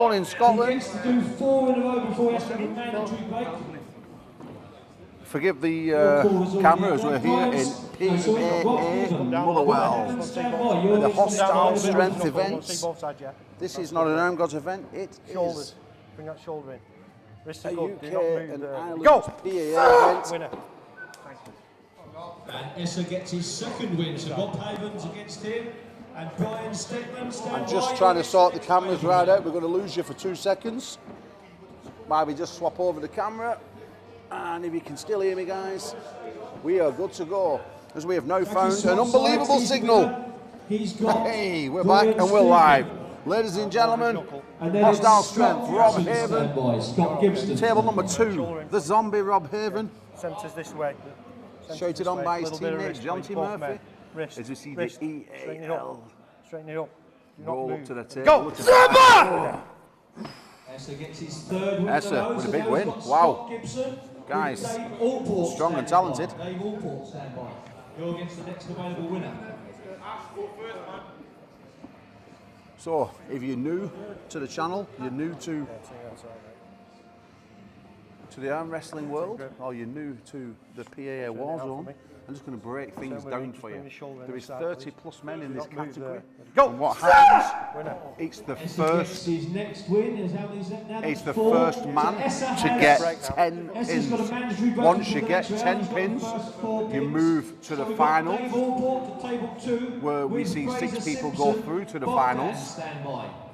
In Scotland. He gets to do 4 in a row before he has to have a mandatory break. Forgive the camera as we're here in PAA Motherwell, the hostile strength events. This is not an Iron Gods event, it is Bring that shoulder in. Wrist a is good. UK and Ireland Go! PAA event. Winner. And Essa gets his second win, so Rob Havens against him. And Brian Stegman I'm just trying to sort the cameras right out. We're going to lose you for 2 seconds. Maybe just swap over the camera. And if you can still hear me, guys, we are good to go. As we have now found an unbelievable signal. Hey, we're back and we're live. Ladies and gentlemen, hostile strength, Rob Haven. Table number 2, the zombie Rob Haven. Centres this way. Shouted on by his teammate, John T. Murphy. Wrist. As we see the EAL Straighten it up. roll up to the table. Go! Essa gets his third win. Essa with a big win. Wow. Guys, strong and talented. Dave Allport stand by. You're against the next available winner. So, if you're new to the channel, you're new to the arm wrestling world, or you're new to the PAA Warzone, I'm just going to break things down for you. There is 30 plus men in this category. Go! And what happens? It's the first. His next win is how many is that now? It's the first man to get 10 pins. Once you get 10 pins, you move to the final, where we see 6 people go through to the finals,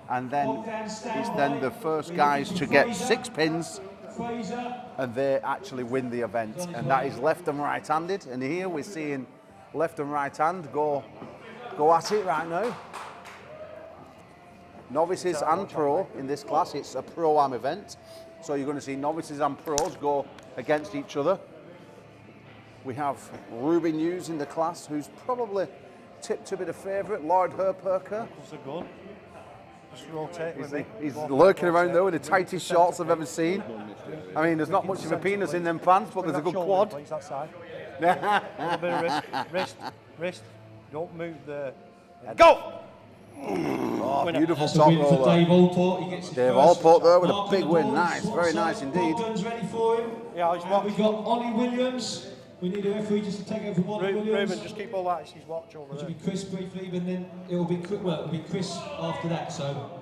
and then it's then the first guys to get 6 pins, and they actually win the event. And that is left and right-handed. And here we're seeing left and right hand go at it right now. Novices and pro in this class. It's a pro-am event, so you're going to see novices and pros go against each other. We have Ruby News in the class, who's probably tipped to be the favourite, Lord Herperker. He's lurking around there with the tightest shorts I've ever seen. I mean, there's not much of a penis in them pants, but there's a good quad. A little bit of wrist. Don't move the... Go! Oh, beautiful top roller. Dave Allport. He gets Dave Allport there with a big win. Nice, very nice indeed. Ready for him. Yeah, he's watching. We've got Ollie Williams. We need a referee just to take over from Ollie Williams. Ruben, just keep all that. It's his watch over there. It'll be Chris briefly, and then it'll be Chris after that. So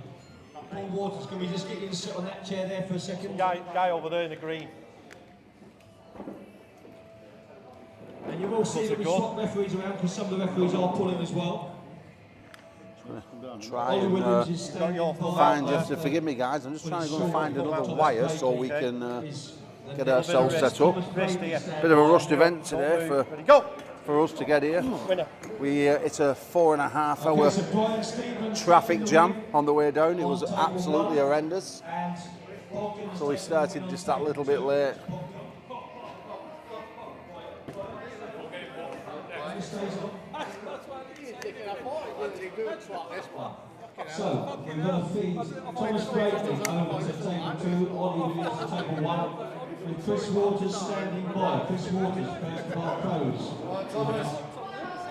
Paul Waters, can we just get you to sit on that chair there for a second? Guy over there in the green. And you will see that we swap referees around because some of the referees are pulling as well. Try and find, just to forgive me guys, I'm just trying to go and find another wire so we can get ourselves set up. Bit of a rushed event today for us to get here. It's a 4.5 hour traffic jam on the way down. It was absolutely horrendous. So we started just that little bit late. So, we're going to feed Thomas Brady over to table 2, Ollie Williams to table 1, and Chris Waters standing by. Chris Waters, first of our pros.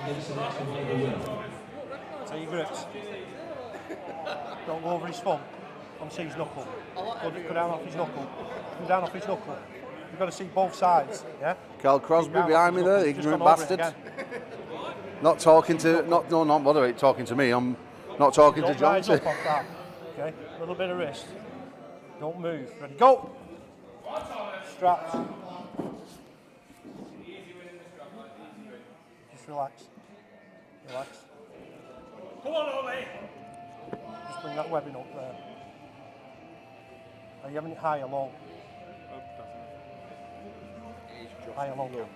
Against the next available winner. So you grips. Don't go over his thumb. Come see his knuckle. Go down off his knuckle. Come down off his knuckle. You've got to see both sides, yeah? Carl Crosby behind me there, the ignorant bastard. Not talking to, not moderate talking to me, I'm not talking to John. Okay, a little bit of wrist. Don't move. Ready, go! Straps. Just relax. Relax. Come on, Ollie! Just bring that webbing up there. Are you having it high or low? High or low? Yeah,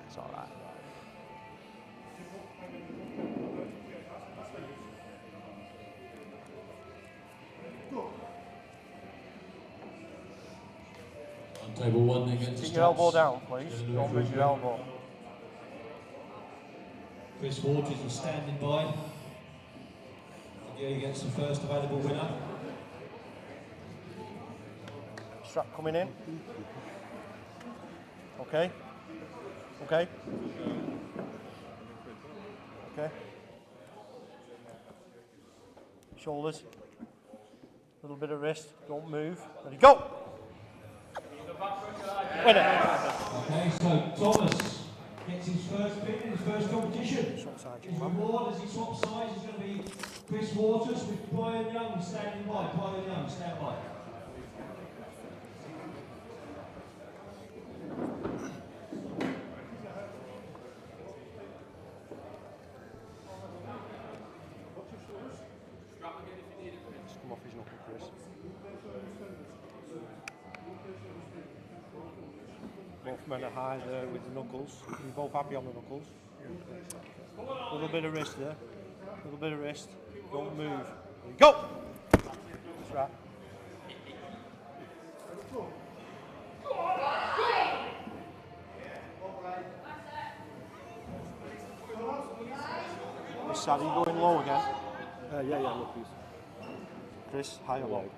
it's all right. On table 1 against keep your elbow down, please. Don't move your elbow. Chris Waters is standing by. Again against the first available winner. Strap coming in. Okay. Okay. shoulders. A little bit of wrist, don't move. There you go! Winner! Okay, so Thomas gets his first pin in his first competition. His reward as he swaps sides is going to be Chris Waters with Brian Young standing by. Brian Young, stand by. Just come off his knuckle, Chris. Both men are high there with the knuckles. You're both happy on the knuckles. A little bit of wrist there. A little bit of wrist. Don't move. There you go! That's right. Is Sadie going low again? Yeah, look, please. Chris, high or low?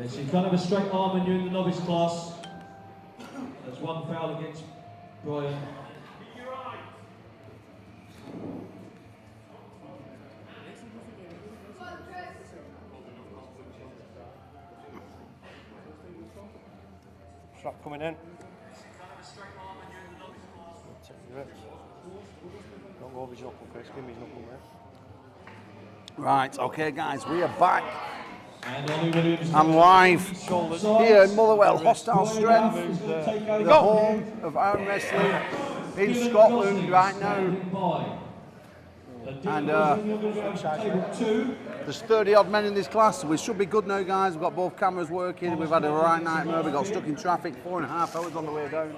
Yeah, so you can't have a straight arm when you're in the novice class. That's one foul against Brian. Strap coming in. Take your reps. Don't go over his knuckle, Chris. Give me his knuckle, mate. Right, okay guys, we are back And live Shoulders. here in Motherwell, Hostile Strength, the home of arm wrestling in Scotland right now. And there's 30 odd men in this class, so we should be good now guys. We've got both cameras working, we've had a right nightmare, we got stuck in traffic 4.5 hours on the way down.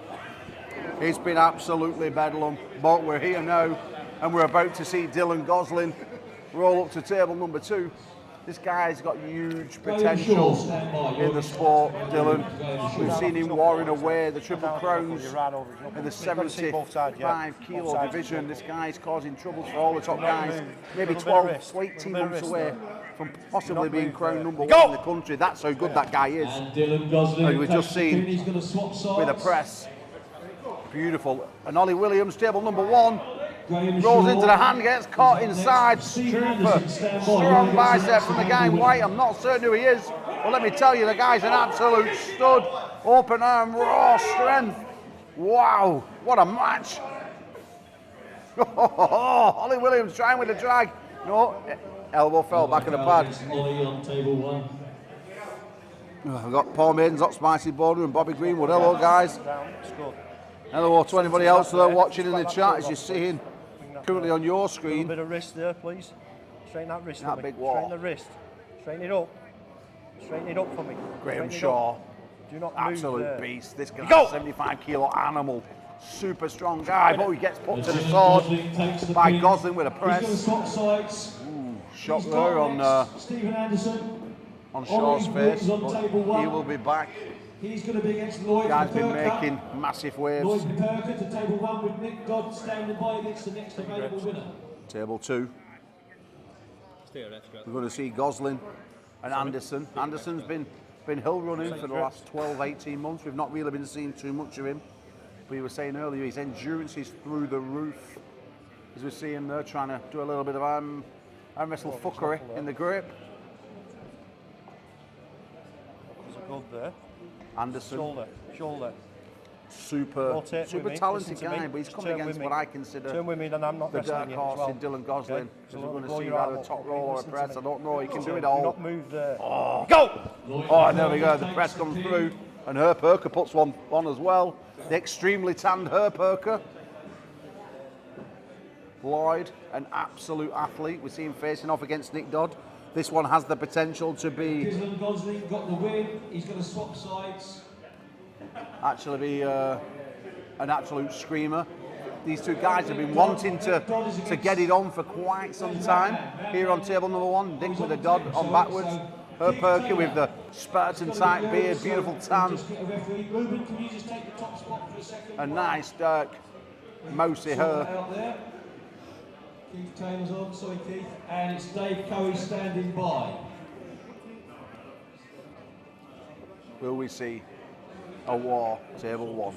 It's been absolutely bedlam, but we're here now and we're about to see Dylan Gosling roll up to table number 2. This guy's got huge potential in the sport, Dylan. We've seen him warring away the Triple Crowns in the 75 kilo division. This guy's causing troubles for all the top guys. Maybe 12 to 18 months away from possibly being crowned number 1 in the country. That's how good that guy is. And we've just seen with a press. Beautiful. And Ollie Williams, table number 1. Rolls into the hand, gets caught inside. Trooper, strong bicep from the guy in white. I'm not certain who he is, but let me tell you, the guy's an absolute stud. Open arm, raw strength. Wow, what a match. Ollie Williams trying with the drag. No, elbow fell back of the pad. Ollie on table 1. We've got Paul Maiden's Hot Spicy Border and Bobby Greenwood. Hello, guys. Hello to anybody else that are watching in the chat as you're seeing currently on your A screen. little bit of wrist there, please. Straighten that wrist That for me. big wall. Straighten the wrist. Straighten it up. Straighten it up for me. Graham Straighten it Shaw, up. Do not move absolute there. beast. This Go! guy's 75 kilo animal. Super strong guy, but he gets put to the sword by Gosling with a press. He's going to swap sides. Shot there on Stephen Anderson. Shaw's face, Woods on but table 1. he will be back. He's going to be against Lloyd Guy's been Perker. making massive waves. Lloyd Perker to table 1 with Nick Dodd standing by against the next available winner. Table 2. We're going to see Gosling and Anderson. Anderson's been hill running for the last 12, 18 months. We've not really been seeing too much of him. But you were saying earlier, his endurance is through the roof. As we see him there trying to do a little bit of arm wrestle fuckery in the grip. There's a good there. Anderson, Shoulder. super Rotate with me, talented listen to guy, me, but he's just coming turn against with what me. I consider Turn with me, then I'm not the wrestling dark you as horse well. in Dylan Gosling. Okay? So So we're going to blow see your either arm a top up, roll or a listen to press. me. I don't know. He can do it Do all. not move there. Oh, go! Oh, and there we go. The press comes through, and Herb Perker puts one on as well. The extremely tanned Herb Perker. Lloyd, an absolute athlete. We see him facing off against Nick Dodd. This one has the potential to be Dylan Gosling got the win. He's going to swap sides. actually be an absolute screamer. These two guys have been wanting to get it on for quite some time. Here on table number 1, Nick with the Dodd on backwards. Herb Perky with the Spartan type beard, beautiful tan. Ruben, can you just take the top spot for a second? A nice dark mousy hair. Out there. Keith Taylor's on, sorry Keith. And it's Dave Coey standing by. Will we see a war, table 1?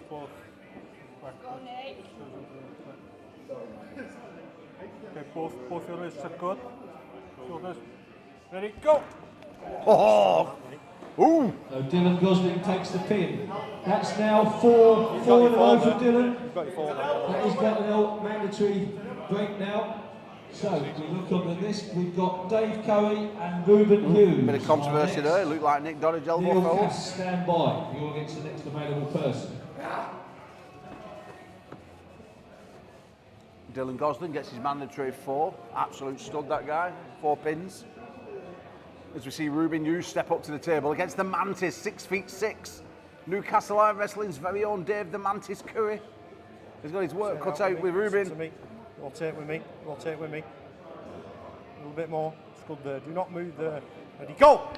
Okay, both your wrists are good. Shoulders. Ready, go! Oh! Ooh! So Dylan Gosling takes the pin. That's now four in a row for Dylan. You've got your 4 now. That has got an mandatory break now. So we look on the list. We've got Dave Curry and Ruben Hughes. Bit of controversy there. Looked like Nick Doddridge elbow Neil foul. Cass, stand by. You're against the next available person. Dylan Gosling gets his mandatory 4. Absolute stud, that guy. 4 pins. As we see Ruben Hughes step up to the table against the Mantis, 6'6". Newcastle Live Wrestling's very own Dave the Mantis Curry. He's got his work cut out with Ruben. Rotate with me, rotate with me. A little bit more. It's good there. Do not move there. Ready, go!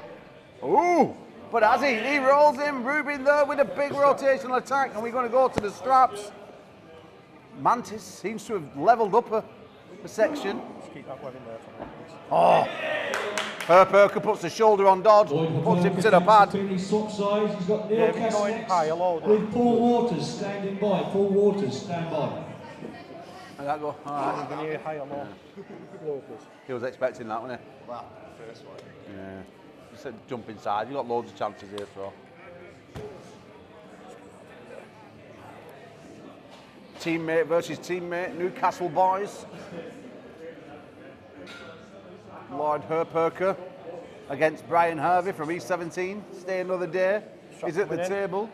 Ooh! But as he rolls in, Ruben there with a big rotational attack, and we're going to go to the straps. Mantis seems to have levelled up a section. Just keep that webbing there for me, please. Oh! Herperker puts the shoulder on Dodd, puts him to the pad. He's swap sides. He's got Neil Cass going next higher, lower. with Paul Waters standing by. Paul Waters, stand by. And that go, all right. Can you higher, lower? Lower, please. He was expecting that, wasn't he? Well, first one. Yeah. He said jump inside. You've got loads of chances here, so. Teammate versus teammate, Newcastle boys. Lloyd Herperker against Brian Harvey from E17. Stay another day. He's at the table.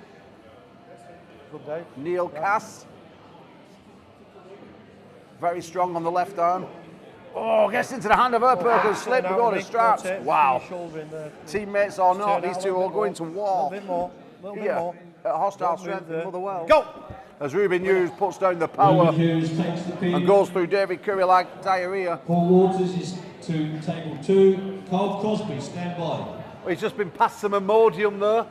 Good day. Neil Cass. Very strong on the left arm. Oh, gets into the hand of Herperker. Slip. We go to straps. Wow. Teammates or not, these two all going to war. A little bit more. A little bit more. At hostile strength in Motherwell. Go! As Ruben Hughes puts down the power Ruben Hughes takes the pin. and goes through David Curry like diarrhea. Paul Waters is to table 2. Carl Crosby, stand by. He's just been past some Imodium there.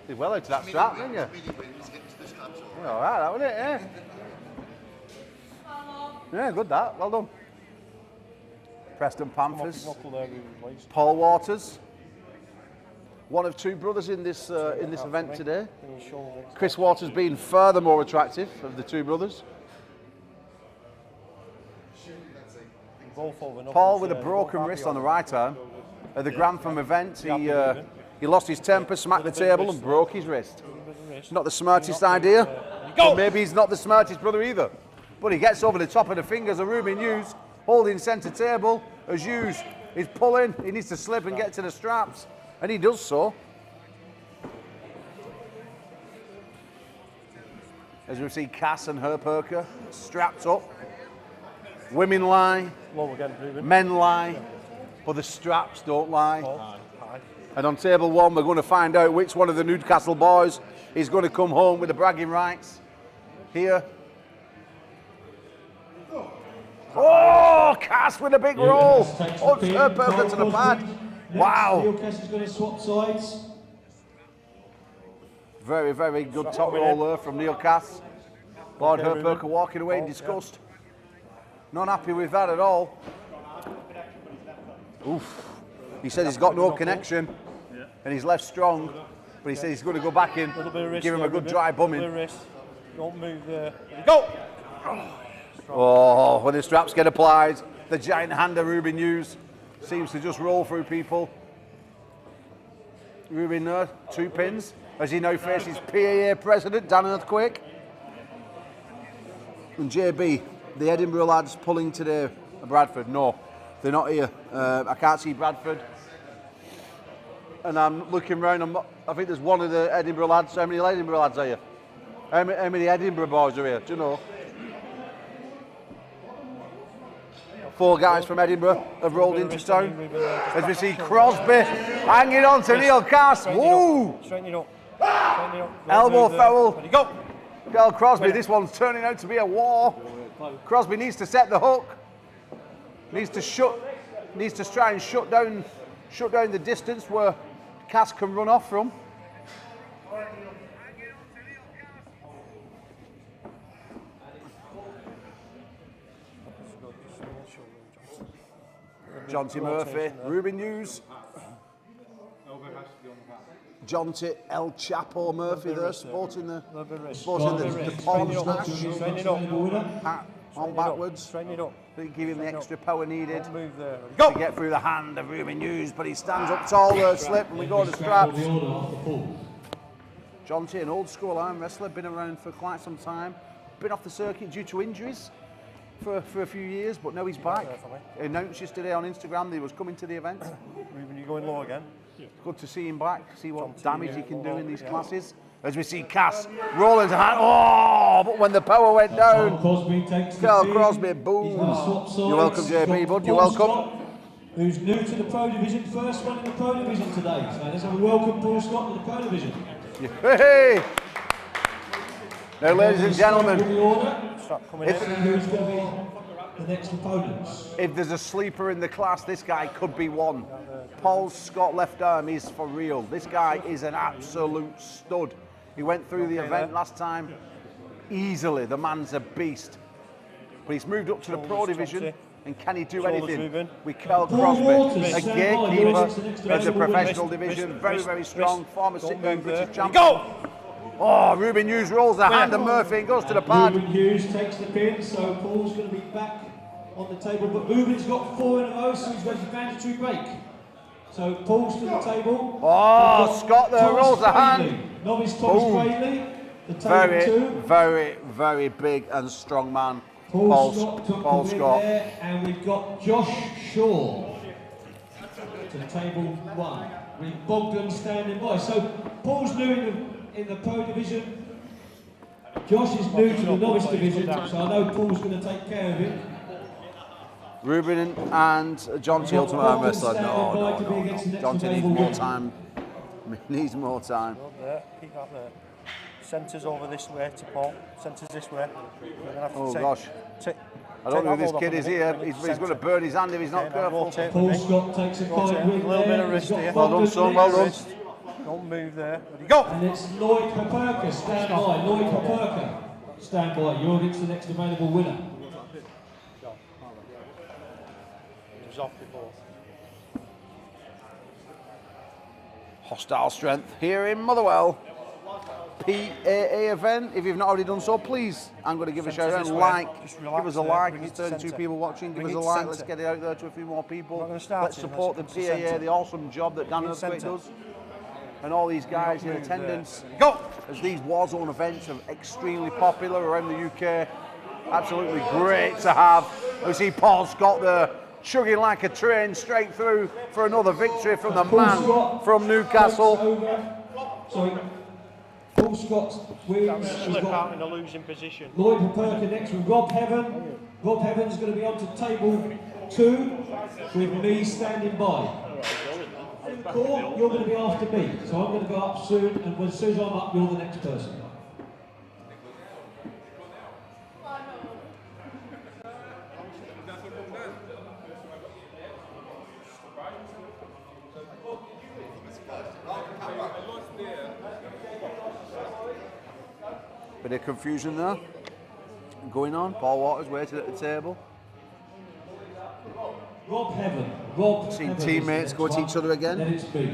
Did well out to that strap, didn't you? Yeah, all right, that was it, yeah. Yeah, good that. Well done. Preston Panthers. Paul Waters. One of 2 brothers in this event today. Chris Waters being further more attractive of the 2 brothers. Paul with a broken wrist on the right arm. At the Grantham event, he lost his temper, smacked the table and broke his wrist. Not the smartest idea, but maybe he's not the smartest brother either. But he gets over the top of the fingers of Ruben Hughes, holding centre table as Hughes is pulling. He needs to slip and get to the straps, and he does so. As we see Cass and Herperker strapped up. Women lie, men lie, but the straps don't lie. And on table 1, we're going to find out which one of the Newcastle boys is going to come home with the bragging rights. Here. Oh, Cass with a big roll. Hugs Herperker to the pad. Wow. Neil Cass is going to swap sides. Very, very good top roll there from Neil Cass. Lord Herperker walking away in disgust. Not happy with that at all. Oof. He said he's got no connection and he's left strong, but he said he's going to go back in, give him a good dry bumming. Don't move there. Go! Oh, when the straps get applied, the giant hand of Ruben Hughes seems to just roll through people. Ruben there, 2 pins, as he now faces PAA President Dan Earthquake. And JB, the Edinburgh lads pulling today. Bradford, no, they're not here. I can't see Bradford. And I'm looking around, I think there's one of the Edinburgh lads. How many Edinburgh lads are here? How many Edinburgh boys are here? Do you know? 4 guys from Edinburgh have rolled into town. As we see Crosby hanging on to Neil Cass. Woo! Straighten it up. Elbow foul. Ready, go! Girl Crosby, this one's turning out to be a war. Crosby needs to set the hook. Needs to try and shut down the distance where Cass can run off from. Jonty Murphy, Ruben Hughes. Jonty El Chapo Murphy there, sporting the Paul smash. on backwards. Straighten it up. Didn't give him the extra power needed Don't move there. to get through the hand of Ruben Hughes, but he stands up tall there, slip, and we go to straps. John T, an old school arm wrestler, been around for quite some time. Been off the circuit due to injuries for a few years, but now he's back. He announced yesterday on Instagram that he was coming to the event. Ruben, you going low again? Good to see him back, see what damage he can do in these classes. As we see Cass rolling to hand. Oh, but when the power went down, Carl Crosby, boom. You're welcome, JB, bud, you're welcome. Who's new to the Pro Division, first one in the Pro Division today. So let's have a welcome Paul Scott to the Pro Division. Hey! Now, ladies and gentlemen, who's going to be the next opponents? If there's a sleeper in the class, this guy could be one. Paul Scott left arm is for real. This guy is an absolute stud. He went through the event last time easily. The man's a beast. But he's moved up to the Pro Division. And can he do anything with Carl Crosby, a gatekeeper in the professional division? Very, very strong, former sit-down British champion. Go! Oh, Ruben Hughes rolls the hand of Murphy and goes to the pad. Ruben Hughes takes the pin, so Paul's going to be back on the table. But Ruben's got 4 in a row, so he's got his mandatory break. So Paul's to the table. Oh, Scott there rolls the hand. Novice Thomas Bradley. Very, very big and strong man. Paul Scott. There, and we've got Josh Shaw to table 1 with Bogdan standing by. So Paul's new in the Pro Division. Josh is new to the Novice Division, so I know Paul's going to take care of him. Ruben and John T, ultimate arm wrestler. No. John T needs more time. Needs more time. Keep that there. Centres over this way to Paul. Centres this way. Oh gosh. I don't know who this kid is here. He's going to burn his hand if he's not careful. Paul Scott takes a point with a little bit of wrist here. Well done, son. Well done. Don't move there. Ready, go! And it's Lloyd Paperka. Stand by. Lloyd Paperka. Stand by. You're against the next available winner. He was off before. Hostile strength here in Motherwell. PAA event. If you've not already done so, please, I'm going to give a shout out. Give us a like. There's 32 people watching. Give us a like. Let's get it out there to a few more people. Let's support the PAA, the awesome job that Dan Earthquake does. And all these guys in attendance. Go! As these Warzone events are extremely popular around the UK. Absolutely great to have. We see Paul Scott there, chugging like a train straight through for another victory from the man from Newcastle. Paul Scott wins. Slip out in a losing position. Lloyd Paperka next with Rob Heaven. Rob Heaven's going to be on to table 2 with me standing by. Paul, you're going to be after me, so I'm going to go up soon, and as soon as I'm up, you're the next person. Bit of confusion there going on. Paul Waters waited at the table. Rob Heaven. Seeing teammates go at each other again.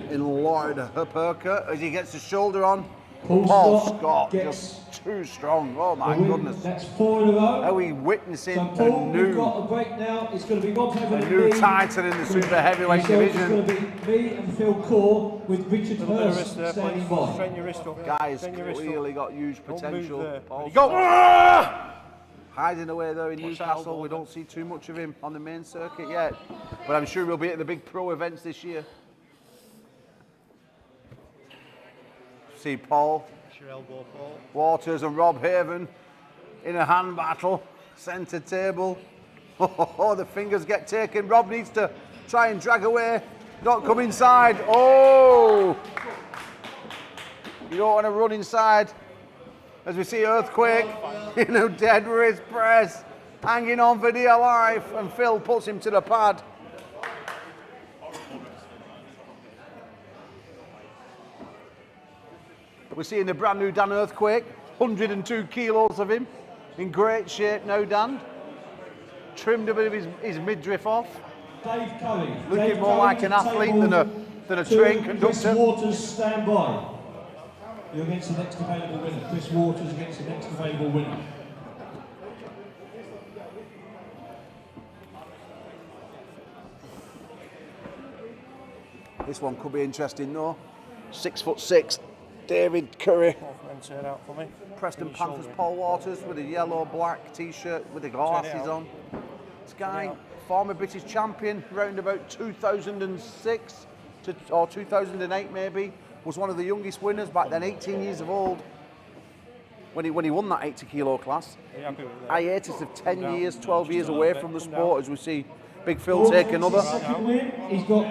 In Lloyd Paperka as he gets his shoulder on. Paul Scott just too strong. Oh my goodness. That's 4 in a row. Are we witnessing Paul, a new got a break now. It's going to be Rob Heaven titan in the super heavyweight division? It's going to be me and Phil Core with Richard Hurst standing by. Straighten your wrist up. Guys clearly got huge potential. Go! Hiding away there in Newcastle. We don't see too much of him on the main circuit yet, but I'm sure we'll be at the big pro events this year. See Paul Waters and Rob Haven in a hand battle, centre table. Oh, the fingers get taken. Rob needs to try and drag away, not come inside. Oh, you don't want to run inside. As we see Earthquake, dead wrist press, hanging on for dear life, and Phil puts him to the pad. We're seeing the brand new Dan Earthquake, 102 kilos of him, in great shape now, Dan. Trimmed a bit of his midriff off. Dave Curry. Looking more like an athlete than a train conductor. Chris Waters, stand by. You're against the next available winner. Chris Waters against the next available winner. This one could be interesting though. 6'6", David Curry. Both men turn out for me. Preston Give me Panthers shoulder. Paul Waters with a yellow-black t-shirt with the glasses on. This guy, former British champion, round about 2006 or 2008 maybe, was one of the youngest winners back then, 18 years of old. When he won that 80 kilo class. Hiatus of 10 years, 12 years away from the sport, as we see Big Phil take another. Second win. He's got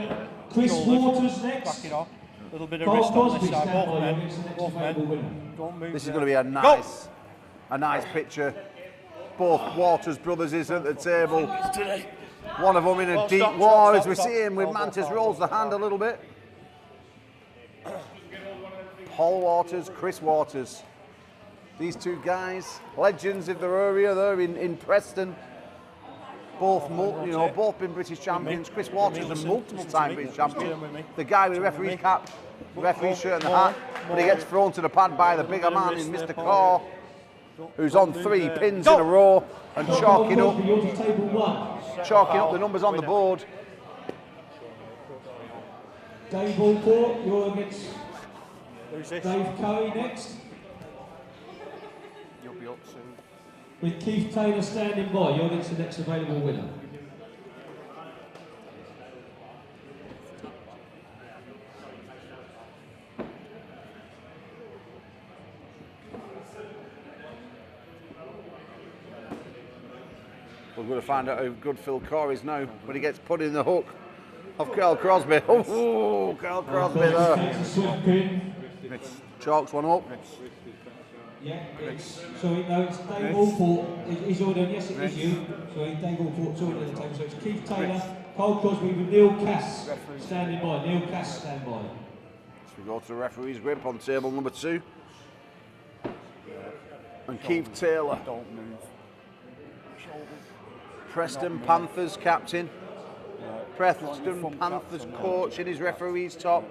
Chris Waters next. Back it off. A little bit of wrist on this side. Both men. Don't move. This is there. going to be a nice picture. Both Waters brothers is at the table. One of them in a deep war, as we see him with Mantis rolls the hand a little bit. Paul Waters, Chris Waters. These two guys, legends of their area, they're in Preston. Both, both been British champions. Chris Waters, a multiple-time British champion. The guy with the referee's cap, referee's shirt and the hat, but he gets thrown to the pad by the bigger man in Mr. Corr, who's on 3 pins in a row and chalking up the numbers on the board. Dave Allport, you're against Dave Curry next. You'll be up soon. With Keith Taylor standing by, you're against the next available winner. We're going to find out how good Phil Corr is now when he gets put in the hook of Carl Crosby. Oh, Carl Crosby there. Chalks one up. Yeah, sorry, no, it's Dave Allport. He's already on, yes, it is you. Sorry, Dave Allport's already on the table. So it's Keith Taylor, Cole Crosby with Neil Cass standing by. Neil Cass stand by. So we go to the referee's grip on table number 2. And Keith Taylor. Don't move. Preston Panthers captain. Preston Panthers coach in his referee's top.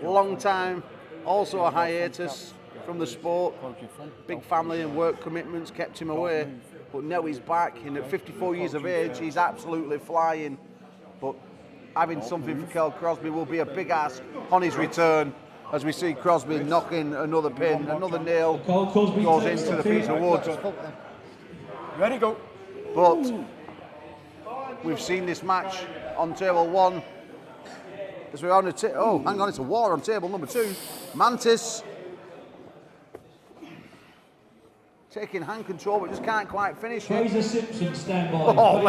Long time, also a hiatus from the sport. Big family and work commitments kept him away. But now he's back, and at 54 years of age, he's absolutely flying. But having something for Kel Crosby will be a big ask on his return, as we see Crosby knocking another pin, another nail goes into the piece of wood. Ready, go. But we've seen this match on table 1. As we're on oh, hang on, it's a war on table number 2. Mantis taking hand control, but just can't quite finish it. Fraser Simpson stand by. Oh,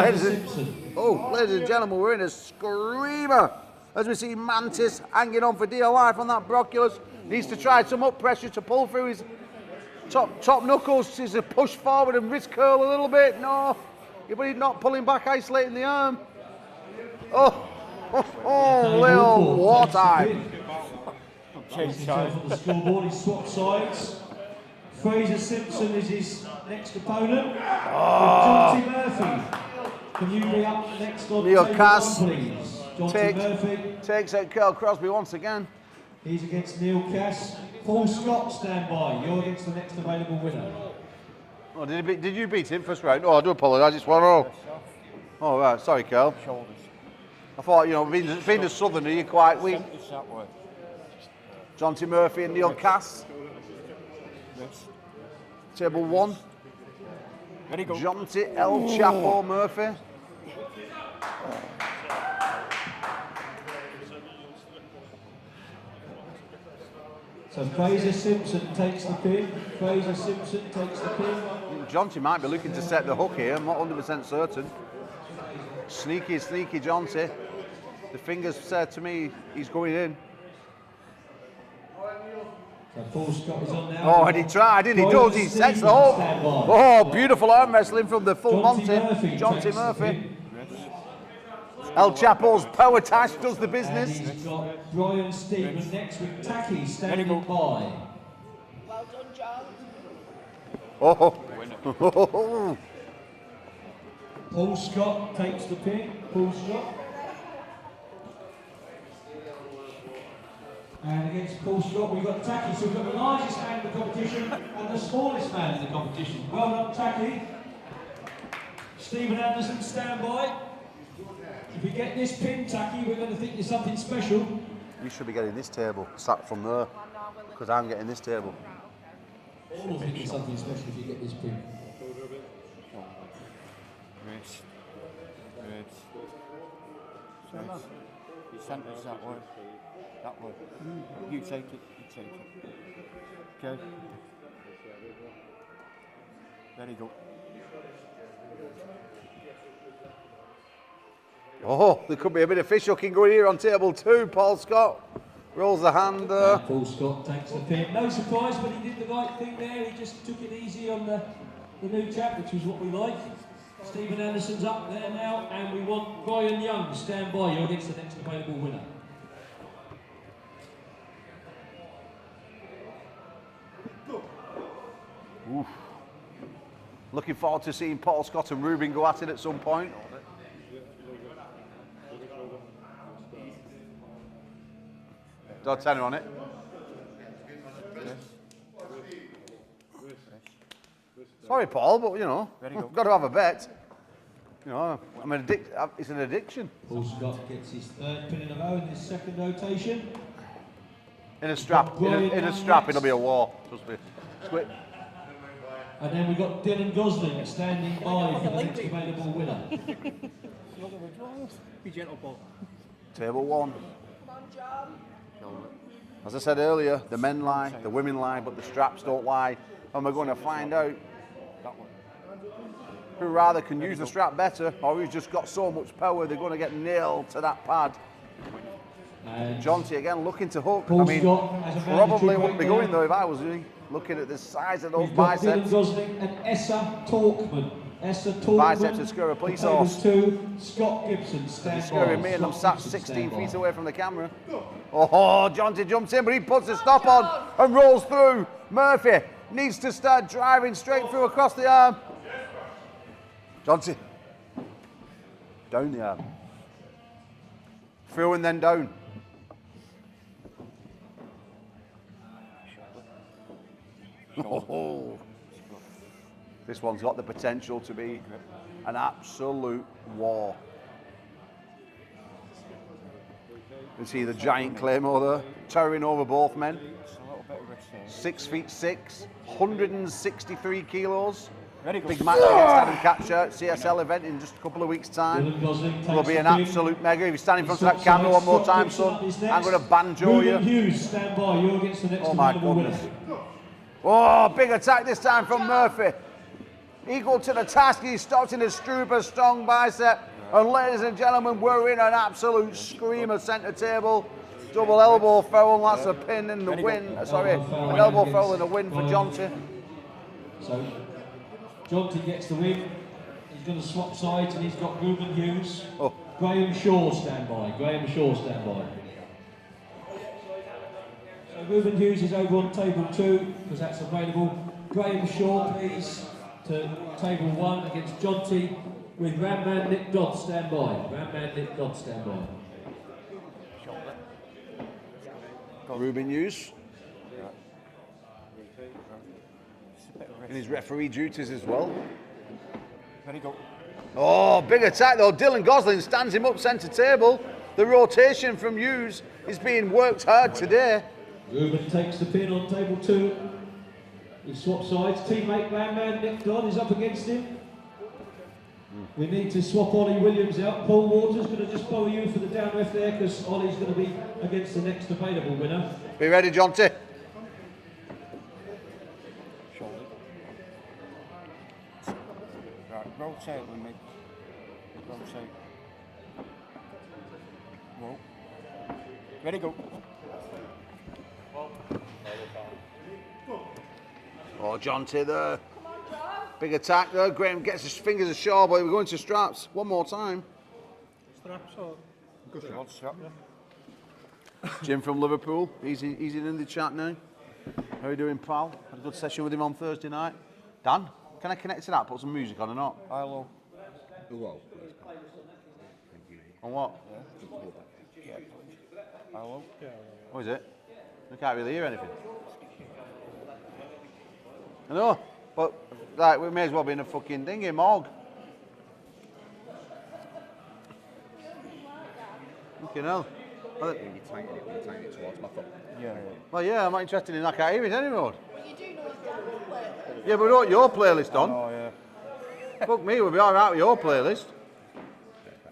ladies and gentlemen, we're in a screamer as we see Mantis hanging on for dear life on that Broculus. Needs to try some up pressure to pull through his top knuckles. He's a push forward and wrist curl a little bit. No, but he's not pulling back, isolating the arm. Little wartime. Change on the scoreboard, he swaps sides. Fraser Simpson is his next opponent. John T. Murphy. Can you be up next on Neil table Cass 1, please? John T. Murphy. Takes out Carl Crosby once again. He's against Neil Cass. Paul Scott stand by. You're against the next available winner. Oh, did you beat him first round? Oh, I do apologise. It's 1-0. Oh, right. Sorry, Carl. Shoulders. I thought, being a southerner, you're quite weak. It's that way. John T. Murphy and Neil Cass. Table 1. Ready, go. John T. El Chapo Murphy. So Fraser Simpson takes the pin. Fraser Simpson takes the pin. John T. might be looking to set the hook here. I'm not 100% certain. Sneaky John T. The fingers said to me he's going in. So Paul Scott is on now. Oh, and he tried, and he does. He sets the hook. Oh, beautiful arm wrestling from the full Monty. John T. Murphy. El Chapo's power tash does the business. And he's got Brian Stephen next with Tacky standing by. Well done, John. Oh. Paul Scott takes the pin. Paul Scott. And against Paul Scott, we've got Tacky. So we've got the largest man in the competition and the smallest man in the competition. Well done, Tacky. Stephen Anderson, stand by. If we get this pin, Tacky, we're going to think there's something special. You should be getting this table, sat from there, because I'm getting this table. All of it is something special if you get this pin. Wrist. You sent us that way. That way. You take it. Okay. There you go. Oh, there could be a bit of fish hooking going here on table 2. Paul Scott rolls the hand there. Paul Scott takes the pin. No surprise, but he did the right thing there. He just took it easy on the new chap, which was what we like. Stephen Anderson's up there now, and we want Brian Young to stand by. You're against the next available winner. Oof. Looking forward to seeing Paul Scott and Ruben go at it at some point. Don't tenner on it. Sorry, Paul, but you know, I've got to have a bet. You know, it's an addiction. Paul Scott gets his 3rd pin in a row in his 2nd rotation. In a strap, in a strap, it'll be a war. Trust me. Squid. And then we've got Dylan Gosling standing by for the next available winner. Be gentle, Paul. Table 1. Come on, John. As I said earlier, the men lie, the women lie, but the straps don't lie. And we're going to find out who rather can use the strap better, or who's just got so much power they're going to get nailed to that pad. And Jonty again looking to hook. Paul I mean, Scott has a probably wouldn't be breakdown. going though if I was looking at the size of those We've got biceps. Dylan Gosling and Essa Talkman. Essa Talkman. Biceps would scare a police Table horse. 2, Scott Gibson stand by. Scaring me, and I'm Scott sat Gibson 16 stand feet by. away from the camera. Oh, Jonty jumps in, but he puts a stop on and rolls through. Murphy needs to start driving straight through across the arm. Jonty. Down the arm. Through and then down. Oh. This one's got the potential to be an absolute war. You see the giant Claymore there, towering over both men. 6'6", 163 kilos. Big match against Adam Catcher, CSL event in just a couple of weeks' time. Will be an absolute mega. If you stand in front of that camera one more time, son, I'm going to banjo you. Hughes, stand by. You're against the next Oh my available goodness. winner. Oh, big attack this time from Murphy. Equal to the task, he stopped in a super strong bicep. And ladies and gentlemen, we're in an absolute screamer centre table. Double elbow foul, that's a pin in the win. Sorry, an elbow foul and a win for Jonty. So, Jonty gets the win. He's going to swap sides and he's got Ruben Hughes. Oh. Graham Shaw stand by. Graham Shaw stand by. So Ruben Hughes is over on table 2 because that's available. Graham Shaw, please, to table 1 against Jonty with Ramman Nick Dodd stand by. Ramman Nick Dodd stand by. Ruben Hughes. In his referee duties as well. There you go. Oh, big attack though. Dylan Gosling stands him up centre table. The rotation from Hughes is being worked hard today. Ruben takes the pin on table 2. He swaps sides. Teammate Ramman Nick Dodd is up against him. We need to swap Ollie Williams out. Paul Waters going to just follow you for the down left there because Ollie's going to be against the next available winner. Be ready, Jonty. Right, rotate with me. Rotate. Roll. Ready, go. Oh, Jonty there. Come on, John. Big attack there. Graham gets his fingers ashore, but we're going to straps. One more time. Straps or? Good strap. Jim from Liverpool. He's in the chat now. How are you doing, pal? Had a good session with him on Thursday night. Dan, can I connect to that? Put some music on or not? Hello. Hello. On what? Yeah, please. Hello. What is it? I can't really hear anything. I know, but like, we may as well be in a fucking dinghy morgue. Fucking hell. You tighten it towards my foot. Yeah. Well, yeah, I'm not interested in that kind of any road. But you do know his dance playlist. Yeah, but we want your playlist on. Oh, yeah. Fuck me, we'll be all right with your playlist.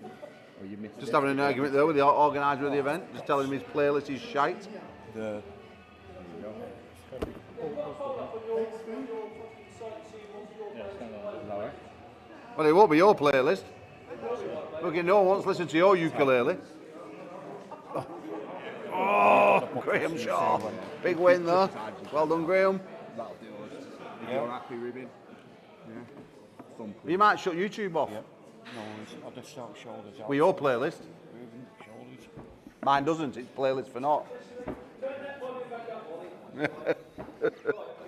Oh, you missed Just it. having an argument there with the organiser of the event, just telling him his playlist is shite. The... Well, it won't be your playlist. Fucking no one wants to listen to your ukulele. Oh, Graham Shaw. Big win though. Well done, Graham. That'll do us. If you're happy, Ruben. Yeah. Thump. You might shut YouTube off No, I'll just start shoulders out. with your playlist. Ruben, shoulders. Mine doesn't, it's playlist for naught.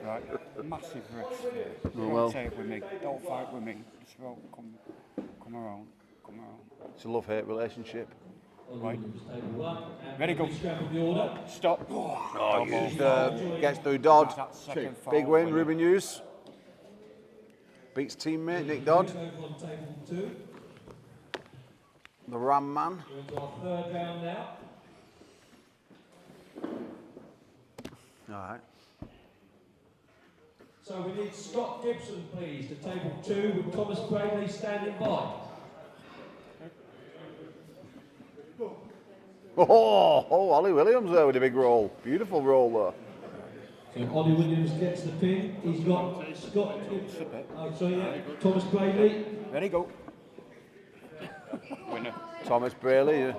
Right. Massive rest here. Oh, well. Don't take it with me. Don't fight with me. Just come around. Come around. It's a love-hate relationship. Right. Ready, go. Stop. Oh, gets through Dodd. That second foul Big win, winner. Ruben Hughes. Beats teammate Nick Dodd. The Ram man. We're into our third round now. All right. So we need Scott Gibson, please, to table 2 with Thomas Bradley standing by. Oh, Ollie Williams there with a big roll. Beautiful roll there. So Ollie Williams gets the pin. He's got Scott Gibson. Oh, sorry, yeah. Thomas Bradley. Ready, go. Winner. Thomas Brayley, a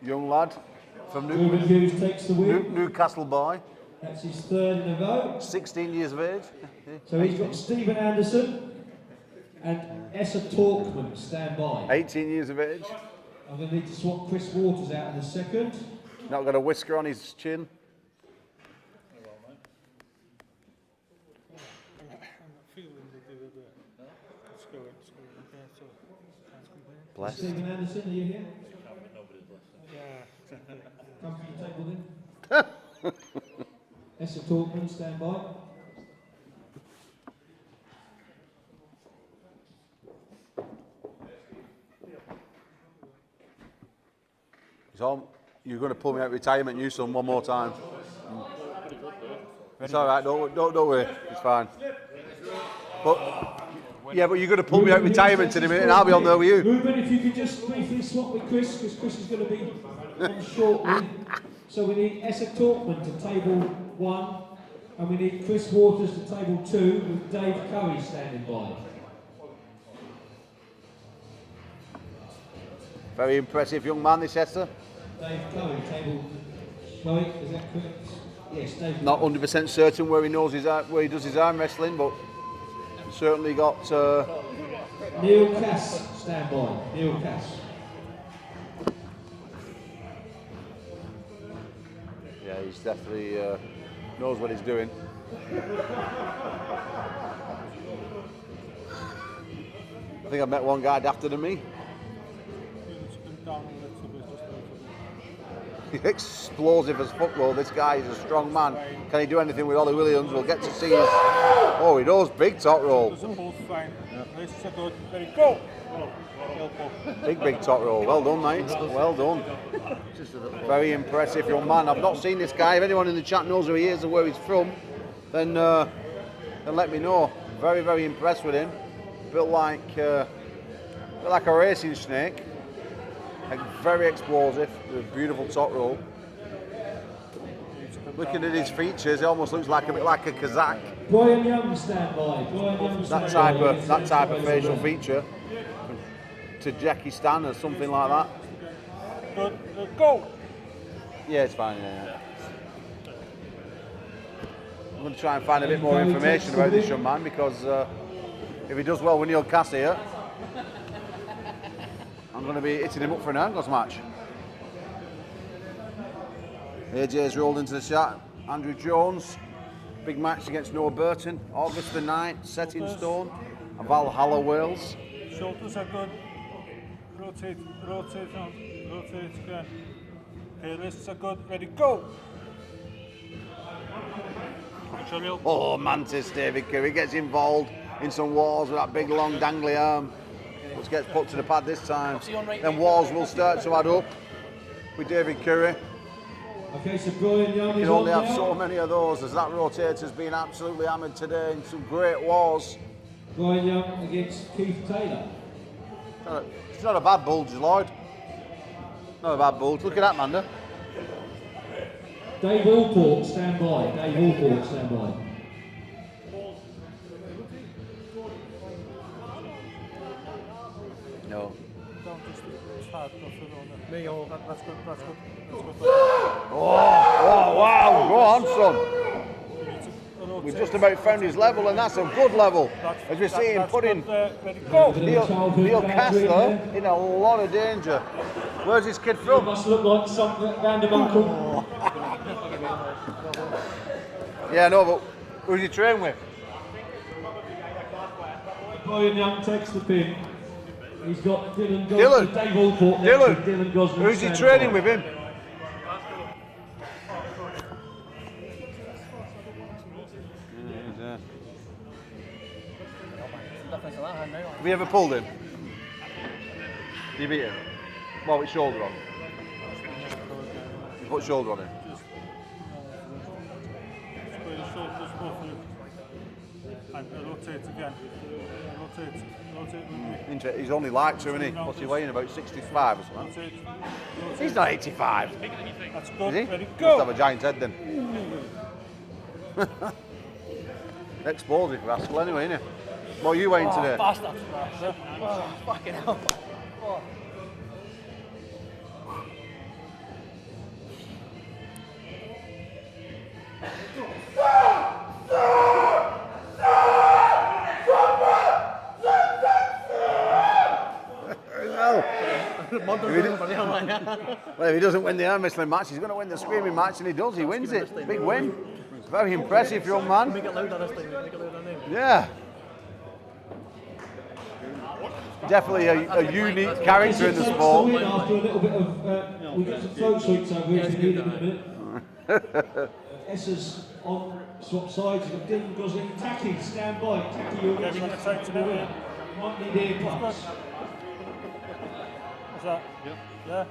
young lad from Ruben Hughes takes the win. Newcastle boy, That's his third in a row. 16 years of age. So he's got Stephen Anderson and Essa Talkman stand by. 18 years of age. I'm going to need to swap Chris Waters out in a second. Not got a whisker on his chin. Bless. Stephen Anderson, are you here? Yeah. Come to the table then. Essa Talkman, stand by. So you're going to pull me out of retirement, you son, one more time. It's all right. Don't worry. It's fine. But yeah, but you're going to pull me out of retirement in a minute, and I'll be on there with you. Ruben, if you could just briefly swap with Chris, because Chris is going to be on shortly. So we need Essa Talkman to table 1, and we need Chris Waters to table 2, with Dave Curry standing by. Very impressive young man, this Esther. Dave Curry, table. Curry, is that correct? Yes, Dave. Not 100% certain where he knows where he does his arm wrestling, but certainly got. Neil Cass, stand by. Neil Cass. Yeah, he's definitely knows what he's doing. I think I've met one guy after than me. He's explosive as fuck though. This guy is a strong man. Can he do anything with Ollie Williams? We'll get to see his. Oh, he does. Big top roll. Big top roll. Well done, mate. Well done. Very impressive young man. I've not seen this guy. If anyone in the chat knows who he is and where he's from, then let me know. Very, very impressed with him. Built like a racing snake. Like very explosive, with a beautiful top roll. Looking at his features, he almost looks like a bit like a Kazakh. Brian Young, stand by. Brian Young, stand That type of facial feature. Tajikistan or something like that. Go! Yeah, it's fine. Yeah. I'm going to try and find a bit more information about this young man because if he does well with Neil Cass here, I'm going to be hitting him up for an Angles match. AJ's rolled into the chat. Andrew Jones, big match against Noah Burton, August the 9th, set in stone. Valhalla Wales. Shoulders are good. Rotate on. Rotate again. Okay, wrists are good. Ready, go! Oh, Mantis, David Curry gets involved in some wars with that big long dangly arm, which gets put to the pad this time. Then wars will start to add up with David Curry. Okay, so Brian Young You is can only on have now. so many of those, as that rotator's been absolutely hammered today in some great wars. Brian Young against Keith Taylor. It's not a bad bulge, Lloyd. Not a bad bulge. Look at that, Manda. Dave Allport, stand by. Dave Allport, stand by. No. That's good. Oh, wow. Go on, son. We've just about found his level, and that's a good level. As we see him putting Neil Kastler in a lot of danger. Where's this kid It from? must look like something Van der Bunkel. Yeah, no, but who's he training with? Brian Young takes the pin. He's got Dylan Gosling. Dylan. Dave Allport next Dylan. to Dylan Gosling. Who's he stand training by. with him? Have you ever pulled him? You beat him? Well, with shoulder on. You put shoulder on him. Rotate again. Rotate with me. He's only like 2, isn't he? What's he weighing? About 65 or something? He's not 85. That's Is good. he? Ready, Must go. have a giant head then. Explosive rascal anyway, innit? What are you weighing today? Bastard. Oh, fucking hell. Well, if he doesn't win the arm wrestling match, he's going to win the screaming match, and he does. He wins it. Big win. Very impressive, young man. Make it louder this time. Make it louder name. Yeah. Definitely a unique character in the sport. After a little bit of, we get some throat sweeps over here if you need them in a minute. Essa's on swap sides. You've got Dylan Gosling. Tacky, stand by. Tacky, you're going to take to the winner. You might need earplugs. What's that? Yeah.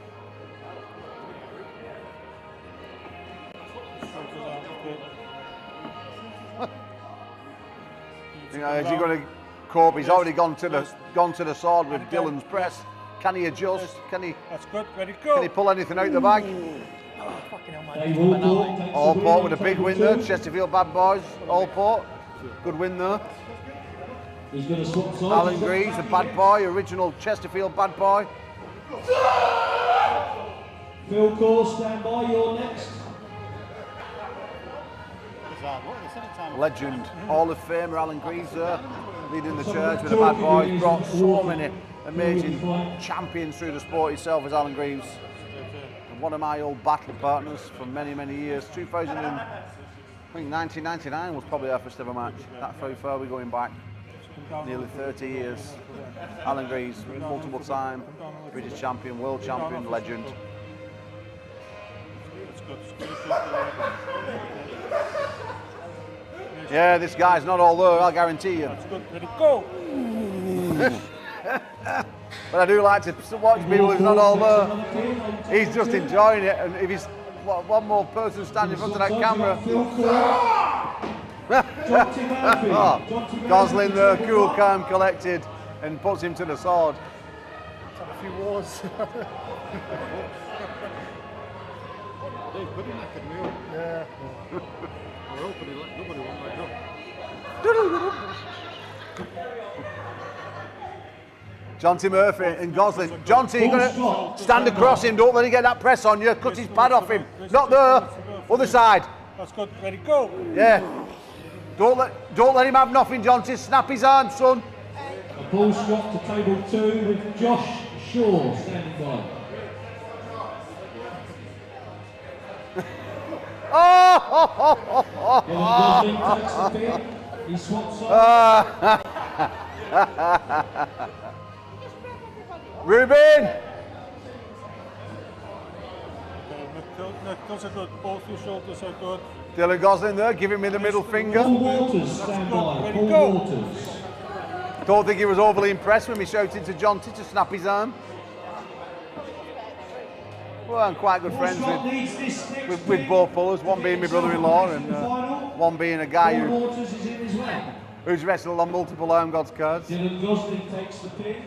You know, is he going to cope? He's already gone to the sword with Dylan's press. Can he adjust? Can he That's good. Ready, go. can he pull anything out the bag? Fucking hell, man. Dave Allport takes the Allport win with a on big table win there. 2. Chesterfield Bad Boys. Allport, good win there. He's going to swap sides. Alan Greaves, the bad boy, original Chesterfield bad boy. Phil Core, stand by. You're next. Legend, Hall of Famer Alan Greaves there, leading the charge with the bad boys. Brought so many amazing champions through the sport itself as Alan Greaves. And one of my old battle partners for many, many years. 1999 was probably our first ever match. That's how far we're going back. Nearly 30 years. Alan Greaves, multiple time British champion, world champion, legend. Yeah, this guy's not all there, I'll guarantee you. That's good. Ready, go. But I do like to watch people who's not all there. He's just enjoying it, and if he's one more person standing in front of that camera. Gosling there, cool, calm, collected, and puts him to the sword. Let's have a few wars. Yeah. We're hoping nobody won't let go. John T. Murphy and Gosling. John T, you're going to stand across him, don't let him get that press on you, cut his pad off him. Not there, other side. That's good. Ready, go. Yeah. Don't let him have nothing, John T. Snap his arm, son. A ball swap to table 2 with Josh Shaw standing by. Dylan Gosling takes the pin. He swaps sides. Ruben! Knuckles are good. Both your shoulders are good. Dylan Gosling there, giving me the middle finger. Paul Waters stand by. Ready, Paul go. Waters. Don't think he was overly impressed when we shouted to John T to snap his arm. Well, I'm quite good friends with both pullers, one being my brother-in-law and one being a guy who's wrestled on multiple Iron Gods cards. Dylan Gosling takes the pin.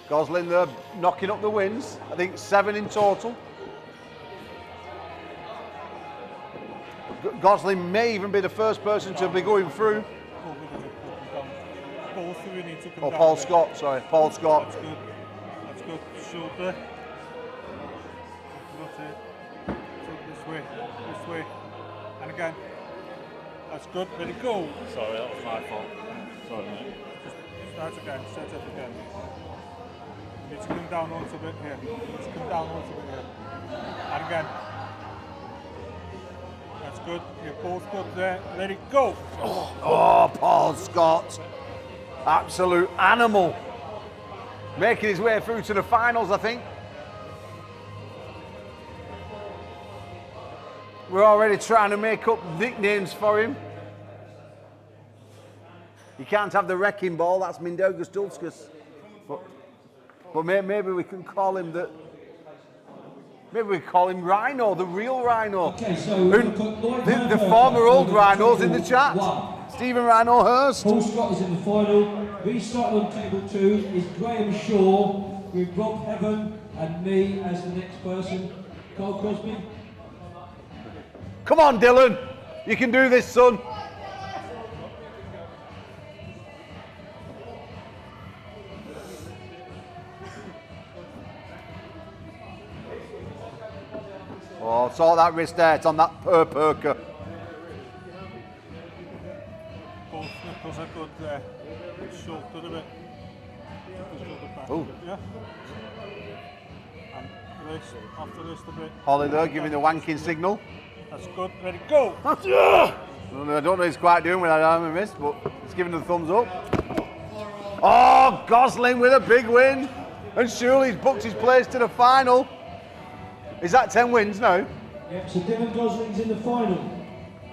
Gosling there knocking up the wins. I think 7 in total. Gosling may even be the first person to be going through. Oh, Paul Scott, sorry, Paul Scott. That's good. That's good. Shoulder. That's it. Take this way, and again. That's good. Ready, go. Sorry, that was my fault. Sorry, mate. Start again. Set up again. You need to come down a little bit here. You need to come down a little bit here. And again. That's good. You're both good there. Let it go. Oh, Paul Scott. Absolute animal. Making his way through to the finals, I think. We're already trying to make up nicknames for him. You can't have the wrecking ball, that's Mindaugas Dulskas. But maybe we can call him the... Maybe we call him Rhino, the real Rhino. Okay, so the former old Rhinos in the chat. Stephen Rhino Hurst. Paul Scott is in the final. Restarting on table 2 is Graham Shaw with Rob Heaven and me as the next person. Carl Crosby. Come on, Dylan. You can do this, son. Oh, saw that wrist there. It's on that perker. Both knuckles are good there. Shoulder a bit. Oh. Yeah. And wrist, off the wrist a bit. Holly there giving the wanking signal. That's good. Ready, go. I don't know what he's quite doing with that arm and wrist, but he's giving the thumbs up. Oh, Gosling with a big win. And surely he's booked his place to the final. Is that 10 wins now? Yep, so Dylan Gosling's in the final.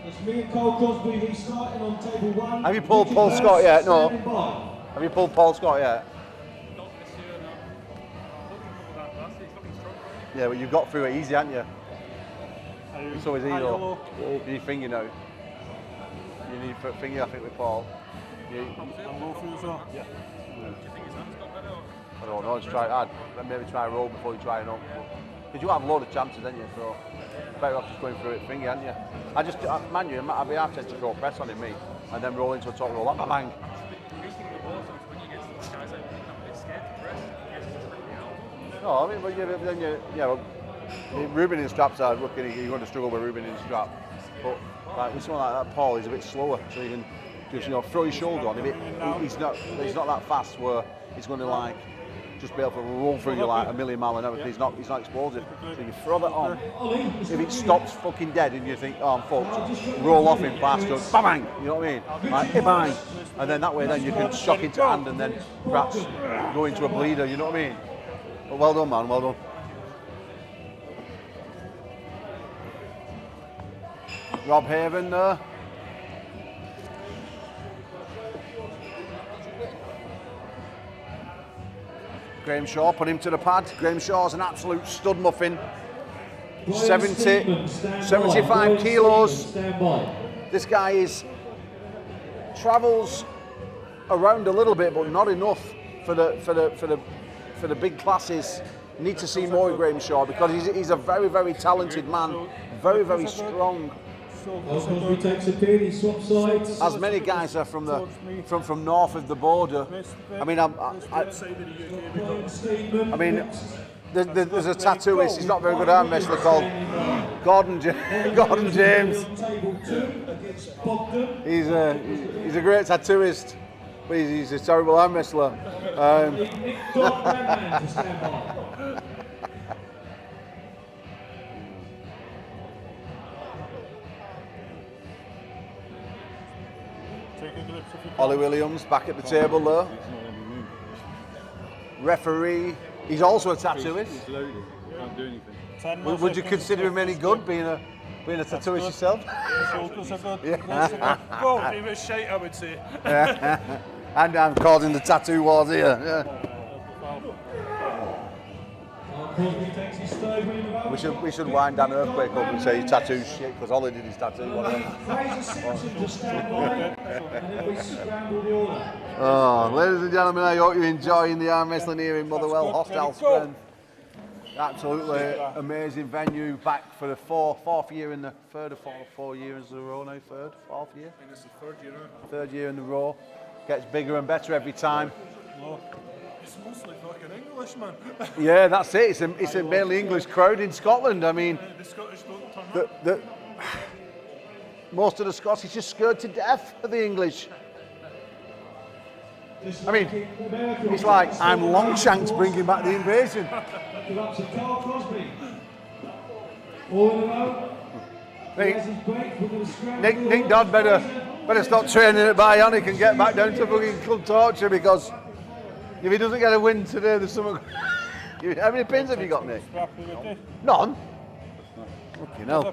It's me and Carl Crosby restarting on table 1. Have you pulled Paul Scott yet? No. Have you pulled Paul Scott yet? Yeah, well, you've got through it easy, haven't you? So is he though. You need finger now. You need finger, I think, with Paul. Yeah. I don't know, just try it. Maybe try a roll before you try it up. Because you have a load of chances, don't you? So better off just going through it finger, aren't you? I'd be half to throw press on him, me, and then roll into a top roll, like bang. No, I mean, but then Ruben in straps are looking. You're going to struggle with Ruben in strap, but like with someone like that, Paul, he's a bit slower, so you can just throw your shoulder on him. He's not that fast where he's going to like just be able to roll through you like a million mile an hour. He's not explosive. So you throw that on. If it stops fucking dead and you think, oh, I'm fucked, roll off him faster, bang, you know what I mean? Like, bang. And then that way then you can shock into hand and then perhaps go into a bleeder, you know what I mean? But well done, man, well done. Rob Haven there. Graham Shaw, put him to the pad. Graham Shaw's an absolute stud muffin. 75 kilos. This guy travels around a little bit, but not enough for the big classes. You need to see more of Graham Shaw because he's a very, very talented man, very, very strong. As many guys are from north of the border. I mean, there's a tattooist. He's not a very good arm wrestler called Gordon James. He's a great tattooist, but he's a terrible arm wrestler. Ollie Williams back at the table there. Referee, he's also a tattooist. He's loaded. Can't do anything. Would you consider him any good being a tattooist yourself? Shoulders are good. Yeah. Go, give it a shake, I would say. And I'm causing the tattoo wars here. Yeah. Crosby takes his third win in a row. We should wind Dan Earthquake up and say his tattoo's shit because all he did is tattoo. Fraser Simpson to stand by, and then we scramble the order. Oh, ladies and gentlemen, I hope you're enjoying the arm wrestling here in Motherwell. Hostile strength. Absolutely amazing venue. Back for the fourth year in the third or four years in a row now. Fourth year. And it's the third year now. Third year in a row. Gets bigger and better every time. It's mostly fucking English, man. Yeah, that's it. It's a mainly English crowd in Scotland. I mean, The Scottish don't turn up. most of the Scots is just scared to death of the English. I mean, it's like I'm Longshanks bringing back the invasion. Up to Carl Crosby. All in a row. Nick Dodd better stop training at Bionic and get back down to fucking Club Torture, because if he doesn't get a win today, there's something. How many pins have you got, Nick? None. Okay, no.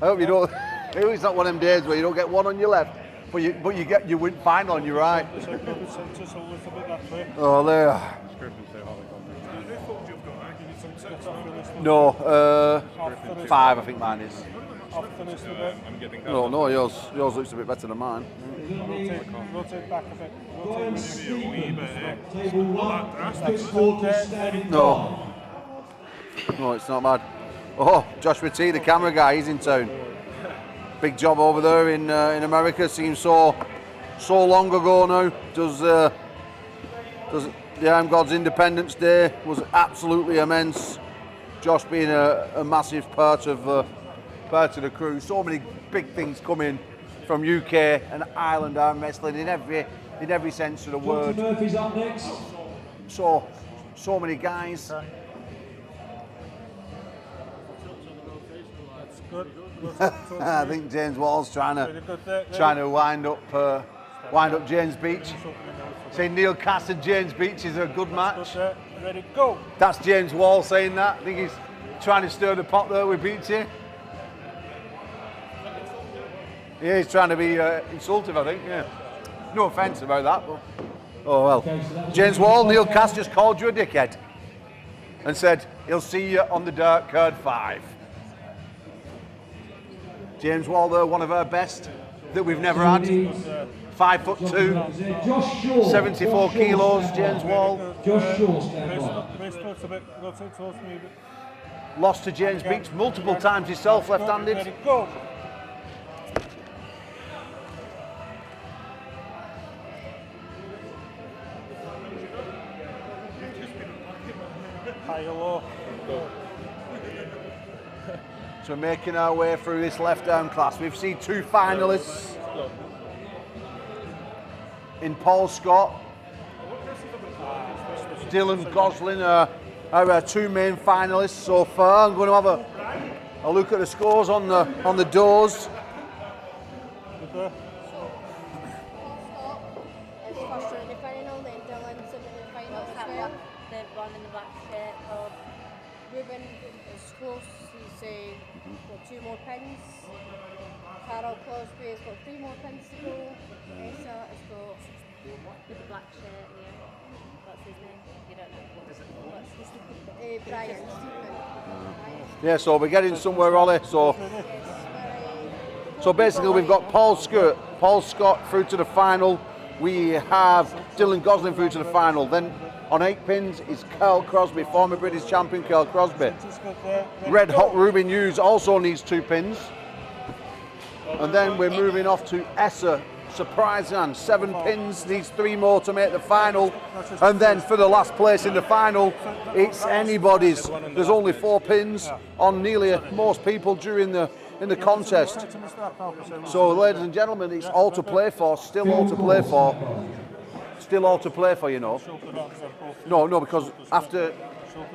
I hope you don't. It's not one of them days where you don't get one on your left, but you get your win final on your right. Oh, there. No, 5 I think mine is. No, yours looks a bit better than mine. Rotate back a bit. No, it's not bad. Oh, Joshua T, the camera guy, he's in town. Big job over there in America. Seems so long ago now. Does the I'm God's Independence Day was absolutely immense. Josh being a massive part of the crew. So many big things coming from UK and Ireland arm wrestling in every sense of the word. Murphy's up next. So many guys. That's good. I think James Wall's trying to wind up James Beach. Saying Neil Cass and James Beach is a good match. Ready, go. That's James Wall saying that. I think he's trying to stir the pot there with Beachy. Yeah, he's trying to be insultive, I think, yeah. No offence about that, but oh well. James Wall, Neil Cass just called you a dickhead and said he'll see you on the dark card 5. James Wall there, one of our best that we've never had. 5'2", 74 kilos, James Wall. Josh Shaw stand by. Lost to James Beach multiple times himself, left-handed. Go. High or low. So making our way through this left-arm class. We've seen 2 finalists in Paul Scott. Dylan Gosling are our 2 main finalists so far. I'm going to have a look at the scores on the doors. It's first round the final, then Dylan's in the final square. The one in the black shirt of Ruben is close, he's got 2 more pins. Carol Crosby has got 3 more pins to go. Essa has got with the black shirt, yeah. What's his name? You don't know. What's his name? Brian Stephen. Yeah, so we're getting somewhere, Ollie. So basically we've got Paul Scott through to the final. We have Dylan Gosling through to the final. Then on 8 pins is Carl Crosby, former British champion Carl Crosby. Red Hot Ruben Hughes also needs 2 pins. And then we're moving off to Essa. Surprising, 7 pins, needs 3 more to make the final. And then for the last place in the final, it's anybody's. There's only 4 pins on nearly most people during in the contest. So ladies and gentlemen, it's all to play for, still all to play for. Still all to play for, you know. No, because after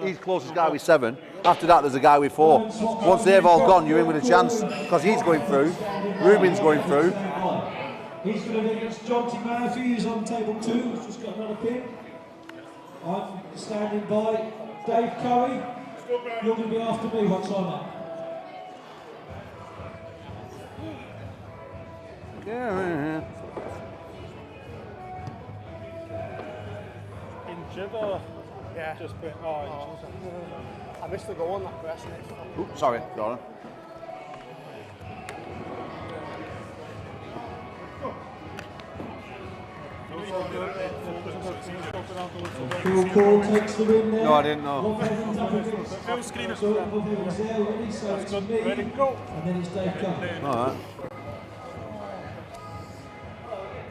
he's closest guy with 7, after that there's a guy with 4. Once they've all gone, you're in with a chance, because he's going through, Ruben's going through. He's going to be against John T. Murphy, who's on table 2, who's just got another pin. I'm standing by. Dave Curry, you're going to be after me once I'm up. Yeah. Injured or? Yeah. Just been, I missed the goal on that press. Oops, sorry, Gordon. Phil Cole takes the win there. No, I didn't know. Full screen is So everything's there already, so it's me, ready, go. and then it's Dave Cup. Alright.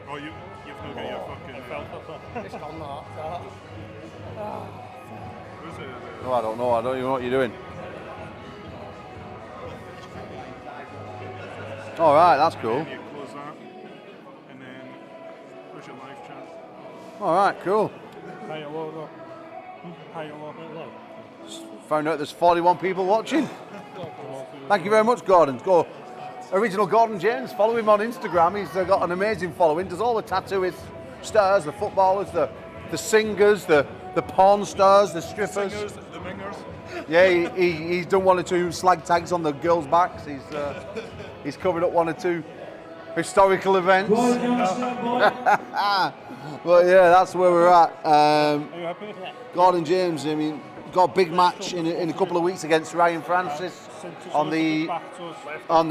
Oh, you've not got your fucking It's gone that. who's it? No, I don't know. I don't even know what you're doing. Alright, that's cool. You close that, and then push your live chat. Alright, cool. Higher low, look. Higher low. Found out there's 41 people watching. Thank you very much, Gordon. Go. Original Gordon James. Follow him on Instagram. He's got an amazing following. Does all the tattooists, stars, the footballers, the singers, the porn stars, the strippers. Singers, the mingers. Yeah, he's done 1 or 2 slag tags on the girls' backs. He's covered up 1 or 2 historical events. Right now, stand by. But yeah, that's where we're at. Are you happy? Gordon James, I mean, got a big match in a couple of weeks against Ryan Francis on the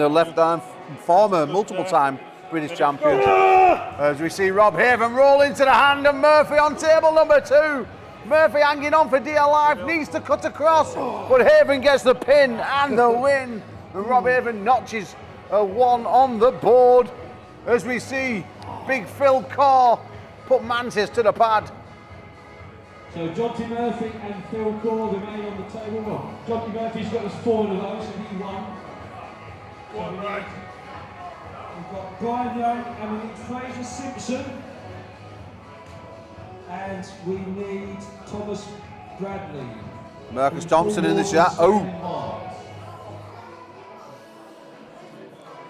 left arm, former multiple-time British champion. As we see Rob Haven roll into the hand of Murphy on table number 2. Murphy hanging on for dear life, needs to cut across, but Haven gets the pin and the win. And Rob Haven notches a 1 on the board. As we see Big Phil Core put Mantis to the pad. So Jonty Murphy and Phil Core remain on the table. Well, Jonty Murphy's got his 4 in a row, so he won. We've got Brian Young and we need Fraser Simpson. And we need Thomas Bradley. Marcus Thompson in the chat. Oh,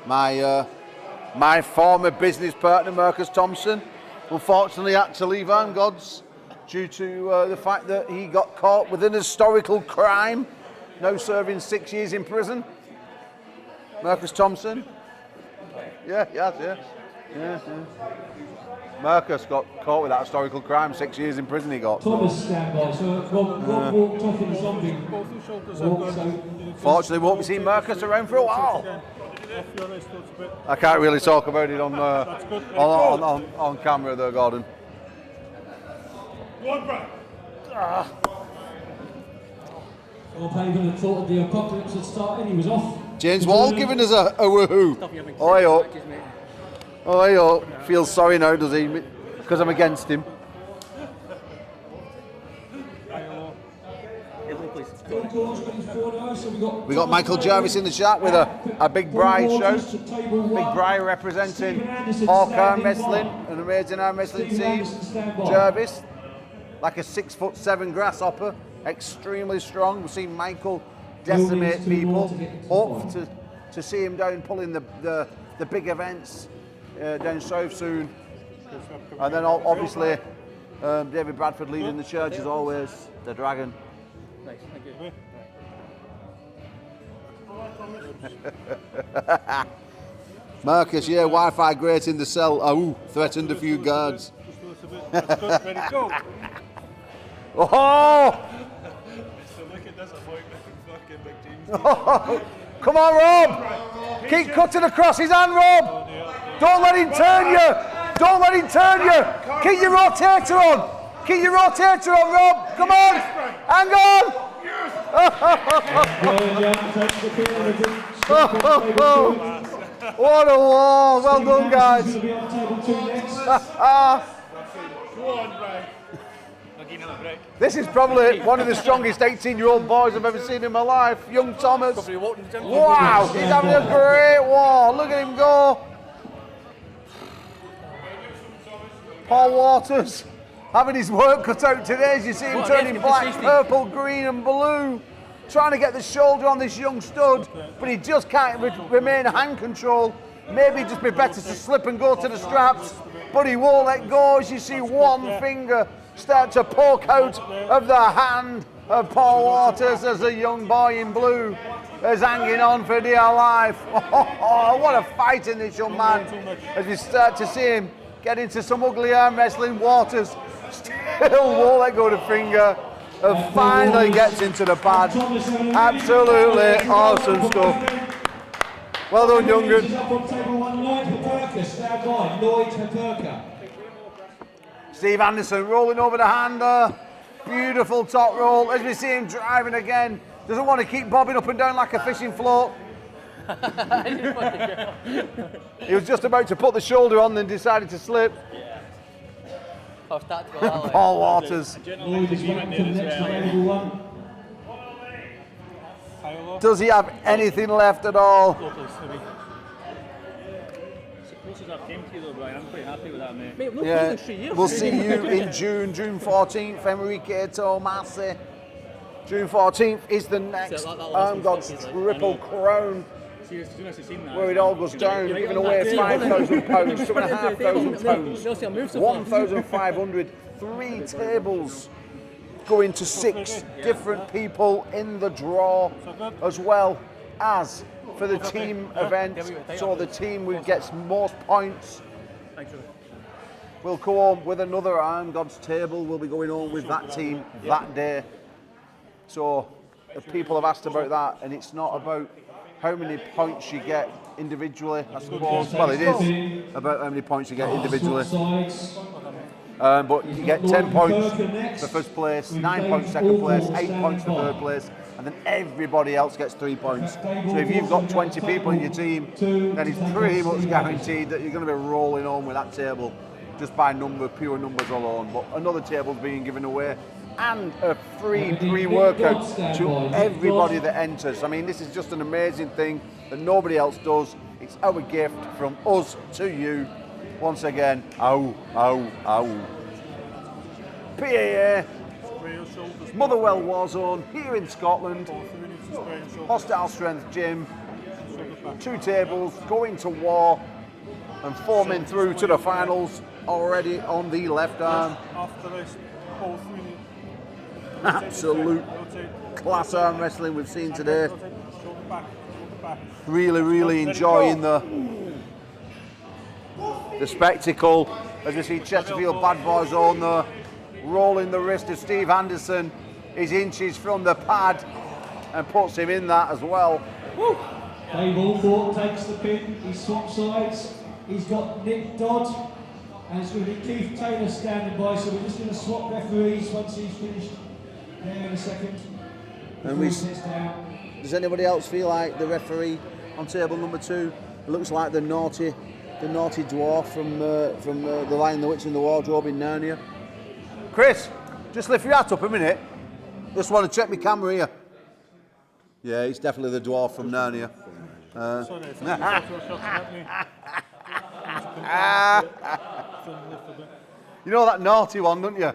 my former business partner, Marcus Thompson, unfortunately had to leave Arm Gods due to the fact that he got caught with an historical crime, now serving 6 years in prison. Marcus Thompson. Yeah, yeah. Marcus got caught with that historical crime, 6 years in prison he got. Thomas standby, so Rob walked off in a zombie. Fortunately, won't be seeing Marcus around for a while. I can't really talk about it on camera though, Gordon. Rob Haven had thought the apocalypse had started, he was off. James Wall giving us a woohoo. Oh, I hope. Oh, I hope. Feels sorry now, does he? Because I'm against him. We got Michael Jarvis in the chat with a Big Bry show. Big Bry representing Hawk Arm Wrestling, an amazing arm wrestling team. Jarvis, like a 6'7" grasshopper, extremely strong. We've seen Michael decimate people. Hope to see him down pulling the big events down south soon. And then obviously David Bradford leading the church as always, the Dragon. Nice, thank you. Marcus, yeah, Wi-Fi great in the cell. Oh, threatened a few guards. Ready, go. Oh! Come on, Rob! Keep cutting across his hand, Rob! Don't let him turn you! Don't let him turn you! Keep your rotator on! Keep your rotator on, Rob! Come on! Hang on! What a wall! Well done, guys! This is probably one of the strongest 18-year-old boys I've ever seen in my life. Young Thomas. Wow, he's having a great war. Look at him go. Paul Waters having his work cut out today as you see him turning black, purple, green and blue. Trying to get the shoulder on this young stud, but he just can't remain hand control. Maybe it'd just be better to slip and go to the straps, but he won't let go as you see one finger start to poke out of the hand of Paul Waters as a young boy in blue is hanging on for dear life. Oh, what a fight in this young man as we start to see him get into some ugly arm wrestling. Waters still won't let go of the finger and finally gets into the pad. Absolutely awesome stuff. Well done, Youngren. Steve Anderson rolling over the hander. Beautiful top roll. As we see him driving again. Doesn't want to keep bobbing up and down like a fishing float. He was just about to put the shoulder on, then decided to slip. Yeah. I'll start to go that way. Paul Waters. Does he have anything left at all? I'm pretty happy with that, mate. Yeah. We'll see you in June 14th, Enrique Tomasi. June 14th is the next God's Triple Crown, where it all goes down, giving away £5,000, £2,500, 1,500, 3 tables going to 6 different people in the draw, as well as for the team event. So the team who gets most points will go home with another Iron God's table. We'll be going home with that team that day. So if people have asked about that, and it's not about how many points you get individually, I suppose. Well, it is about how many points you get individually. But you get 10 points for first place, 9 points second place, 8 points for third place, and then everybody else gets 3 points. So if you've got 20 people in your team, then it's pretty much guaranteed that you're going to be rolling on with that table just by pure numbers alone. But another table's being given away, and a free pre-workout to everybody that enters. I mean, this is just an amazing thing that nobody else does. It's our gift from us to you. Once again, ow, ow, ow. PAA, Motherwell Warzone, here in Scotland. Hostile Strength Gym. 2 tables, going to war, and 4 men through to the finals already on the left arm. Absolute class arm wrestling we've seen today. Really enjoying the spectacle as you see Chesterfield Bad Boys on there, rolling the wrist of Steve Anderson. He's inches from the pad and puts him in that as well. Dave Althorpe takes the pin, he swaps sides. He's got Nick Dodd, and it's going to be Keith Taylor standing by, so we're just going to swap referees once he's finished there in a second. And does anybody else feel like the referee on table number 2 looks like the naughty dwarf from the Lion, the Witch and the Wardrobe in Narnia? Chris, just lift your hat up a minute. Just want to check my camera here. Yeah, it's definitely the dwarf from Narnia. You know that naughty one, don't you?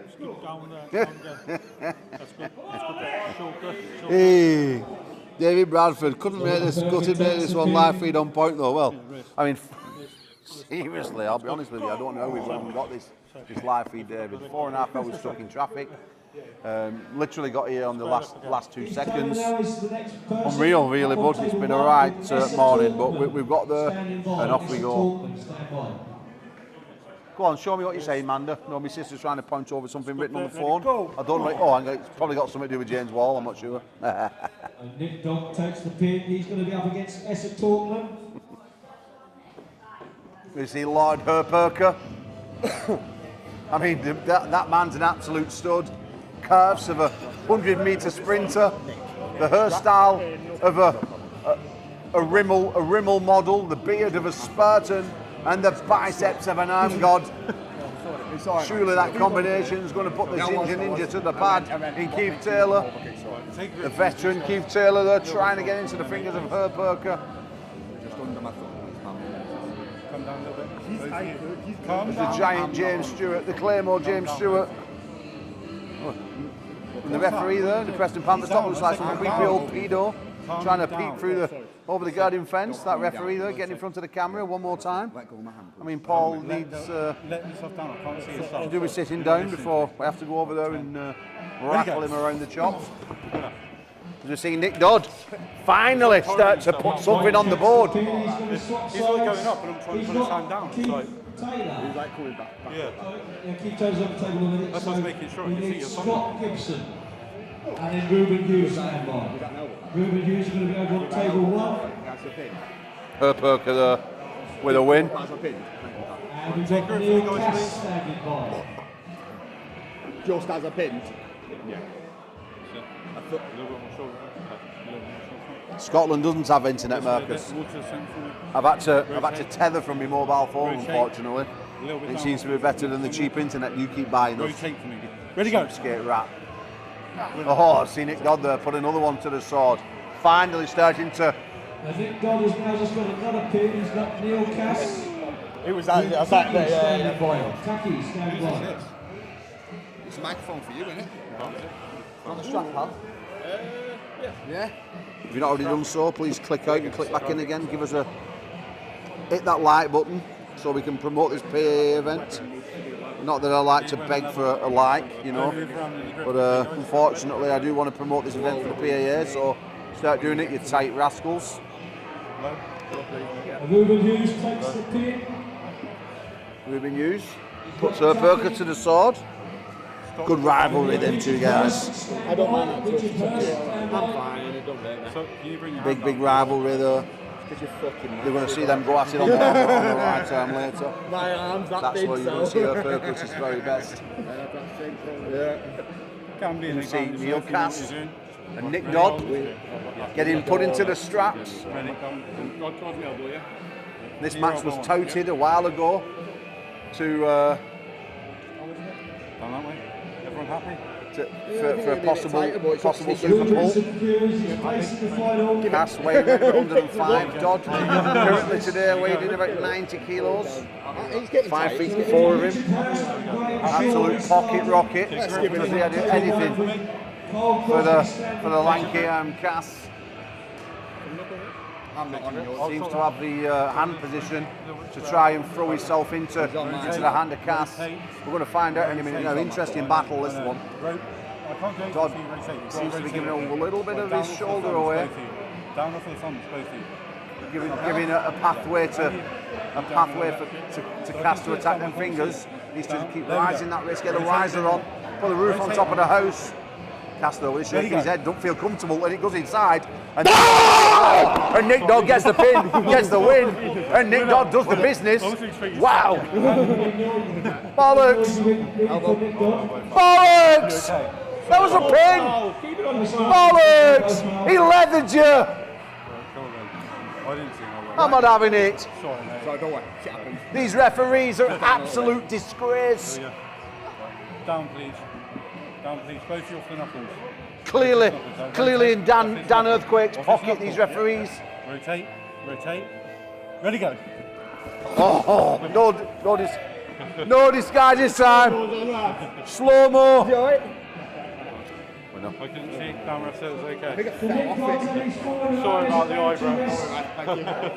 Hey, David Bradford couldn't make this one live feed on point though. Well, I mean, seriously, I'll be honest with you, I don't know how we've even got this live feed, David. 4.5 hours stuck in traffic. Literally got here on the last 2 seconds. Unreal, really, bud. It's been a right morning, but we've got there and off we go. Go on, show me what you're saying, Manda. No, my sister's trying to punch over something written on the phone. I don't know. Oh, it's probably got something to do with James Wall, I'm not sure. Nick Dodd takes the pin. He's going to be up against Essex Torkman. We see Lord Herperker. I mean, that man's an absolute stud. Curves of a 100-metre sprinter. The hairstyle of a Rimmel model. The beard of a Spartan. And the biceps of an Arm God. Surely that combination is going to put the Ginger Ninja to the pad in Keith Taylor. The veteran Keith Taylor there trying to get into the fingers of Herperker. The giant James Stewart, the Claymore James Stewart. And the referee there, the Preston Panthers top, looks like some creepy old pedo trying to peek through over the guarding fence. That referee there getting in front of the camera one more time. I mean, Paul needs to do his sitting down before we have to go over there and rattle him around the chops. As we see Nick Dodd finally start to put something on the board. He's only going up and I'm trying to put his hand down. Taylor. He's like coming back. Yeah. Keith Taylor's on the table a minute. That's what I was making sure. You see your Scott Gibson. And then Ruben Hughes stand by. Ruben Hughes is going to be over on table 1. Her Perker there with a win. And we've got Neil Cass standing by. Just as a pin. Yeah. Scotland doesn't have internet, Marcus. I've had to tether from my mobile phone, unfortunately. It seems to be better than the cheap internet you keep buying us. Ready, go. Skate rat. Oh, I've seen Nick Dodd there put another one to the sword. Finally starting to. Nick Dodd has now just got another pin. He's got Neil Cass. It was that there. Standing by. Taki standing by. It's a microphone for you, isn't it? On the strap, pal. Yeah. If you've not already done so, please click out and click back in again. Give us a hit that like button so we can promote this PAA event. Not that I like to beg for a like, you know, but unfortunately I do want to promote this event for the PAA, so start doing it, you tight rascals. Ruben Hughes takes the pin. Ruben Hughes puts her Perker to the sword. Good rivalry, them two guys. I don't mind that. I'm fine, it don't matter. Big rivalry though. You're going to see them go at it on the right time later. My arms that That's big, where you're going to see her Perker at his very best. Can be You can see Neil Cass and Nick Dodd getting put into the straps. This match was touted a while ago to Everyone happy? for a possible Super Bowl. Cass weighed 105. Dodd currently today weighed in about 90 kilos. 5 feet 4 of him. Absolute pocket rocket. Does he do anything for the lanky Cass? Seems to have the hand position to try and throw himself into the hand of Cass. We're going to find out in a minute. Now, interesting battle, this one. Dodd seems to be giving a little bit of his shoulder away, giving a pathway to Cass to attack them fingers. Needs to keep rising that wrist, get a riser on, put the roof on top of the house. Cass though, he's shaking his head, don't feel comfortable, and it goes inside. And, and Nick Dodd gets the pin, gets the win, and Nick Dodd does the business. Wow! Bollocks! Bollocks! That was a pin! Bollocks! He leathered you! I'm not having it. These referees are absolute disgrace. Down, please. Down, please. Both your knuckles. Clearly in Dan Earthquake's pocket, these referees. Rotate. Ready, go. Oh, no disguise this time. Slow-mo. I couldn't see. Camera said it was okay. Sorry about the eyebrow.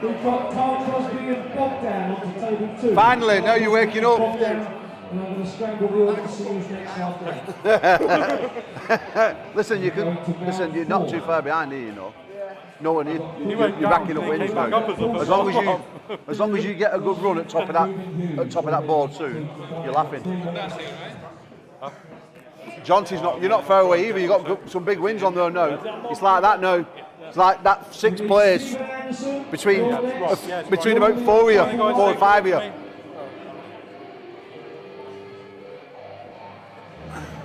We've got Carl Crosby and Bob down onto table 2. Finally, now you're waking up. And I'm going to strangle the audience and see who's next after. Listen, you're not too far behind here, you know. No, and you're racking up wins now. As long as you get a good run at top of that board soon, you're laughing. Johnson's not. You're not far away either. You got some big wins on there now. It's like that now. It's like that 6th place between about 4 of you, 4 or 5 of you.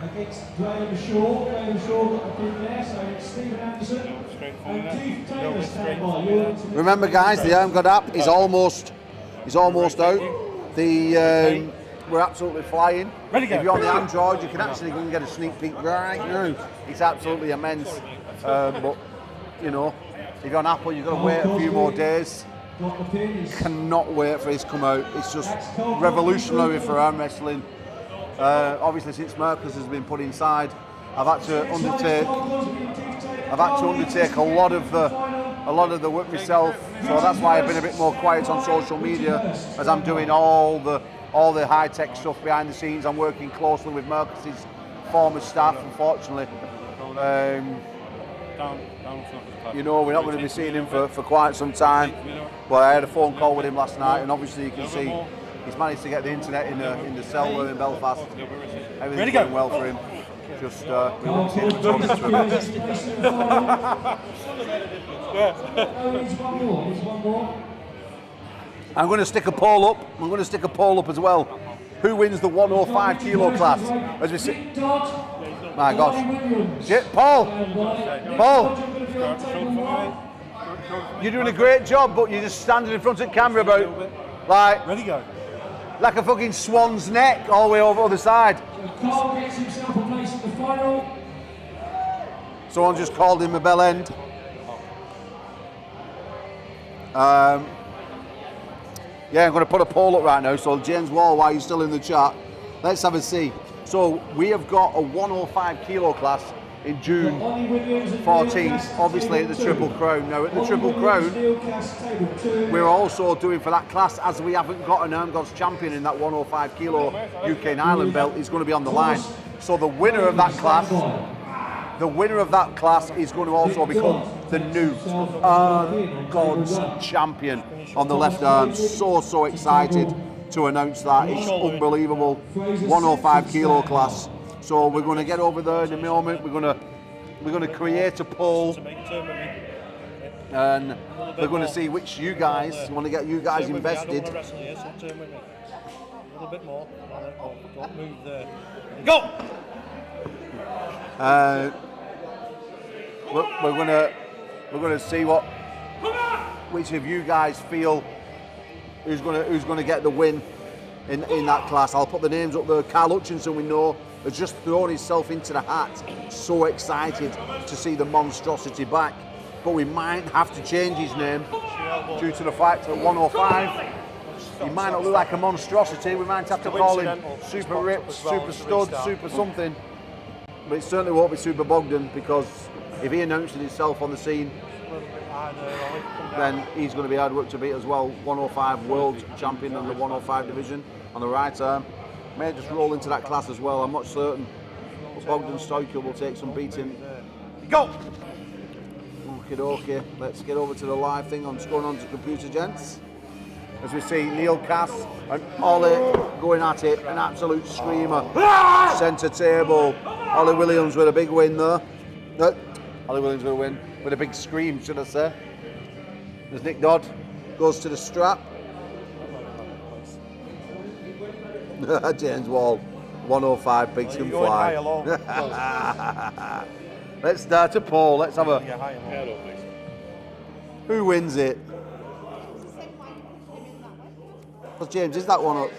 Against Graham Shaw got a pin there, so it's Stephen Anderson and Keith Taylor stand by. Remember, guys, the Arm God app is almost out. We're absolutely flying. If you're on the Android, you can actually go and get a sneak peek right now. It's absolutely immense. But you know, if you're on Apple, you've got to wait a few more days. Cannot wait for this to come out. It's just revolutionary for arm wrestling. Obviously, since Marcus has been put inside, I've had to undertake a lot of the work myself. So that's why I've been a bit more quiet on social media, as I'm doing all the high-tech stuff behind the scenes. I'm working closely with Marcus's former staff, unfortunately. You know, we're not going to be seeing him for quite some time. But I had a phone call with him last night, and obviously you can see he's managed to get the internet in the cell in Belfast. Everything's going well for him. Just we won't see the tournament for a bit. I'm going to stick a poll up. I'm going to stick a poll up as well. Who wins the 105 kilo class? As we see. My gosh. Paul. You're doing a great job, but you're just standing in front of the camera about like Ready, go. Like a fucking swan's neck all the way over the other side. Carl gets himself a place in the final. Someone just called him a bell end. Yeah, I'm going to put a poll up right now. So James Wall, while you're still in the chat, let's have a see. So we have got a 105 kilo class in June 14th, obviously at the Triple Crown. Now at the Triple Crown, we're also doing for that class, as we haven't got an Ermgods champion in that 105 kilo UK and Ireland belt, is going to be on the line. So the winner of that class is going to also become the new Ermgods champion on the left arm. So excited to announce that. It's unbelievable. 105 kilo class. So we're going to get over there in a moment. We're going to create a poll, and we're going to see which you guys want to get you guys invested. A little bit more. Don't move there. Go. We're going to see which of you guys feel who's going to get the win in that class. I'll put the names up there. Carl Hutchinson, we know, has just thrown himself into the hat. So excited to see the monstrosity back, but we might have to change his name due to the fact that 105 he might not look like a monstrosity. We might have to call him Super Ripped, Super Stud, Super something, but it certainly won't be Super Bogdan, because if he announces himself on the scene, then he's going to be hard work to beat as well. 105 world champion in the 105 division on the right arm. May just roll into that class as well, I'm not certain. But Bogdan Stoiker will take some beating. Go! Okie dokie, let's get over to the live thing. I'm just going on to computer, gents. As we see Neil Cass and Ollie going at it, an absolute screamer. Centre table. Ollie Williams with a big win there. Ollie Williams with a win, with a big scream, should I say. As Nick Dodd goes to the strap. James Wall, 105, pigs can fly. Let's start a poll. Let's have a. Who wins it? Well, James, is that one up?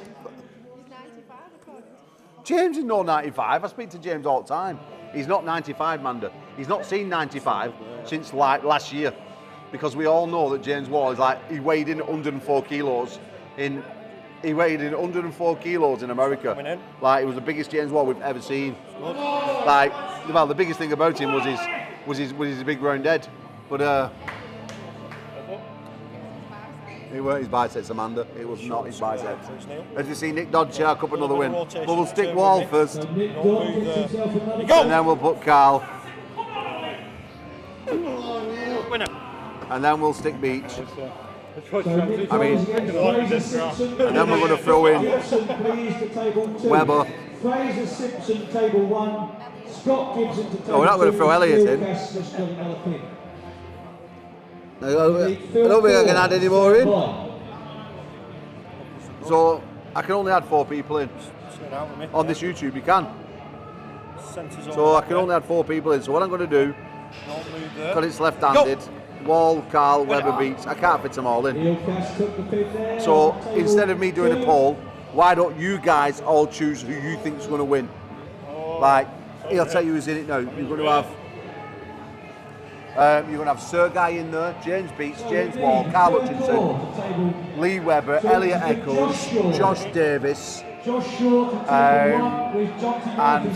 James is no 95. I speak to James all the time. He's not 95, Manda. He's not seen 95 since like last year, because we all know that James Wall is like, he weighed in 104 kilos in. He weighed in 104 kilos in America. Like, it was the biggest James Wall we've ever seen. Like, well, the biggest thing about him was his big round head. But it weren't his biceps, Amanda. It was not his biceps. As you see, Nick Dodd shark up another win. But we'll stick Wall first, and then we'll put Carl, and then we'll stick Beach. I mean, and then we're going to throw in Webber. Fraser Simpson, table 1. Scott Gibson to table 2. Oh, we're not going to throw Elliot in. I don't think I can add any more in. So I can only add 4 people in. On this YouTube you can. So I can only add 4 people in. So what I'm going to do, because it's left-handed, Wall, Carl, Webber, Beats, I can't fit them all in. So instead of me doing a poll, why don't you guys all choose who you think is going to win? Like, he'll tell you who's in it now. You're going to have Sergei in there, James Beats, James Wall, Carl Hutchinson, Lee Webber, Elliot Eccles, Josh Davis, and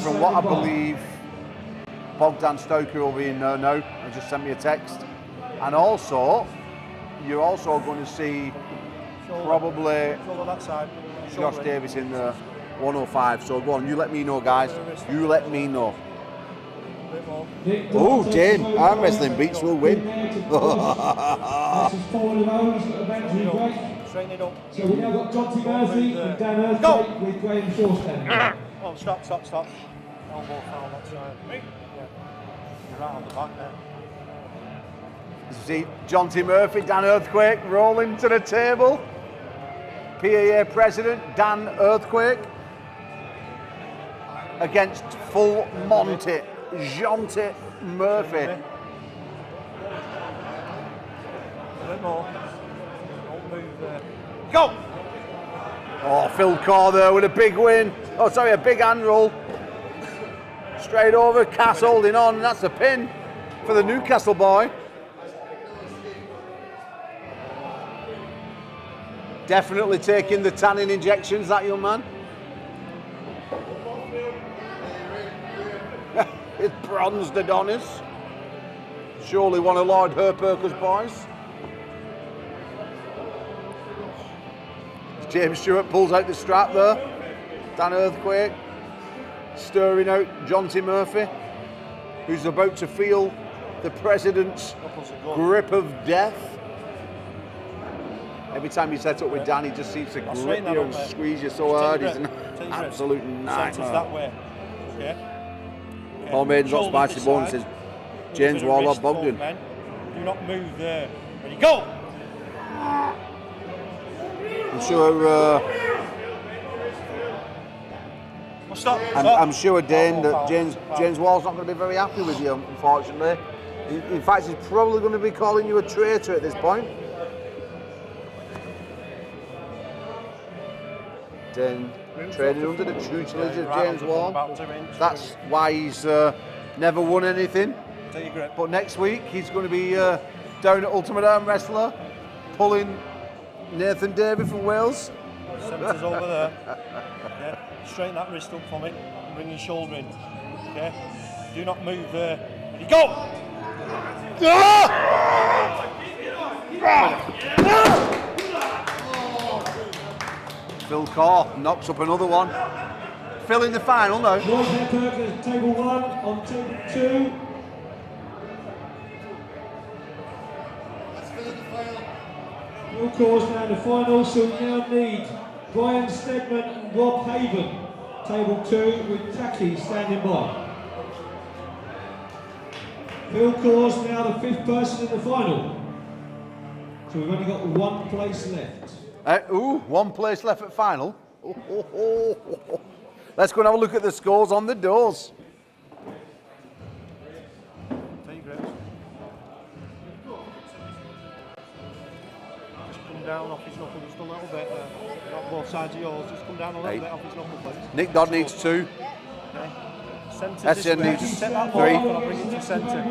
from what I believe, Bogdan Stoker will be in there now. He just sent me a text. And also, you're also going to see probably Josh Davis in the 105. So go on, you let me know, guys. You let me know. Oh, Jane, arm wrestling Beats will win. So we've now got Jonty Murphy and Dan Earthquake with Graham Shawstan. Oh, stop. Elbow foul that side. Yeah. You're right on the back there. You see John T. Murphy, Dan Earthquake rolling to the table. PAA President Dan Earthquake against full Monty, John T. Murphy. A bit more. Don't move there. Go! Oh, Phil Carr there with a big win. Oh, sorry, a big hand roll. Straight over, Cass holding on, and that's a pin for the Newcastle boy. Definitely taking the tanning injections, that young man. It's bronzed Adonis. Surely one of Lord Herperker's boys. James Stewart pulls out the strap there. Dan Earthquake stirring out John T. Murphy, who's about to feel the president's grip of death. Every time you set up with Dan, he just seems to grip you and squeeze you so hard. He's an absolute nightmare. That way. Okay. Paul Maiden's got spicy bone, says James Warlock Bogdan. Do not move there. Ready, go! I'm sure. I'm sure, Dane, that James Wall's not going to be very happy with you, unfortunately. In fact, he's probably going to be calling you a traitor at this point. Dane training under the tutelage of James Wall. That's why he's never won anything. But next week he's going to be down at Ultimate Arm Wrestler, pulling Nathan Davey from Wales. Centre's over there. Okay. Straighten that wrist up for me and bring your shoulder in. Okay. Do not move there. Ready, go! Phil Carr knocks up another one. Phil in the final now. Roy Herperker, table 1 on table 2. Of course, now the final, so we now need Brian Stedman and Rob Haven, table 2, with Taki standing by. Phil Course now the 5th person in the final. So we've only got 1 place left. One place left at final. Let's go and have a look at the scores on the doors. Down off his knuckle just a little bit. Not both sides of yours, just come down a little bit off his knuckle, please. Nick Dodd needs 2. Okay. Centre this way. needs Just take that 3. load off and I'll bring it to centre.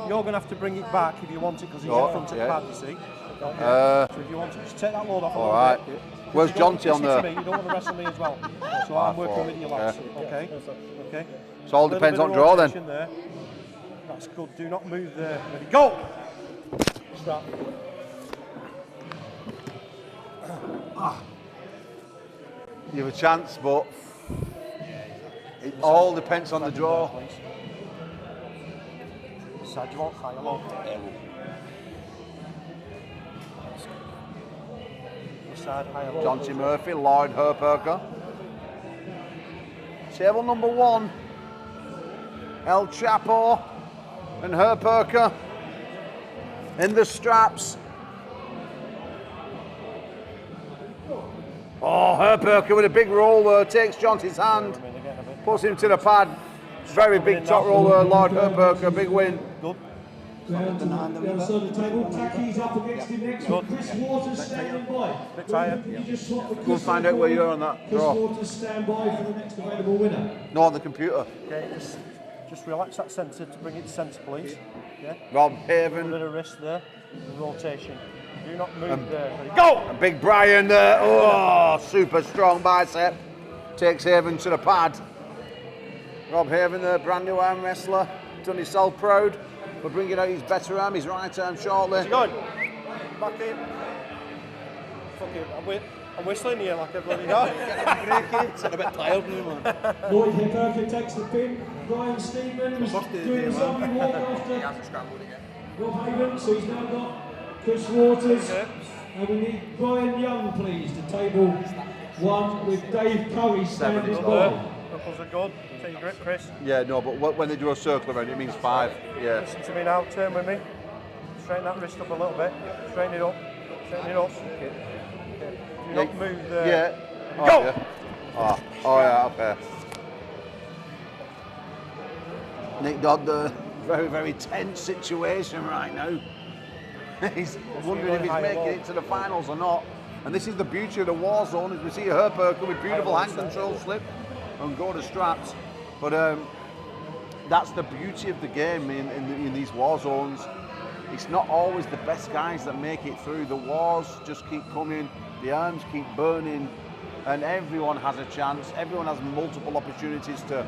You're going to have to bring it back if you want it because he's in front of the pad, you see. So if you want to, just take that load off a little bit. Where's Jonty on there? You don't want to wrestle me as well. So I'm working with you lads. Okay? Okay? So all depends on draw then. There. That's good. Do not move there. Ready, go! Start. You have a chance, but it all depends on the draw. Side you want, high low. Side high low. John T. Murphy, Lloyd Herperker. Table number 1. El Chapo and Herperker in the straps. Oh, Herperker with a big roll there, takes Jonty's hand, puts him to the pad. Very big top roller, Lord Herperker, big win. Good. Round to the other side of the table, Taki's up against him next with Chris Waters standing by. Bit tired. You just swap with Go and find out where you are on that Chris draw. Waters stand by for the next available winner. No, on the computer. Okay, just relax that centre to bring it to centre, please. Yeah. Rob A Haven. bit of wrist there, and rotation. Do not move there. Ready, go! And big Brian there. Oh, super strong bicep. Takes Haven to the pad. Rob Haven there, brand new arm wrestler. Done himself proud. We're bringing out his better arm, his right arm shortly. Where's he going? Back in. Fuck it. I'm whistling here like a bloody dog. It's a bit tired now, man. Lloyd Herperker takes the pin. Brian Stevens doing the zombie walk after Rob Haven, so he's now got Chris Waters. And we need Brian Young, please, to table 1 with Dave Curry standing by. Knuckles are good. Take your grip, Chris. Yeah, no, but when they do a circle around, it means 5. Yeah. Listen to me now. Turn with me. Straighten that wrist up a little bit. Straighten it up. Straighten it up. Okay. Do not move there. Yeah. Go! Yeah. Oh, yeah, okay. Nick Dodd, the very, very tense situation right now. He's wondering if he's making it to the finals or not. And this is the beauty of the Warzone, as we see Herperker with beautiful hand control slip and go to straps. But that's the beauty of the game in these Warzones. It's not always the best guys that make it through. The wars just keep coming, the arms keep burning, and everyone has a chance. Everyone has multiple opportunities to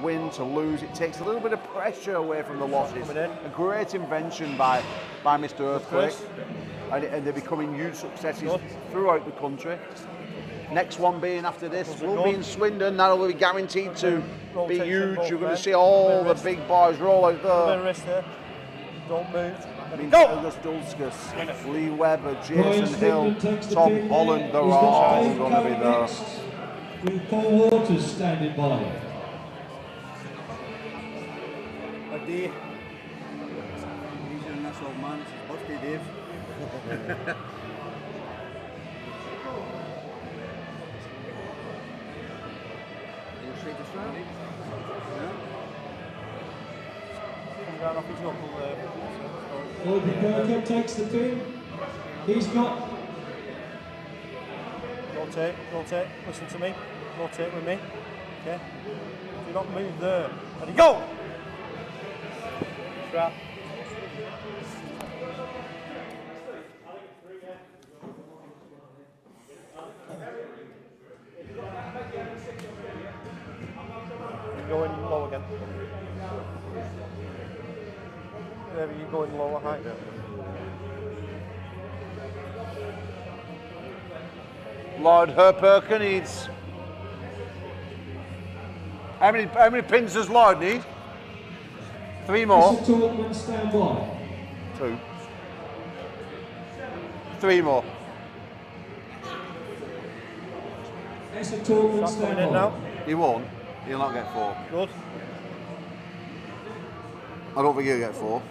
win, to lose. It takes a little bit of pressure away from the losses. A great invention by Mr. Earthquake, and they're becoming huge successes throughout the country. Next one being after this will be in Swindon. That'll be guaranteed to be huge. You're going to see all the big boys roll out there. Don't move. Go! August Dulskus, Lee Webber, Jason Hill, Tom Holland, they're all going to be there. With Paul Waters standing by. A day. He's in this old man. It's his birthday, Dave. You straight to start? Yeah. Come down off his knuckle there. Herperker takes the pin. He's got. Rotate. Listen to me. Rotate with me. Okay. Do not move there. Ready, go! Strap. You're going low again. There, you're going lower height there. Lord Herperker needs. How many pins does Lord need? 3 more. Mr. Talkman, stand by. 2. 3 more. Mr. Talkman, stand in by. now. He won't. He'll not get 4. Good. I don't think he'll get 4.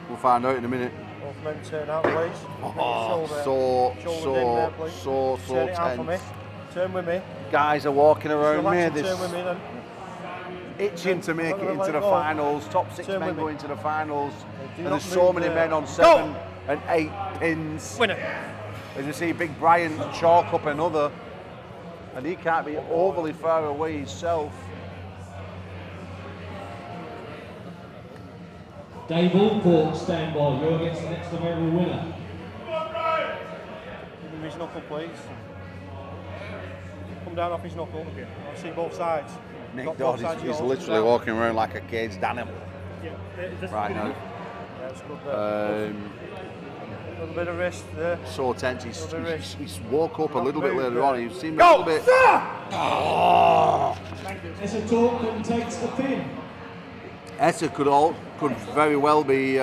We'll find out in a minute. Both men turn out, please. Oh, so Turn it out for me. tense. Turn with me. Guys are walking around me. Turn This with me then. itching to make it into the finals. Top 6 men go into the finals. And not there's so move many there. men on 7 and 8 pins. Winner. As you see, Big Brian chalk up another. And he can't be overly far away himself. Dave Allport, stand by. You're against the next level winner. Give him his knuckle, please. Come down off his knuckle. I see both sides. Nick Dodd is literally walking around like a caged animal right now. Yeah, it's good there. A little bit of wrist there. So tense. He's woke up a little bit move later there. on. He seemed a little bit. Mr. Talkman takes the pin. Essa could very well be. He's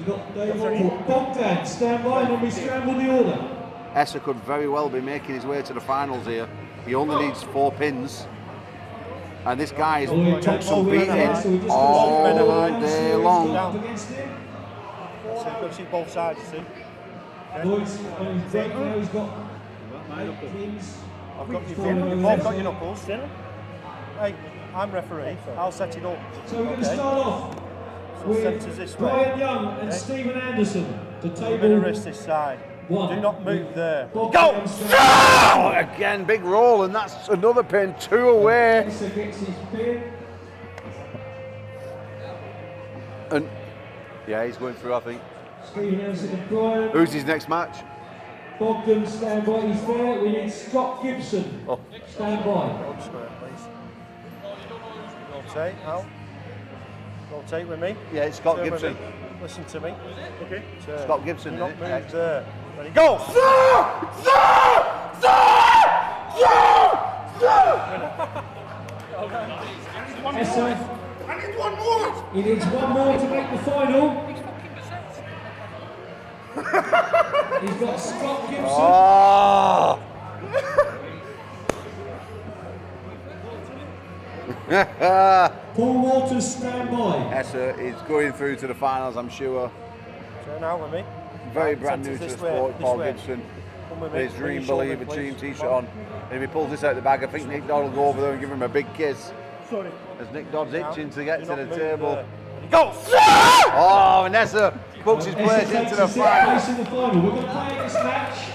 got Dave Allport. Bogdan, stand by and then we scramble the order. Essa could very well be making his way to the finals here. He only needs 4 pins. And this guy has took some beating all day long. Up against him. So you've got to see both sides, you see. Lloyd's on his break now. He's got 8 pins. I've got you've both got your knuckles. Hey, I'm referee. I'll set it up. So we're going to start off Centres this with way. Brian Young and Stephen Anderson to A bit of table wrist this side. 1. Do not move there. Go! Oh, again, big roll, and that's another pin. 2 away. Essa gets his pin. And yeah, he's going through, I think. Stephen Anderson and Brian. Who's his next match? Bogdan, stand by. He's there. We need Scott Gibson. Oh. Stand by. Roll square, please. Rotate, out. Rotate with me. Yeah, it's Scott Turn with Gibson. me. Listen to me. Okay. Turn. Scott Gibson, Do not isn't move it? there. Ready, go! Essa. I need 1 more. He needs 1 more to make the final. He's got Scott Gibson. Oh, Paul Walters, stand by. Essa is going through to the finals, I'm sure. Turn out with me. Very brand new to the sport, Paul Gibson. His Dream Believer team t-shirt on. And if he pulls this out the bag, I think Nick Dodd will go over there and give him a big kiss. Sorry. As Nick Dodd's itching to get to the table. Go! Oh, and Essa books his place into the final. Place in the final. We're going to play this match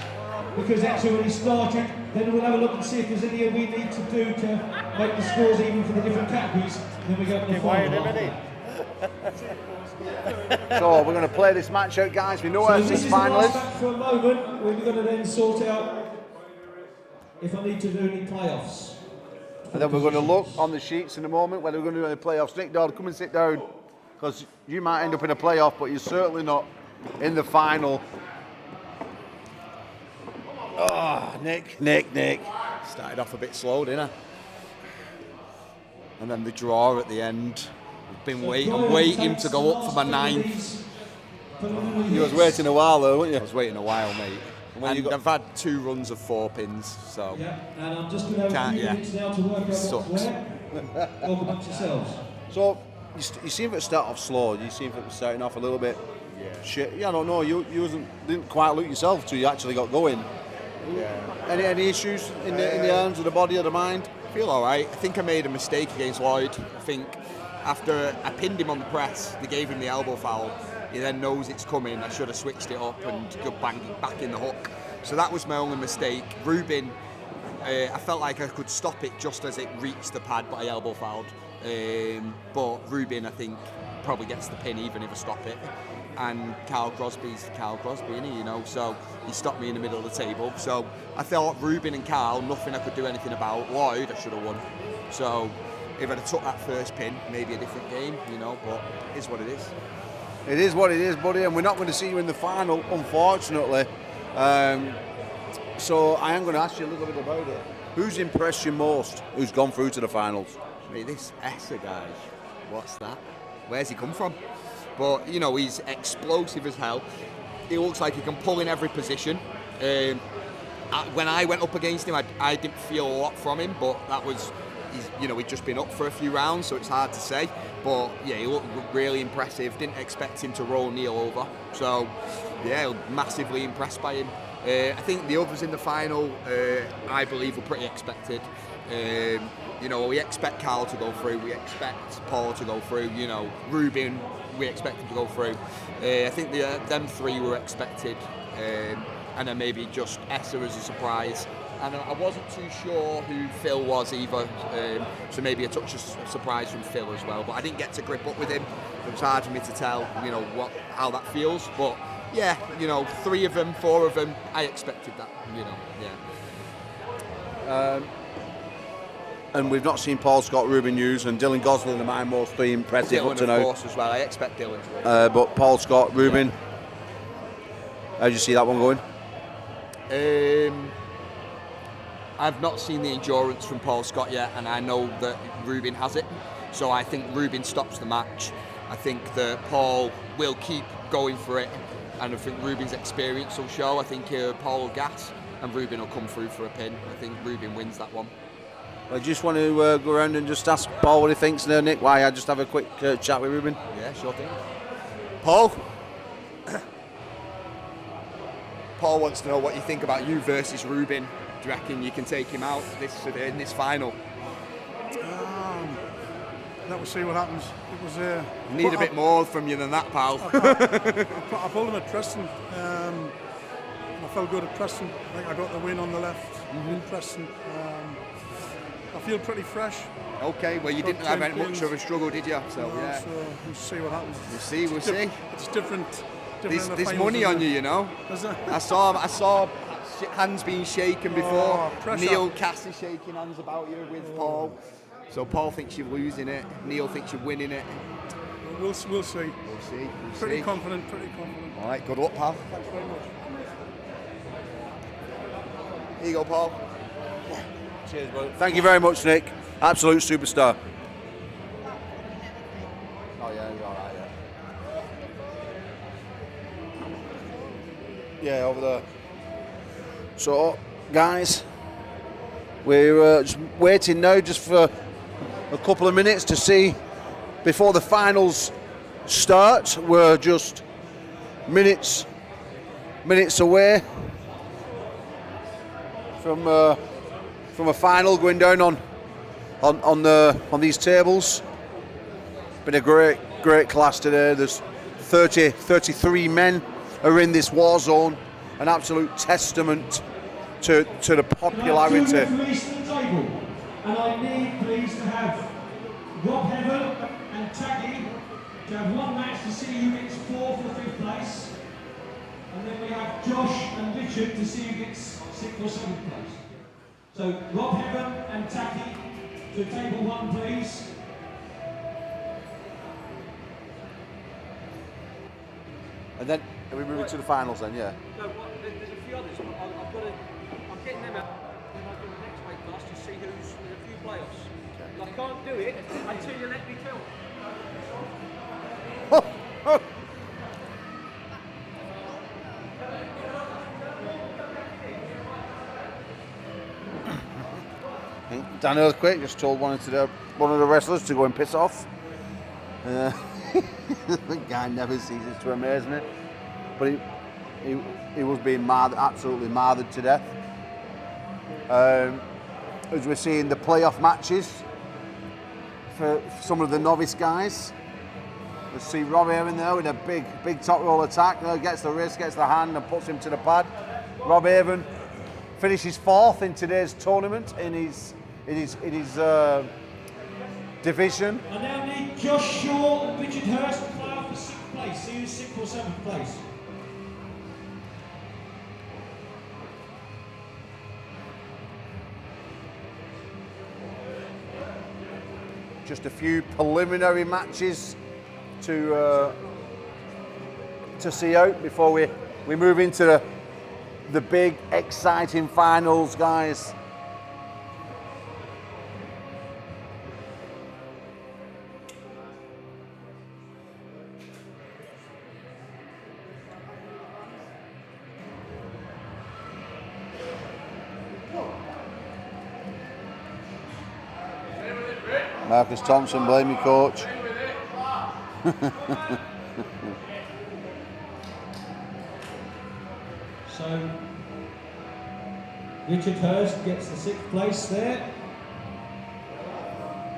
because that's already started. Then we'll have a look and see if there's anything we need to do to make the scores even for the different categories. Then we go to the final. So we're going to play this match out, guys. We know So it's this is finalists. the last match for a moment. We're going to then sort out if I need to do any playoffs. And then we're going to look on the sheets in a moment whether we're going to do any playoffs. Nick Dodd, come and sit down, because you might end up in a playoff, but you're certainly not in the final. Oh, Nick. Started off a bit slow, didn't I? And then the draw at the end. I'm waiting to go up for my 9th. You was waiting a while though, weren't I you? was waiting a while, mate. And I've had 2 runs of 4 pins, so Yeah, and I'm just going to have a few minutes now to work out what's Sucks. where. Talk amongst yourselves. So you seem to start off slow. You seem to be starting off a little bit. Shit. Yeah, I don't know. You didn't quite look yourself till you actually got going. yeah. Any issues in the arms, or the body, or the mind? I feel all right. I think I made a mistake against Lloyd. I think after I pinned him on the press, they gave him the elbow foul. He then knows it's coming. I should have switched it up and got banged back in the hook. So that was my only mistake. Rubin, I felt like I could stop it just as it reached the pad, but I elbow fouled. But Rubin, I think, probably gets the pin even if I stop it. And Carl Crosby's Carl Crosby, isn't he? You know, so he stopped me in the middle of the table. So I thought Rubin and Carl, nothing I could do anything about. Lloyd, I should have won. So if I'd have took that first pin, maybe a different game, you know, but it is what it is. It is what it is, buddy, and we're not going to see you in the final, unfortunately. So I am going to ask you a little bit about it. Who's impressed you most? Who's gone through to the finals? Mate, this Essa guy, what's that? Where's he come from? But, you know, he's explosive as hell. He looks like he can pull in every position. When I went up against him, I didn't feel a lot from him, but that was, he'd just been up for a few rounds, so it's hard to say. But, yeah, he looked really impressive. Didn't expect him to roll Neil over. So, yeah, massively impressed by him. I think the others in the final, I believe, were pretty expected. You know, we expect Carl to go through, we expect Paul to go through, you know, Rubin, we expect him to go through. I think them 3 were expected, and then maybe just Essa as a surprise. And I wasn't too sure who Phil was either, so maybe a touch of surprise from Phil as well. But I didn't get to grip up with him. It was hard for me to tell, you know, how that feels. But yeah, you know, 3 of them, 4 of them, I expected that, you know, yeah. And we've not seen Paul Scott, Rubin Hughes, and Dylan Gosling are my most 3 impressive Dylan, up to of now. course, as well. I expect Dylan to win. But Paul Scott, Rubin, how do you see that one going? I've not seen the endurance from Paul Scott yet, and I know that Rubin has it. So I think Rubin stops the match. I think that Paul will keep going for it, and I think Rubin's experience will show. I think Paul will gas, and Rubin will come through for a pin. I think Rubin wins that one. I just want to go around and just ask Paul what he thinks there, Nick. Why I just have a quick chat with Rubin. Yeah, sure thing. Paul? Paul wants to know what you think about you versus Rubin. Do you reckon you can take him out in this final? Let us see what happens. It was. Need a bit more from you than that, pal. I pulled him at Preston. I felt good at Preston. I think I got the win on the left in Preston. I feel pretty fresh. Okay, well you didn't have much of a struggle, did you? So yeah. So we'll see what happens. We'll see. It's different. There's money on you know. I saw hands being shaken before. Neil Cassie shaking hands about you with Paul. So Paul thinks you're losing it. Neil thinks you're winning it. We'll see. We'll see. Pretty confident. All right, good luck, pal. Thanks very much. Here you go, Paul. Cheers, bro. Thank you very much, Nick. Absolute superstar. Oh yeah, you're all right, yeah. Yeah, over there. So, guys, We're just waiting now just for a couple of minutes to see before the finals start. We're just minutes away from a final going down on these tables. Been a great class today. There's 33 men are in this Warzone, an absolute testament to the popularity. And I need please to have Rob Heaven and Taggy to have one match to see who gets 4th or 5th place. And then we have Josh and Richard to see who gets 6th or 7th place. So Rob Heaven and Taggy to table 1 please. And then are we moving to the finals then, yeah? No, there's a few others. I'm getting them out. And I'll do the next weight class to see there's a few playoffs. Okay. I can't do it until you let me film. Dan Earthquake just told one of the wrestlers to go and piss off. The guy never ceases to amaze me, but he was being absolutely martyred to death. As we're seeing the playoff matches for some of the novice guys, let's see Rob Haven there with a big top roll attack. Gets the wrist, gets the hand, and puts him to the pad. Rob Haven finishes 4th in today's tournament in his division. I now need Josh Shaw and Richard Hurst to play off for 6th place. See who's 6th or 7th place. Just a few preliminary matches to see out before we move into the big exciting finals, guys. Marcus Thompson, blame me, coach. So, Richard Hurst gets the 6th place there.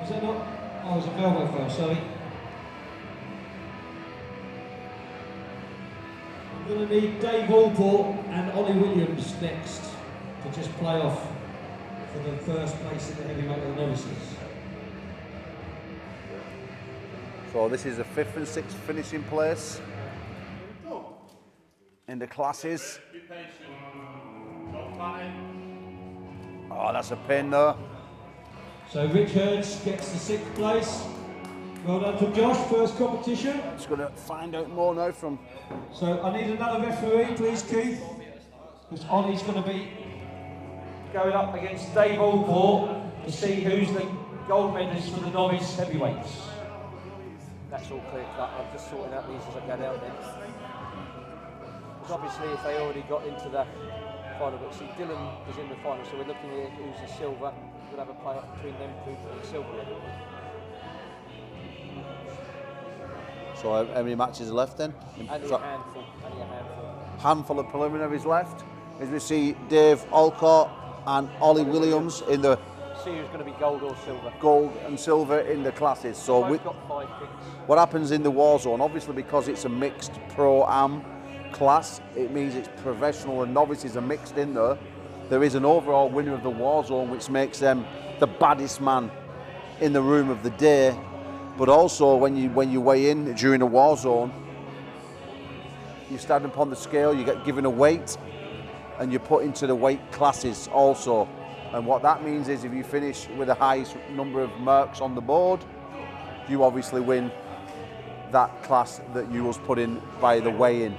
Was that not? Oh, it was a elbow foul, sorry. I'm going to need Dave Allport and Ollie Williams next to just play off for the 1st place in the heavyweight of the novices. So this is the 5th and 6th finishing place in the classes. Oh, that's a pin though. So Rich Hurst gets the 6th place. Well done to Josh, 1st competition. Just going to find out more now from... So I need another referee, please, Keith. Because Ollie's going to be going up against Dave Allport to see who's the gold medalist for the novice heavyweights. That's all clear cut. I'm just sorting out these as I go down then. Because obviously if they already got into the final, but see Dylan is in the final, so we're looking at who's the silver. We'll have a play off between them two and silver. So how many matches are left then? Only a handful. Handful of preliminaries left. As we see Dave Allcott and Ollie Williams in the... See who's going to be gold or silver. Gold and silver in the classes. So we've got 5 picks. What happens in the Warzone, obviously because it's a mixed pro-am class, it means it's professional and novices are mixed in there. There is an overall winner of the Warzone, which makes them the baddest man in the room of the day. But also when you weigh in during a Warzone, you stand upon the scale, you get given a weight, and you're put into the weight classes also. And what that means is if you finish with the highest number of marks on the board, you obviously win that class that you was put in by the weigh-in.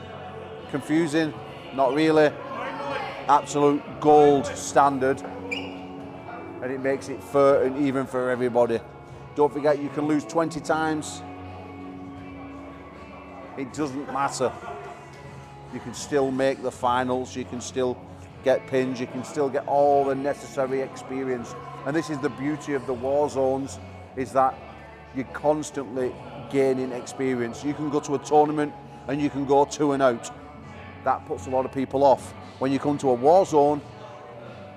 Confusing? Not really. Absolute gold standard. And it makes it fair and even for everybody. Don't forget you can lose 20 times. It doesn't matter. You can still make the finals, you can still get pins, you can still get all the necessary experience. And this is the beauty of the war zones, is that you're constantly gaining experience. You can go to a tournament and you can go 2 and out. That puts a lot of people off. When you come to a war zone,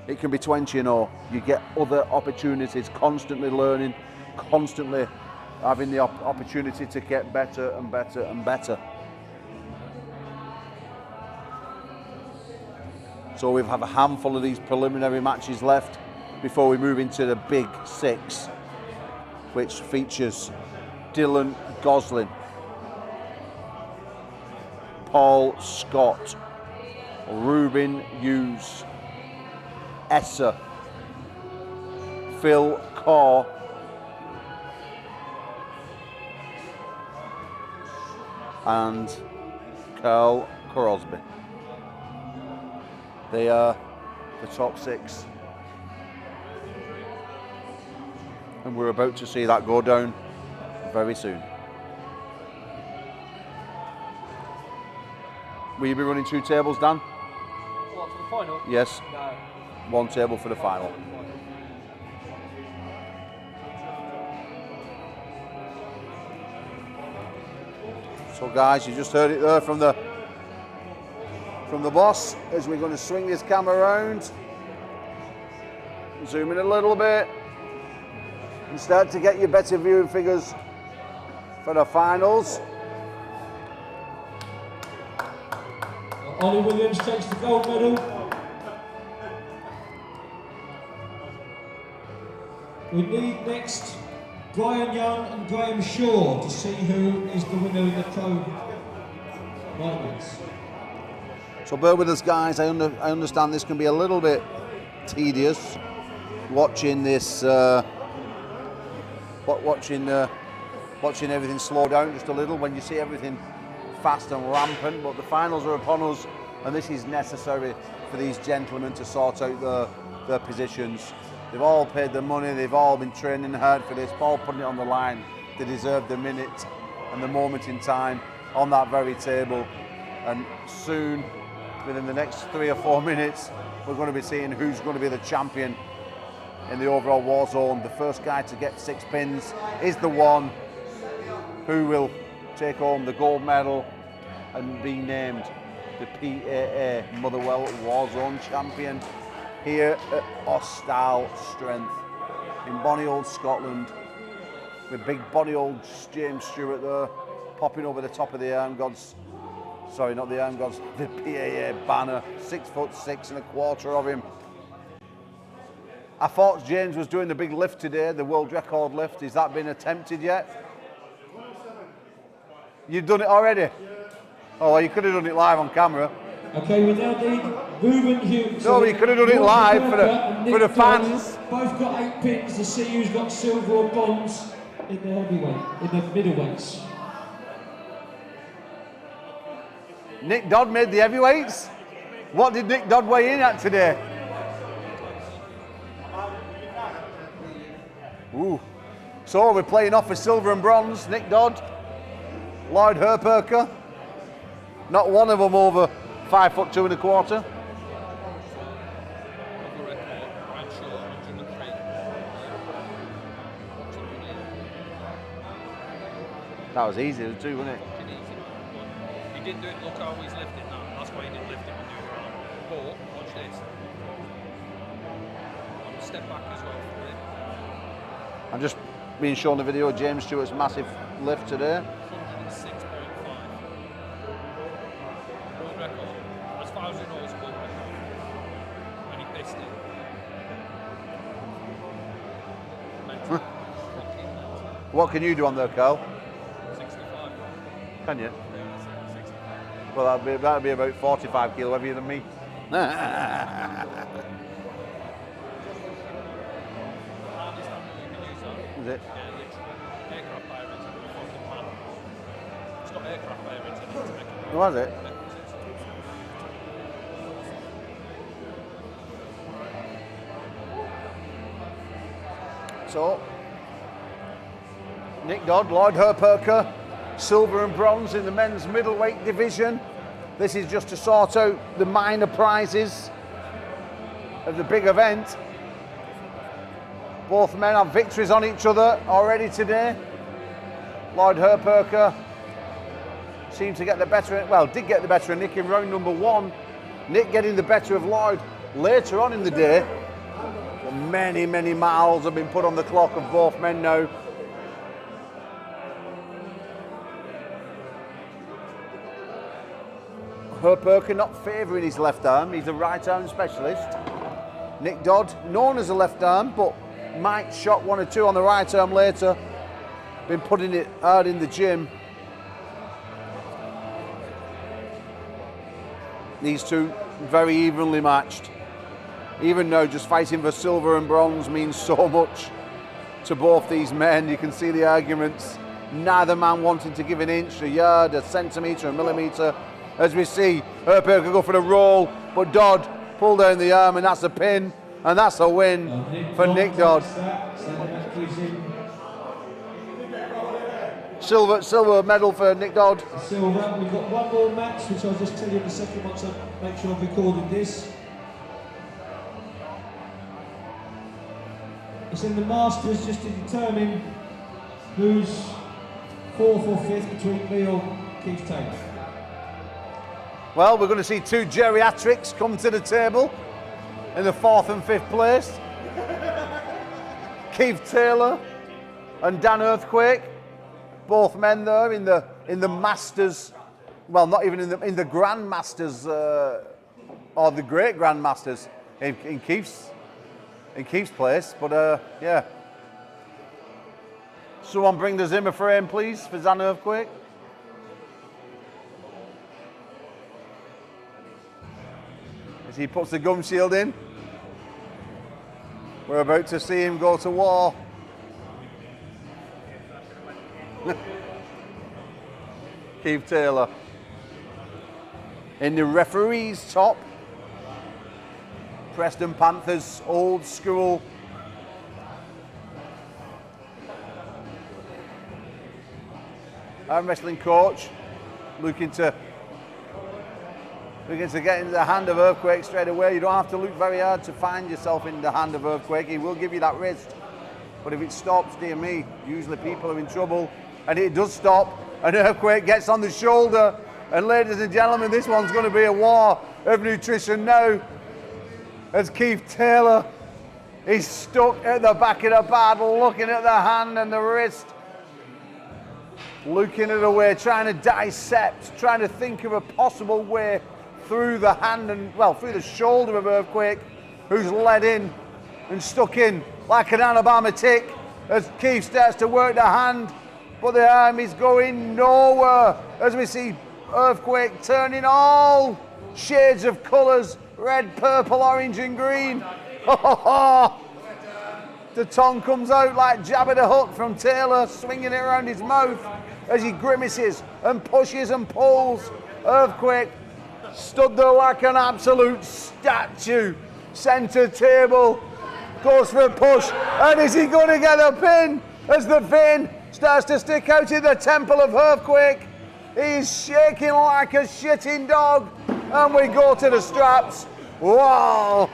it can be 20 and 0. You get other opportunities, constantly learning, constantly having the opportunity to get better and better and better. So we have a handful of these preliminary matches left before we move into the big 6, which features Dylan Goslin, Paul Scott, Ruben Hughes, Essa, Phil Corr, and Carl Crosby. They are the top 6. And we're about to see that go down very soon. Will you be running 2 tables, Dan? What, for the final? Yes. No. 1 table for the final. So guys, you just heard it there from the boss, as we're going to swing this camera around, zoom in a little bit, and start to get your better viewing figures for the finals. Ollie Williams takes the gold medal. We need next Brian Young and Graham Shaw to see who is the winner in the pro moments. So bear with us, guys. I understand this can be a little bit tedious watching this, watching everything slow down just a little when you see everything fast and rampant. But the finals are upon us, and this is necessary for these gentlemen to sort out their positions. They've all paid their money. They've all been training hard for this, all putting it on the line. They deserve the minute and the moment in time on that very table. And soon, within the next 3 or 4 minutes, we're going to be seeing who's going to be the champion in the overall war zone. The first guy to get 6 pins is the one who will take home the gold medal and be named the PAA Motherwell War Zone champion here at Hostile Strength in bonny old Scotland, with big bonny old James Stewart there popping over the top of the Arm Gods. Sorry, not the Arm Gods, the PAA banner. 6'6" of him. I thought James was doing the big lift today, the world record lift. Has that been attempted yet? You've done it already? Oh, well, you could have done it live on camera. Okay, we now need Ruben Hughes. No, you could have done it live for the fans. Both got 8 pins to see who's got silver or bronze in the heavyweight, in the middleweights. Nick Dodd made the heavyweights. What did Nick Dodd weigh in at today? Ooh. So we're playing off for silver and bronze. Nick Dodd, Lloyd Herperker. Not one of them over 5'2"1/4. That was easy too, wasn't it? He didn't do it, look how he's lifting that. That's why he didn't lift it when you were on. But, watch this. I'm a step back as well from it. I'm just being shown the video of James Stewart's massive lift today. 106.5. World record. As far as he knows, world record. And he pissed it. Mental. What can you do on there, Carl? 65. Can you? Yeah, 65. Well, that'd be about 45 kilo heavier than me. Is it? Yeah, literally. Aircraft pirates are a fucking man. It's got aircraft pirates in it to make it. Was it? So, Nick Dodd, Lloyd Herperker, silver and bronze in the men's middleweight division. This is just to sort out the minor prizes of the big event. Both men have victories on each other already today. Lloyd Herperker seemed to get the better, well, did get the better of Nick in round number 1. Nick getting the better of Lloyd later on in the day. But many, many miles have been put on the clock of both men now. Herperker not favouring his left arm, he's a right arm specialist. Nick Dodd, known as a left arm, but might shot 1 or 2 on the right arm later. Been putting it hard in the gym. These two very evenly matched. Even though just fighting for silver and bronze means so much to both these men. You can see the arguments. Neither man wanting to give an inch, a yard, a centimetre, a millimetre. As we see Herperker go for the roll, but Dodd pull down the arm, and that's a pin, and that's a win for Nick Dodd. Silver medal for Nick Dodd. Silver. We've got one more match, which I'll just tell you in a second once I make sure I've recorded this. It's in the Masters, just to determine who's 4th or 5th between me or Keith Taylor. Well, we're going to see 2 geriatrics come to the table in the 4th and 5th place. Keith Taylor and Dan Earthquake, both men there in the Masters. Well, not even in the Grand Masters or the Great Grand Masters in Keith's place. But yeah, someone bring the Zimmer frame, please, for Dan Earthquake. As he puts the gum shield in, we're about to see him go to war. Keith Taylor. In the referee's top, Preston Panthers old school. Arm wrestling coach looking to get into the hand of Earthquake straight away. You don't have to look very hard to find yourself in the hand of Earthquake. He will give you that wrist. But if it stops, dear me, usually people are in trouble. And it does stop. And Earthquake gets on the shoulder. And ladies and gentlemen, this one's going to be a war of nutrition now. As Keith Taylor is stuck at the back of the pad, looking at the hand and the wrist. Looking at a way, trying to dissect, trying to think of a possible way through the hand and, well, through the shoulder of Earthquake, who's led in and stuck in like an Alabama tick as Keith starts to work the hand, but the arm is going nowhere as we see Earthquake turning all shades of colours, red, purple, orange and green. The tongue comes out like Jabba the Hutt from Taylor, swinging it around his mouth as he grimaces and pushes and pulls. Earthquake stood there like an absolute statue. Centre table, goes for a push, and is he going to get a pin as the vein starts to stick out in the temple of Earthquake? He's shaking like a shitting dog, and we go to the straps. Wow!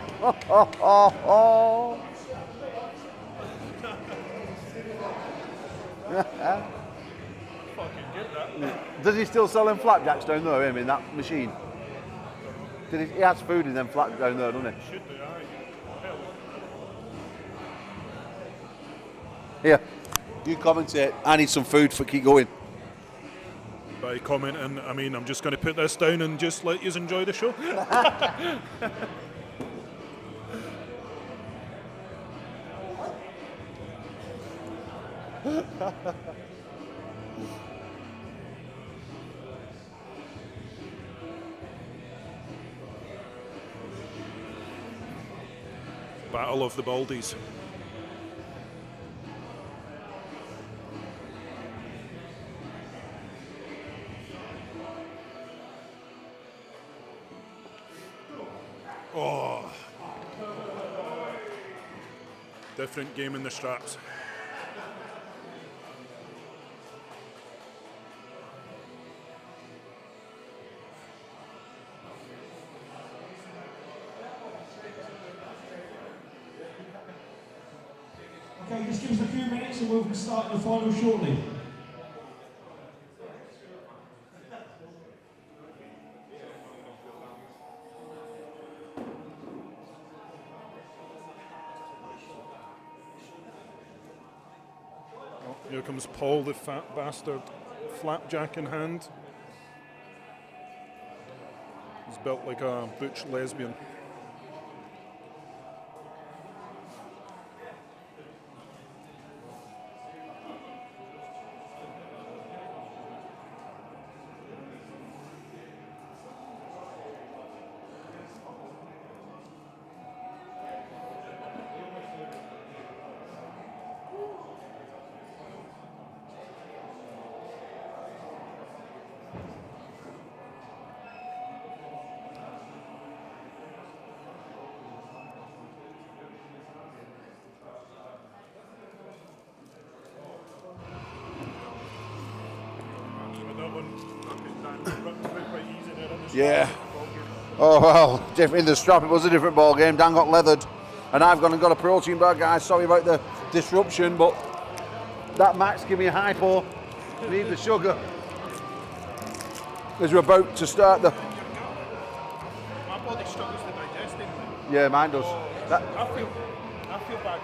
Does he still sell them flapjacks down there, him, in that machine? He has food in them flapjacks down there, doesn't he? Should be, aye. Here, you commentate. I need some food for keep going. By commenting, I mean, I'm just going to put this down and just let you enjoy the show. Battle of the Baldies. Oh, different game in the straps. just give us a few minutes and we'll start the final shortly. Here comes Paul, the fat bastard, flapjack in hand. He's built like a butch lesbian. Yeah. Oh well, in the strap it was a different ball game. Dan got leathered, and I've gone and got a protein bar, guys. Sorry about the disruption, but that Max give me a hypo. Need the sugar. As we're about to start the. My body struggles to digest it. Yeah, mine does. That... I feel bad.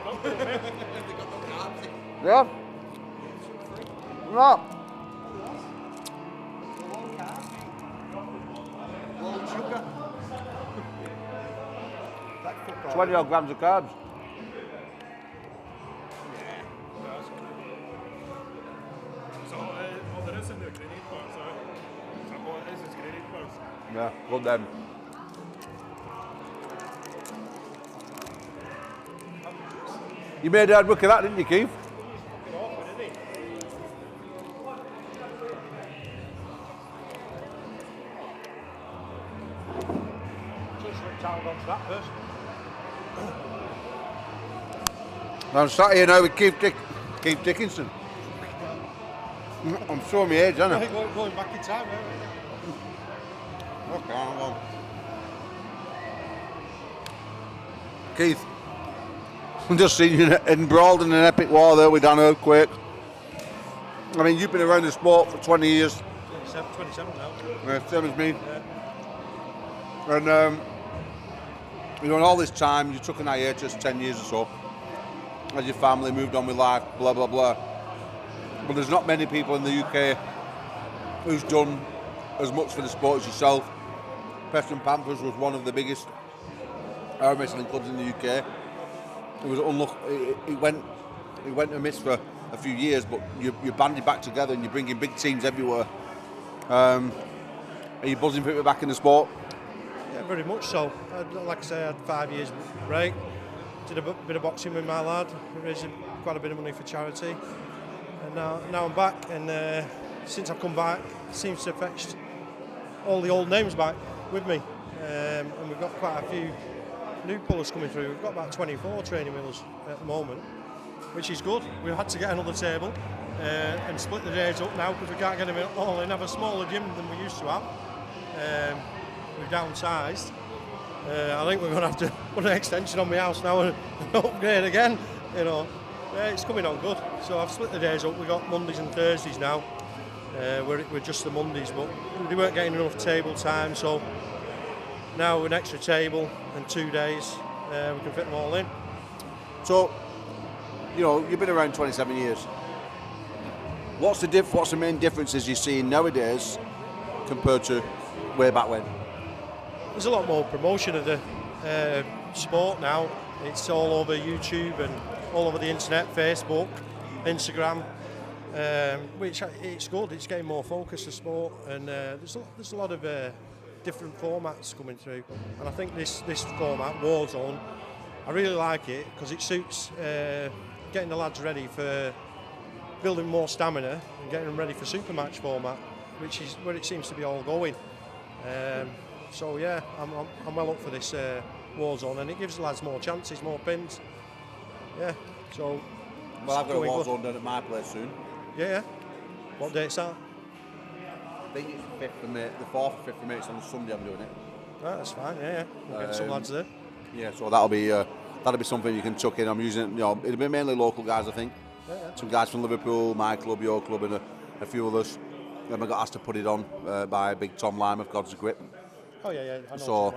Yeah. No. 20 odd grams of carbs. So all there is in the grenade bars, is that all it is grenade bars? Yeah, love them. You made hard work of that, didn't you, Keith? I'm sat here now with Keith Dickinson. I'm showing my age, aren't I? Going back in time, Okay, hang on. Keith, I'm just seeing you embroiled in an epic war there with Dan Earthquake. I mean, you've been around the sport for 20 years. 27 now. Yeah, same as me. Yeah. And you know, in all this time, you took an hiatus, 10 years or so, as your family moved on with life, blah, blah, blah. But there's not many people in the UK who's done as much for the sport as yourself. Preston Panthers was one of the biggest arm wrestling clubs in the UK. It was unlucky. It went amiss for a few years, but you banded back together and you're bringing big teams everywhere. Are you buzzing for it back in the sport? Yeah, very much so. Like I say, I had 5 years break. Did a bit of boxing with my lad, raised quite a bit of money for charity. And now I'm back, and since I've come back, it seems to have fetched all the old names back with me. And we've got quite a few new pullers coming through. We've got about 24 training with us at the moment, which is good. We've had to get another table and split the days up now because we can't get them all in, have a smaller gym than we used to have. We've downsized. I think we're going to have to put an extension on my house now and upgrade again. You know, it's coming on good. So I've split the days up. We've got Mondays and Thursdays now. We're just the Mondays, but we weren't getting enough table time. So now an extra table and 2 days, we can fit them all in. So, you know, you've been around 27 years. What's the main differences you're seeing nowadays compared to way back when? There's a lot more promotion of the sport now. It's all over YouTube and all over the internet, Facebook, Instagram, which it's good. It's getting more focus to sport, and there's a lot of different formats coming through. And I think this format, Warzone, I really like it because it suits getting the lads ready for building more stamina and getting them ready for super match format, which is where it seems to be all going. So yeah, I'm well up for this Warzone, and it gives the lads more chances, more pins. Yeah, so. Well, I've got a Warzone done at my place soon. Yeah. What date's that? I think it's 5th of May, the 4th or 5th of May. It's on a Sunday. I'm doing it. Right, that's fine. Yeah. We'll get some lads there. Yeah, so that'll be that'll be something you can tuck in. I'm using, it'll be mainly local guys, I think. Some guys from Liverpool, my club, your club, and a few others. Then I got asked to put it on by Big Tom Lime of God's Grip. Oh yeah, I know. So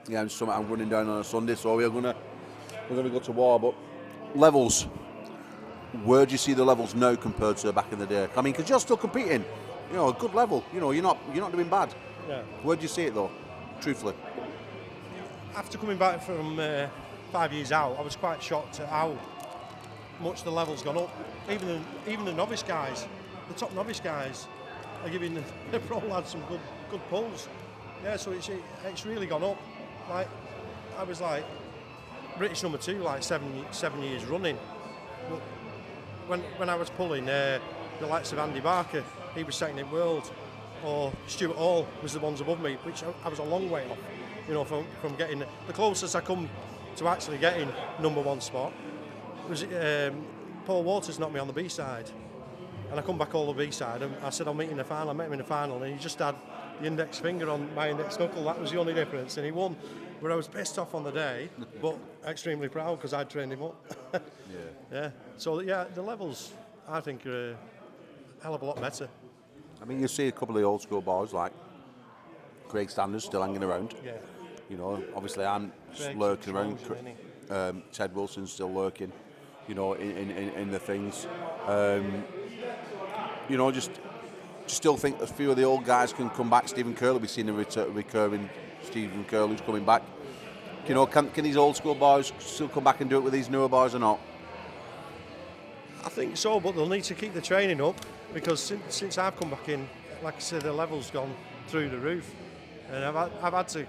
yeah, and something I'm running down on a Sunday. So we're gonna go to war. But levels, where do you see the levels now compared to back in the day? I mean, because you're still competing, a good level. You're not doing bad. Yeah. Where do you see it though? Truthfully. After coming back from 5 years out, I was quite shocked at how much the level's gone up. Even the novice guys, the top novice guys, are giving the pro lads some good pulls. Yeah, so it's really gone up. Like I was like British number 2, like seven years running. But when I was pulling, the likes of Andy Barker, he was second in world, or Stuart Hall was the ones above me, which I was a long way off. From getting the closest I come to actually getting number 1 spot was Paul Waters knocked me on the B side, and I come back all the B side, and I said I'll meet you in the final. I met him in the final, and he just had the index finger on my index knuckle. That was the only difference, and he won. Where I was pissed off on the day, but extremely proud because I'd trained him up. Yeah. So yeah, the levels I think are a hell of a lot better. I mean, you see a couple of the old school boys like Craig Standers still hanging around. Yeah. Obviously I'm lurking around. Ted Wilson's still lurking. In the things. Just still think a few of the old guys can come back. Stephen Curley, we've seen a recurring Stephen Curley who's coming back. Can these old school boys still come back and do it with these newer boys or not? I think so, but they'll need to keep the training up because since I've come back in, like I said, the level's gone through the roof, and I've had to.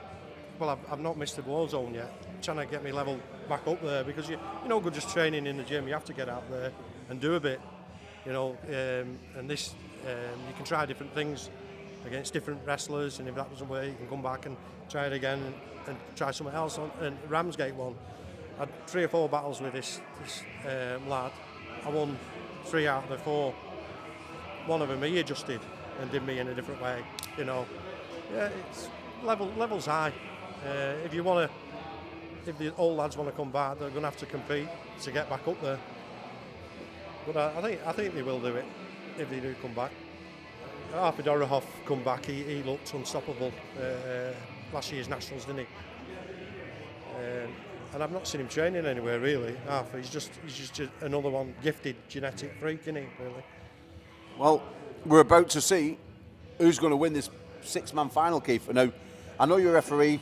Well, I've not missed the Warzone yet, trying to get my level back up there because you're no good just training in the gym. You have to get out there and do a bit, and this you can try different things against different wrestlers, and if that doesn't work, you can come back and try it again and try something else. And Ramsgate won. I had 3 or 4 battles with this lad. I won 3 out of the 4. One of them he adjusted and did me in a different way. Yeah, it's levels high. If the old lads want to come back, they're going to have to compete to get back up there. But I think they will do it if they do come back. Arthur Dorohoff come back. He looked unstoppable last year's nationals, didn't he? And I've not seen him training anywhere really. Arthur, he's just another one gifted genetic freak, isn't he? Really. Well, we're about to see who's going to win this 6-man final, Keith. Now, I know you're a referee.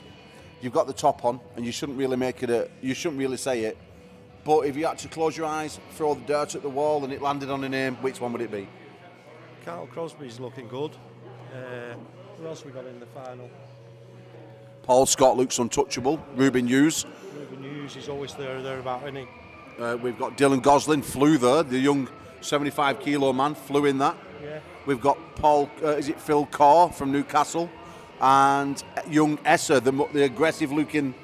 You've got the top on, and you shouldn't really say it. But if you had to close your eyes, throw the dirt at the wall, and it landed on a name, which one would it be? Carl Crosby's looking good. Who else we got in the final? Paul Scott looks untouchable. Ruben Hughes. Ruben Hughes is always thereabout, isn't he? We've got Dylan Gosling, flew there. The young 75-kilo man flew in that. Yeah. We've got Phil Carr from Newcastle, and young Essa, the aggressive-looking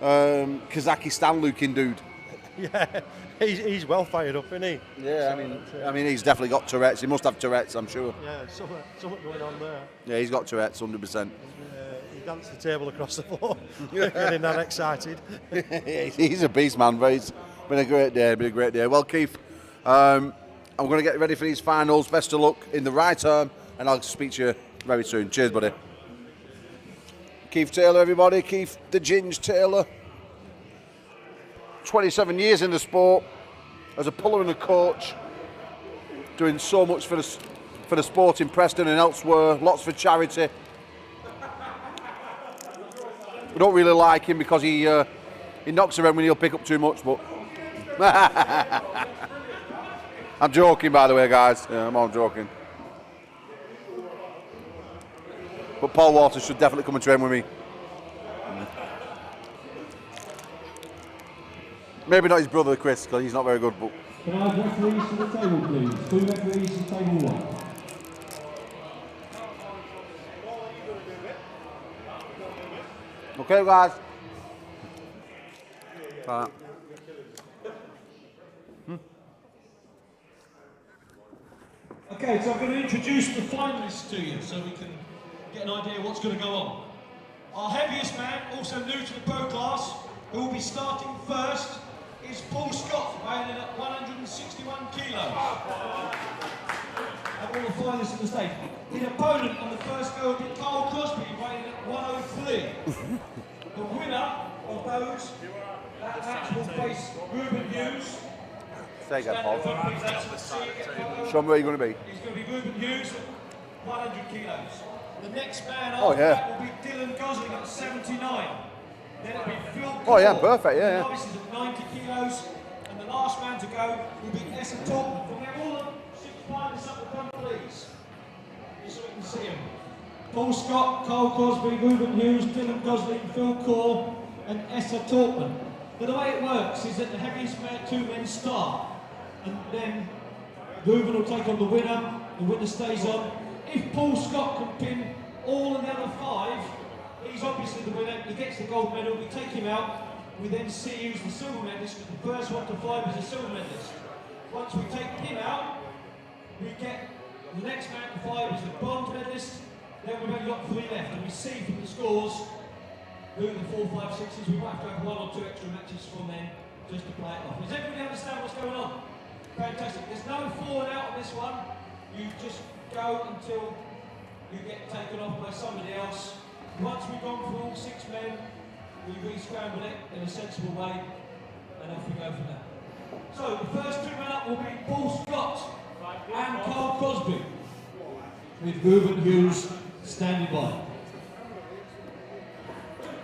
Kazakhstan-looking dude. Yeah, he's well fired up, isn't he? Yeah, I mean, he's definitely got Tourette's. He must have Tourette's, I'm sure. Yeah, something going on there. Yeah, he's got Tourette's, 100%. He danced the table across the floor, getting that excited. He's a beast, man. But it's been a great day. Well, Keith, I'm going to get ready for these finals. Best of luck in the right arm, and I'll speak to you very soon. Cheers, buddy. Keith Taylor, everybody. Keith the Ginge Taylor. 27 years in the sport, as a puller and a coach, doing so much for the sport in Preston and elsewhere, lots for charity. We don't really like him because he knocks around when he'll pick up too much, but I'm joking, by the way, guys. Yeah, I'm all joking. But Paul Waters should definitely come and train with me. Maybe not his brother Chris, because he's not very good. But can I have referees to the table, please? 2 referees to table 1. okay, guys. Okay, so I'm going to introduce the finalists to you so we can get an idea of what's going to go on. Our heaviest man, also new to the pro class, who will be starting first is Paul Scott, weighing in at 161 kilos. And all the finalists on the stage. His opponent on the first go will be Carl Crosby, weighing in at 103. The winner of those, that match will face Ruben Hughes. Say again, Paul. Show me where you're going to be. He's going to be Ruben Hughes at 100 kilos. The next man Oh, after yeah. that will be Dylan Gosling at 79. Then it'll be Phil Oh, yeah, Cole, perfect, yeah, yeah. novices at 90 kilos. And the last man to go will be Essa Torton. Can we have all the 6 finalists up the front, please? Just so we can see them. Paul Scott, Carl Crosby, Ruben Hughes, Dylan Gosling, Phil Cole, and Essa Torton. But the way it works is that the heaviest two men start, and then Ruben will take on the winner stays on. If Paul Scott can pin all of the other 5, he's obviously the winner, he gets the gold medal, we take him out, we then see who's the silver medalist, because the first one to 5 is a silver medalist. Once we take him out, we get the next man to 5 is the bronze medalist, then we've only got 3 left, and we see from the scores who the 4, 5, 6s, we might have to have 1 or 2 extra matches from then, just to play it off. Does everybody understand what's going on? Fantastic. There's no falling out on this one. You just go until you get taken off by somebody else. Once we've gone through all 6 men, we re-scramble it in a sensible way, and off we go from there. So the first 2 men up will be Paul Scott and Carl Crosby, with Ruben Hughes standing by.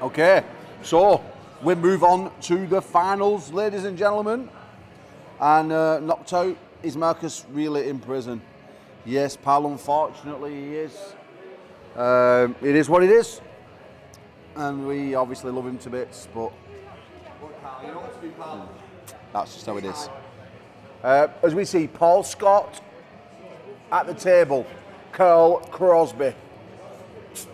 Okay, so we move on to the finals, ladies and gentlemen. And knocked out is Marcus really in prison. Yes, pal, unfortunately he is. It is what it is. And we obviously love him to bits, but that's just how it is. As we see, Paul Scott at the table, Carl Crosby.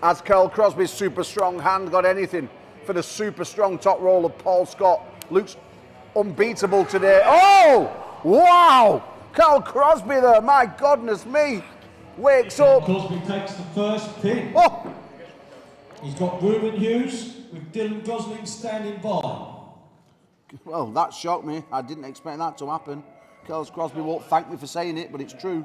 Has Carl Crosby's super strong hand got anything for the super strong top roller? Paul Scott looks unbeatable today. Oh, wow! Carl Crosby there, my goodness me. Wakes up. Crosby takes the first pin. Oh. He's got Ruben Hughes with Dylan Gosling standing by. Well, that shocked me. I didn't expect that to happen. Carl Crosby won't thank me for saying it, but it's true.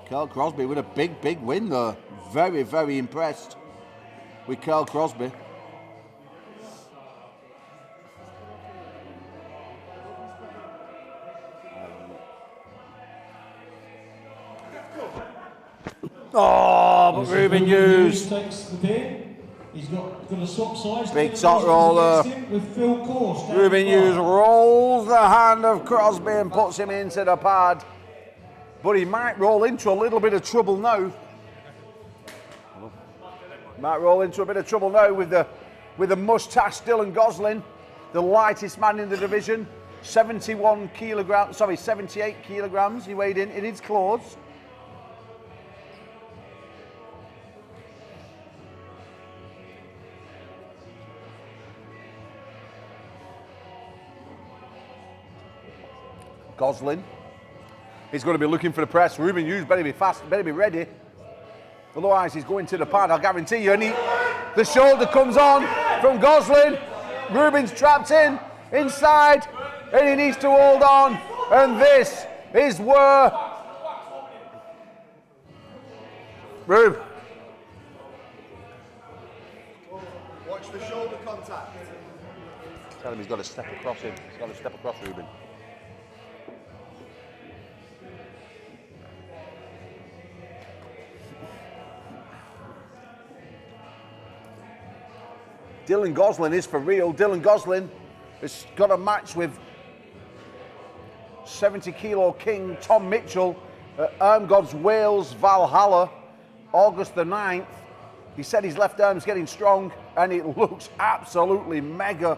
Carl Crosby with a big, big win though. Very, very impressed with Carl Crosby. Oh, but Ruben Hughes takes the pin. He's got a swap size. Big top roller. With Phil Cole. Ruben Hughes rolls the hand of Crosby and puts him into the pad. But he might roll into a little bit of trouble now. Might roll into a bit of trouble now with the mustache Dylan Gosling, the lightest man in the division. 78 kilograms he weighed in his clothes. Gosling is going to be looking for the press. Ruben Hughes better be fast, better be ready. Otherwise he's going to the pad, I'll guarantee you. And the shoulder comes on from Gosling. Ruben's trapped inside, and he needs to hold on. And this is where Rube. Watch the shoulder contact. Tell him he's got to step across him. He's got to step across Ruben. Dylan Gosling is for real. Dylan Gosling has got a match with 70 kilo king Tom Mitchell at Armgod's Wales Valhalla, August the 9th. He said his left arm's getting strong and it looks absolutely mega.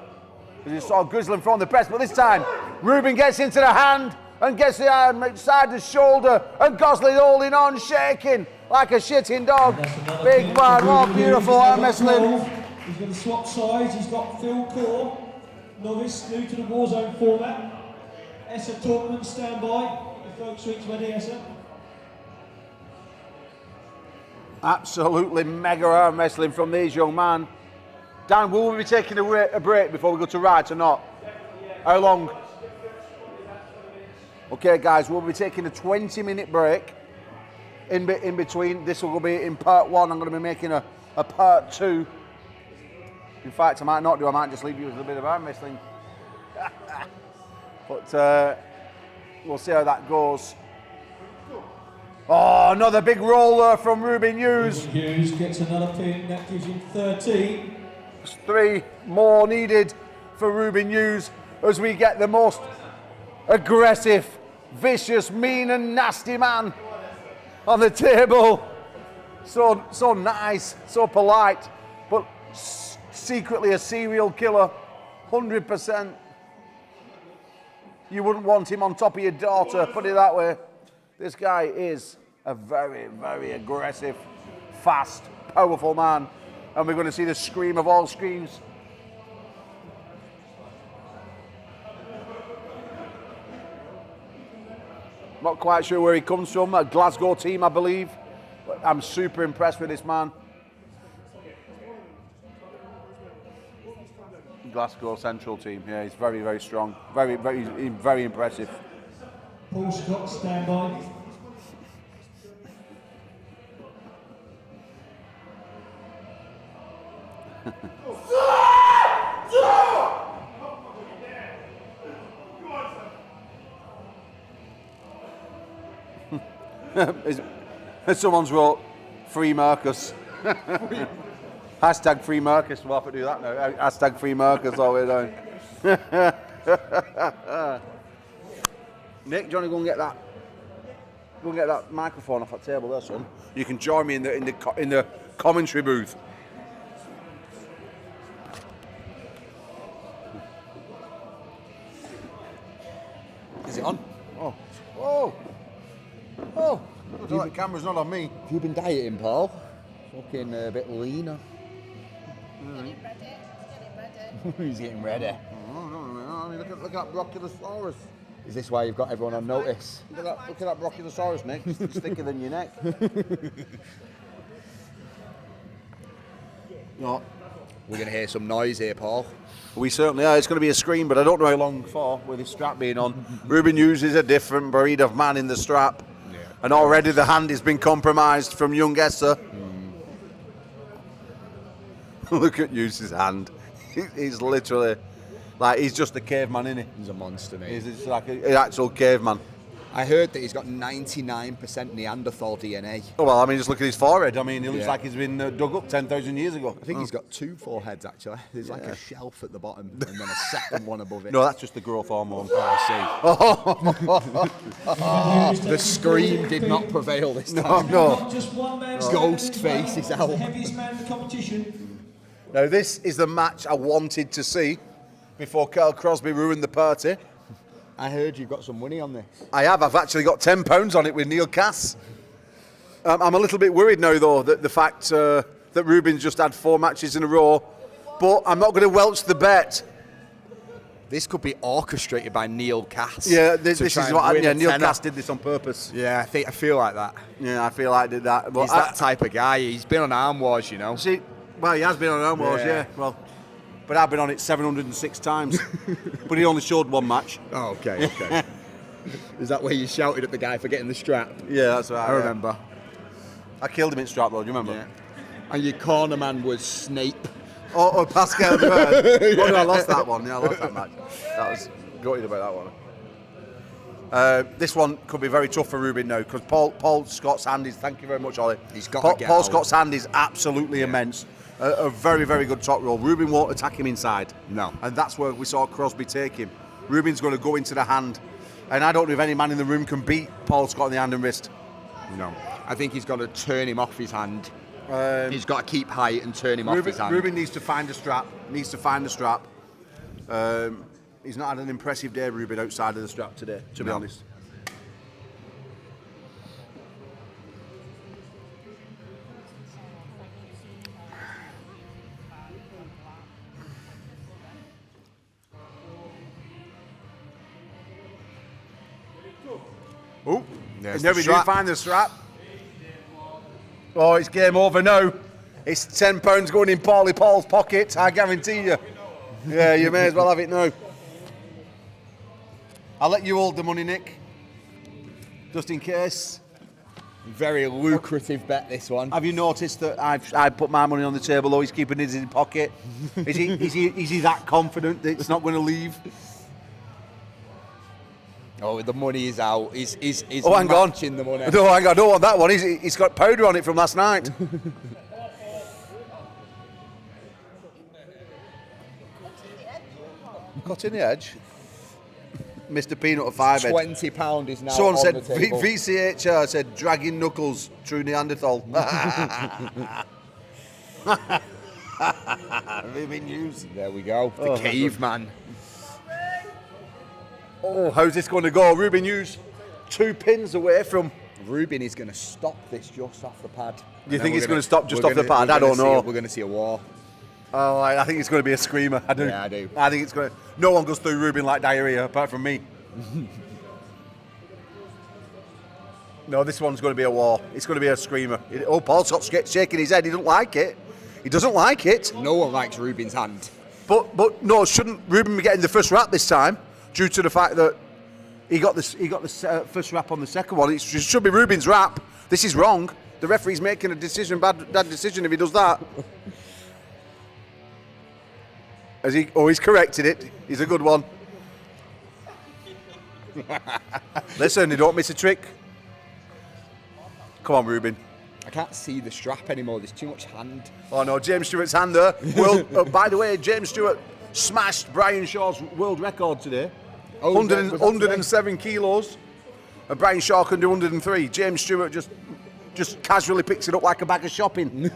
As you saw Gosling from the press, but this time Ruben gets into the hand and gets the arm inside the shoulder, and Gosling holding on, shaking like a shitting dog. Big man, what beautiful arm wrestling. He's got a swap size. He's got Phil Core, novice, new to the Warzone format. Essa Tortman, stand by. The folks reach ready, Essa. Absolutely mega arm wrestling from these young man. Dan, will we be taking a break before we go to rights or not? How long? Okay, guys, we'll be taking a 20-minute break in between. This will be in part 1. I'm going to be making a part 2. In fact, I might not do. I might just leave you with a bit of arm wrestling. But we'll see how that goes. Oh, another big roller from Ruben Hughes. Hughes gets another pin. That gives him 13. 3 more needed for Ruben Hughes as we get the most aggressive, vicious, mean and nasty man on the table. So nice, so polite, but secretly a serial killer, 100%. You wouldn't want him on top of your daughter, put it that way. This guy is a very, very aggressive, fast, powerful man. And we're going to see the scream of all screams. Not quite sure where he comes from, a Glasgow team, I believe. But I'm super impressed with this man. Glasgow Central team, yeah, he's very, very strong. Very, very impressive. Paul Scott, stand by. Someone's wrote free Marcus. Hashtag free Marcus. We'll have to do that now. Hashtag free Marcus all the way down. Nick, do you want to go and get that? Go and get that microphone off that table there, son. You can join me in the commentary booth. Is it on? Oh. Oh. Oh. The camera's not on me. Have you been dieting, Paul? Fucking a bit leaner. He's getting ready. Oh, I mean, look at that Brachiosaurus. Is this why you've got everyone on notice? Look at that Brachiosaurus, Nick. It's thicker than your neck. No. We're going to hear some noise here, Paul. We certainly are. It's going to be a scream, but I don't know how long for with his strap being on. Ruben Hughes is a different breed of man in the strap. Yeah. And already the hand has been compromised from young Esser. Look at Hughes' hand. He's literally, like, he's just a caveman, isn't he? He's a monster, mate. He's just like an actual caveman. I heard that he's got 99% Neanderthal DNA. Oh, well, I mean, just look at his forehead. I mean, he looks like he's been dug up 10,000 years ago. I think he's got 2 foreheads, actually. There's like a shelf at the bottom and then a second one above it. No, that's just the growth hormone. Oh, I see. The scream did not prevail this time. No. Just one man. Ghost face is out. The heaviest man in the competition. Now, this is the match I wanted to see before Carl Crosby ruined the party. I heard you've got some money on this. I have. I've actually got £10 on it with Neil Cass. I'm a little bit worried now, though, that the fact that Ruben's just had 4 matches in a row. But I'm not going to welch the bet. This could be orchestrated by Neil Cass. Yeah, this is what Neil Cass did this on purpose. Yeah, I feel like that. Yeah, I feel like I did that. But he's that type of guy. He's been on Arm Wars, you know. See, well, he has been on Arm Wars, yeah. Well, but I've been on it 706 times. But he only showed 1 match. Oh, okay. Is that where you shouted at the guy for getting the strap? Yeah, that's right. I remember. I killed him in strap, though, do you remember? Yeah. And your corner man was Snape. Oh, Pascal Bird. Oh, no, I lost that one. Yeah, I lost that match. That was gutted about that one. This one could be very tough for Ruben now because Paul Scott's hand is. Thank you very much, Ollie. He's got to get Paul out. Scott's hand is absolutely immense. A very, very good top roll. Ruben won't attack him inside. No. And that's where we saw Crosby take him. Ruben's going to go into the hand. And I don't know if any man in the room can beat Paul Scott in the hand and wrist. No. I think he's got to turn him off his hand. He's got to keep height and turn him off his hand. Ruben needs to find a strap. He's not had an impressive day, Ruben, outside of the strap today, to be honest. Oh, there's never the did find the strap. Oh, it's game over now. It's £10 going in Paulie Paul's pocket, I guarantee you. Yeah, you may as well have it now. I'll let you hold the money, Nick, just in case. Very lucrative bet, this one. Have you noticed that I've put my money on the table, though he's keeping his in his pocket? Is he that confident that it's not going to leave? Oh, the money is out. He's hang matching on. the money. No, hang on, I don't want that one. He's got powder on it from last night. Cut in the edge. Mr. Peanut at 5 head. £20 is now Someone on said, the table. VCHR said, dragging knuckles, true Neanderthal. Ruben Hughes. There we go, the caveman. Oh, how's this going to go? Ruben Hughes, 2 pins away from... Ruben is going to stop this just off the pad. Do you think he's going to stop just off the pad? I don't know. We're going to see a war. Oh, I think it's going to be a screamer. I do. Yeah, I do. I think it's going to... No one goes through Ruben like diarrhea, apart from me. No, this one's going to be a war. It's going to be a screamer. Oh, Paul Scott's shaking his head. He doesn't like it. He doesn't like it. No one likes Ruben's hand. But no, shouldn't Ruben be getting the first wrap this time, due to the fact that he got the first wrap on the second one? It should be Ruben's wrap. This is wrong. The referee's making a decision, bad decision if he does that. He's corrected it. He's a good one. Listen, you don't miss a trick. Come on, Ruben. I can't see the strap anymore. There's too much hand. Oh no, James Stewart's hand there. By the way, James Stewart smashed Brian Shaw's world record today. 107 kilos. And Brian Shaw can do 103. James Stewart just casually picks it up like a bag of shopping.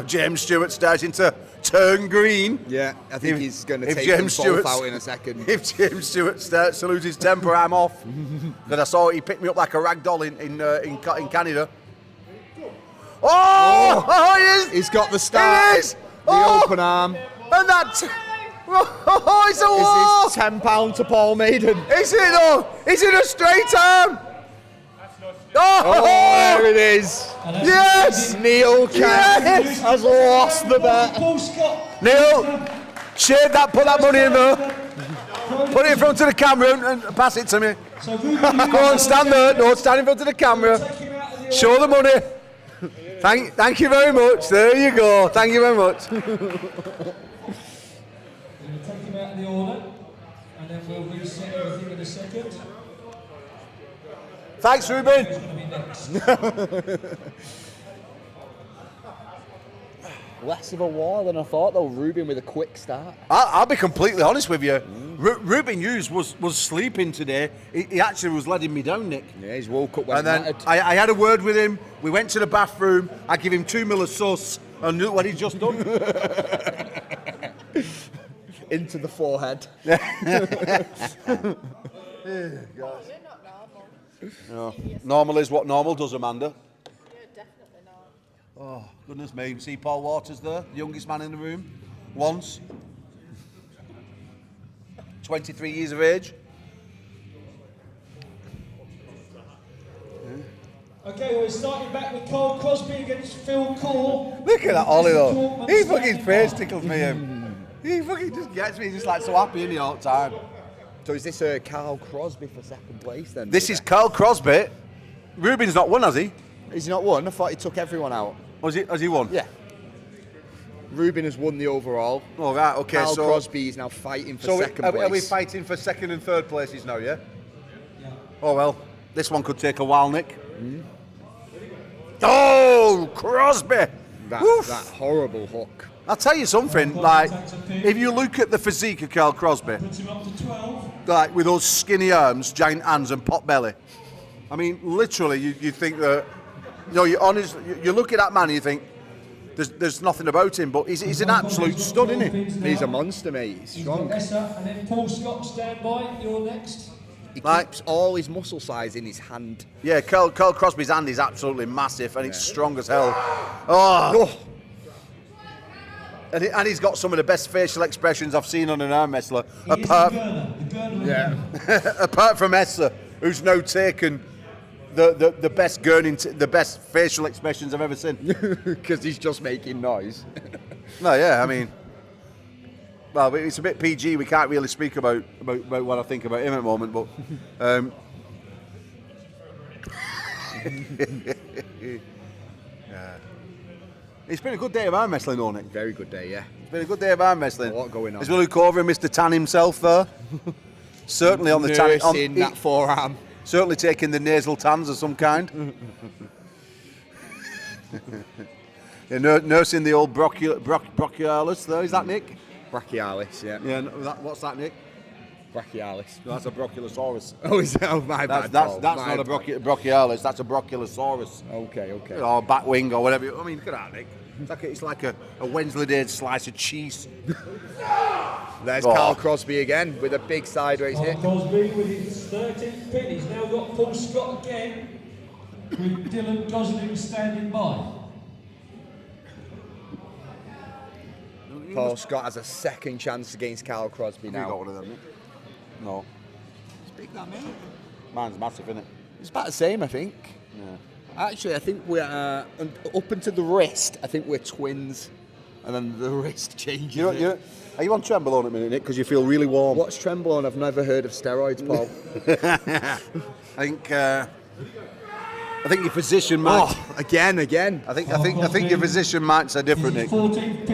James Stewart starting to turn green. Yeah, I think he's going to take them both out in a second. If James Stewart starts to lose his temper, I'm off. Because I saw he picked me up like a rag doll in Canada. Oh, he's got the start. He is. The open arm. And that... Oh, it's a war. Is this £10 to Paul Maiden? Is it though? Is it a straight arm? Oh, there it is. Yes! Neil Yes! has lost the bet. Neil, shave that, put that money in there. Put it in front of the camera and pass it to me. Go on, stand there. No, stand in front of the camera. Show the money. Thank you very much. There you go. Thank you very much. We're going to take him out of the order, and then we'll reset everything in a second. Thanks, Ruben. Less of a war than I thought, though. Ruben with a quick start. I'll be completely honest with you. Ruben Hughes was sleeping today. He actually was letting me down, Nick. Yeah, he's woke up when and then I had a word with him. We went to the bathroom. I give him 2 mil of sus, and look what he's just done. Into the forehead. No. Normal is what normal does, Amanda. You're definitely not. Oh, goodness me. See Paul Waters there, the youngest man in the room. Once. 23 years of age. Okay, we're starting back with Cole Crosby against Phil Core. Look at that Ollie though. He fucking face tickles me. He fucking just gets me. He's just like so happy in the all the time. So is this Carl Crosby for second place then? This is Carl Crosby. Ruben's not won, has he? Has he not won? I thought he took everyone out. Has he won? Yeah. Ruben has won the overall. Oh, right, okay. Carl so Crosby is now fighting for second place. Are we fighting for second and third places now, yeah? Oh, well, this one could take a while, Nick. Oh, Crosby! That horrible hook. I'll tell you something, like, if you look at the physique of Carl Crosby, like, with those skinny arms, giant hands and pot belly, I mean, literally, you think that, you know, you look at that man and you think, there's nothing about him, but he's an absolute stud, isn't he? He's a monster, mate. He's strong. And then Paul Scott, stand by. You're next. He keeps all his muscle size in his hand. Yeah, Carl Crosby's hand is absolutely massive, and it's strong as hell. Oh! And he's got some of the best facial expressions I've seen on an arm wrestler. Apart from Essa, who's now taken the best the best facial expressions I've ever seen. Because he's just making noise. No, yeah, I mean, well, it's a bit PG. We can't really speak about what I think about him at the moment, but. Yeah. It's been a good day of arm wrestling, hasn't it? Very good day, yeah. It's been a good day of arm wrestling. A lot going on. As we look over, Mr. Tan himself there. Certainly on the tan. Nursing that forearm. Certainly taking the nasal tans of some kind. Yeah, nursing the old brachialis there. Is that Nick? Brachialis, yeah. Yeah. What's that, Nick? Brachialis. No, that's a brachiosaurus. Oh, is that? Oh, my bad. That's not a brachialis. That's a brachiosaurus. Okay. Or bat wing or whatever. I mean, look at that, Nick. It's like a Wensleydale slice of cheese. There's Carl Crosby again with a big sideways hit. Crosby with his 13th pin. He's now got Paul Scott again with Dylan Gosling standing by. Paul Scott has a second chance against Carl Crosby now. You got one of them, Nick? No. It's big, that, mate. Mine's massive, isn't it? It's about the same, I think. Yeah. Actually, I think we're up into the wrist. I think we're twins, and then the wrist changes. Are you on Trembolone at the minute, Nick? Because you feel really warm. What's Trembolone? I've never heard of steroids, Paul. I think your physician might. Oh, again. I think your physician might say different, Nick.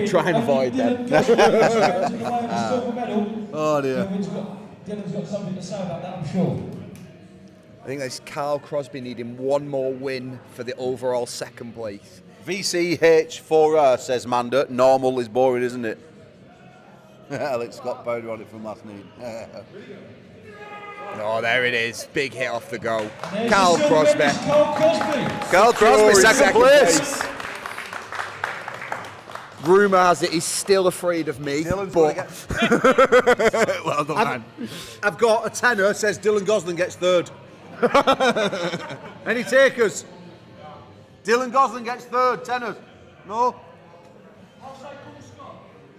Try and avoid that. Oh dear. Dylan's got something to say about that, I'm sure. I think there's Carl Crosby needing one more win for the overall second place. VCH4R says Manda. Normal is boring, isn't it? Alex Scott powder on it from last night. Oh, there it is. Big hit off the go. Carl Crosby. Carl Crosby, second place. Rumour has it he's still afraid of me, but well done, man. I've got a tenner says Dylan Gosling gets third. Any takers? Dylan Gosling gets third. Tenors? No?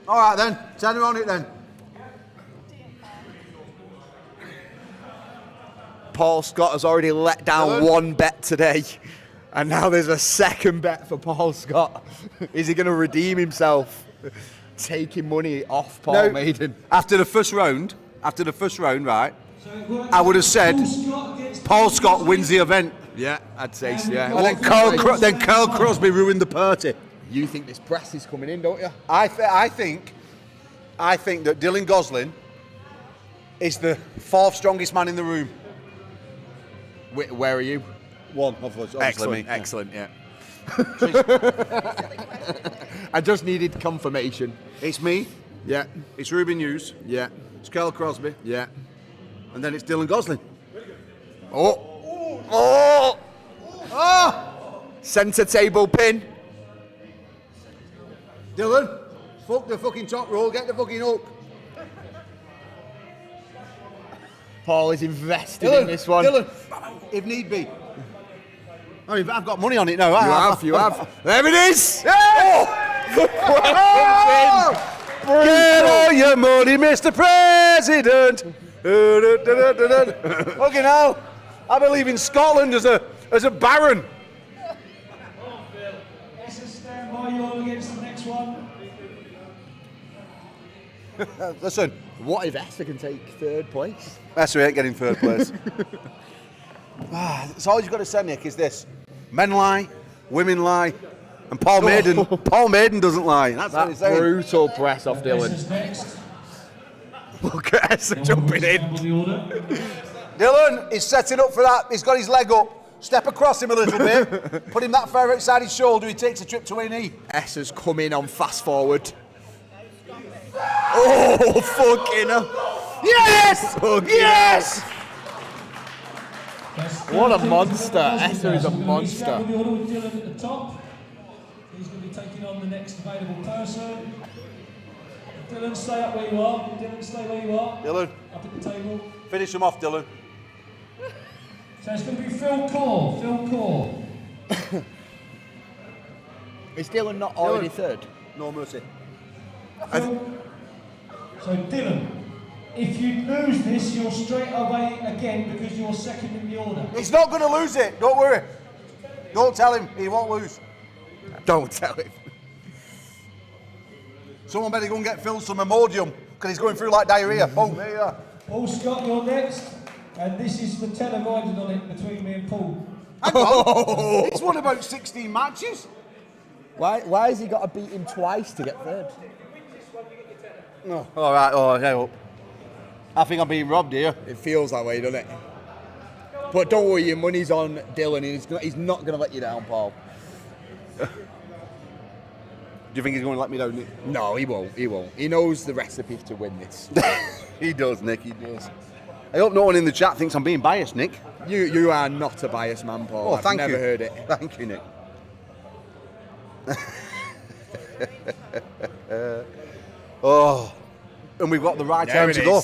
All right then. Tenner on it then. Paul Scott has already let down one bet today, and now there's a second bet for Paul Scott. Is he going to redeem himself? Taking money off Paul Maiden. After the first round, right, I would have said Paul Scott wins the event. Yeah, I'd say so, yeah. And then Carl Crosby ruined the party. You think this press is coming in, don't you? I think that Dylan Gosling is the fourth strongest man in the room. Where are you? One, obviously. Excellent, yeah. I just needed confirmation. It's me. Yeah. It's Ruben Hughes. Yeah. It's Carl Crosby. Yeah. And then it's Dylan Gosling. Oh! Centre table pin. Dylan, fuck the fucking top roll, get the fucking hook. Paul is invested in this one. Dylan, if need be. I mean, I've got money on it now. You have. There it is! Get all your money, Mr. President. Okay, now, I believe in Scotland as a baron. Stand by, you're all against the next one. Listen. What if Esther can take third place? Esther ain't getting third place. It's all you've got to say, Nick, is this. Men lie, women lie, and Paul Maiden doesn't lie. That's what he's saying. Brutal press off Dylan. Look at Esther jumping in. Dylan is setting up for that. He's got his leg up. Step across him a little bit. Put him that far outside his shoulder. He takes a trip to A&E. Esther's come in on fast forward. Oh, fucking hell. Yes! Yes! What a monster. Esther is a monster. Dylan at the top. He's going to be taking on the next available person. Dylan, stay up where you are. Dylan, stay where you are. Dylan. Up at the table. Finish him off, Dylan. So it's going to be Phil Core. Is Dylan not already third? No mercy. So Dylan, if you lose this, you're straight away again because you're second in the order. He's not going to lose it. Don't worry. Don't tell him. He won't lose. Don't tell him. Someone better go and get Phil some Imodium because he's going through like diarrhea. Oh, there you are. Paul Scott, you're next. And this is the televised on it between me and Paul. Hang on. He's won about 16 matches. Why has he got to beat him twice to get third? No. All right. Oh, okay. I think I'm being robbed here. It feels that way, doesn't it? But don't worry, your money's on Dylan. He's not going to let you down, Paul. Do you think he's going to let me down, Nick? No, he won't. He won't. He knows the recipe to win this. He does, Nick. He does. I hope no one in the chat thinks I'm being biased, Nick. You are not a biased man, Paul. Oh, thank you. I've never heard it. Thank you, Nick. Oh, and we've got the right time to go.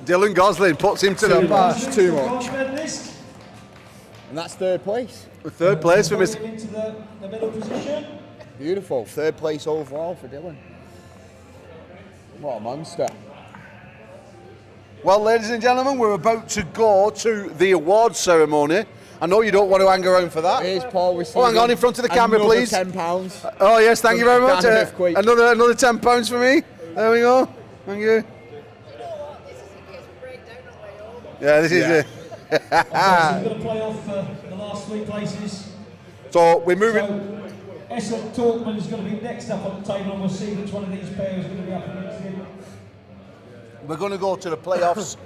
Dylan Gosling puts him to the That's too much. And that's third place. Third place for Mr. Into the middle position. Beautiful. Third place overall for Dylan. What a monster. Well, ladies and gentlemen, we're about to go to the awards ceremony. I know you don't want to hang around for that. Here's Paul receiving. Oh, hang on in front of the camera, please. £10. Oh, yes, thank you very much. Earthquake. Another £10 for me. There we go. Thank you. Yeah, this is it. Okay, so we've got to play off the last 3 places. So we're moving. So Essa Talkman is going to be next up on the table, and we'll see which one of these pairs is going to be up against him. We're going to go to the playoffs.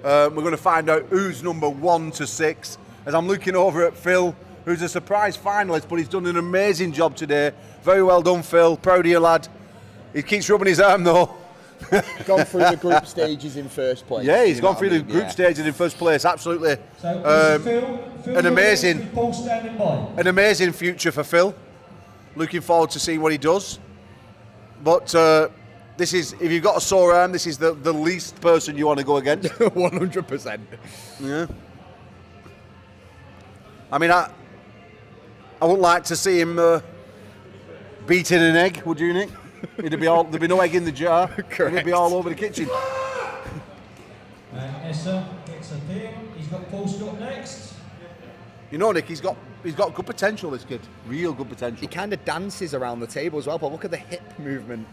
We're going to find out who's number 1 to 6. As I'm looking over at Phil, who's a surprise finalist, but he's done an amazing job today. Very well done, Phil. Proud of you, lad. He keeps rubbing his arm, though. Gone through the group stages in first place. Yeah, he's gone through the group stages in first place. Absolutely. So Phil an amazing, Paul standing by. An amazing future for Phil. Looking forward to seeing what he does. But this is, if you've got a sore arm, this is the least person you want to go against. 100%. Yeah. I mean, I wouldn't like to see him beating an egg, would you, Nick? There'd be no egg in the jar. Correct. It'd be all over the kitchen. And Essa gets a pin. He's got Paul Scott next. You know, Nick, he's got good potential, this kid. Real good potential. He kind of dances around the table as well, but look at the hip movement.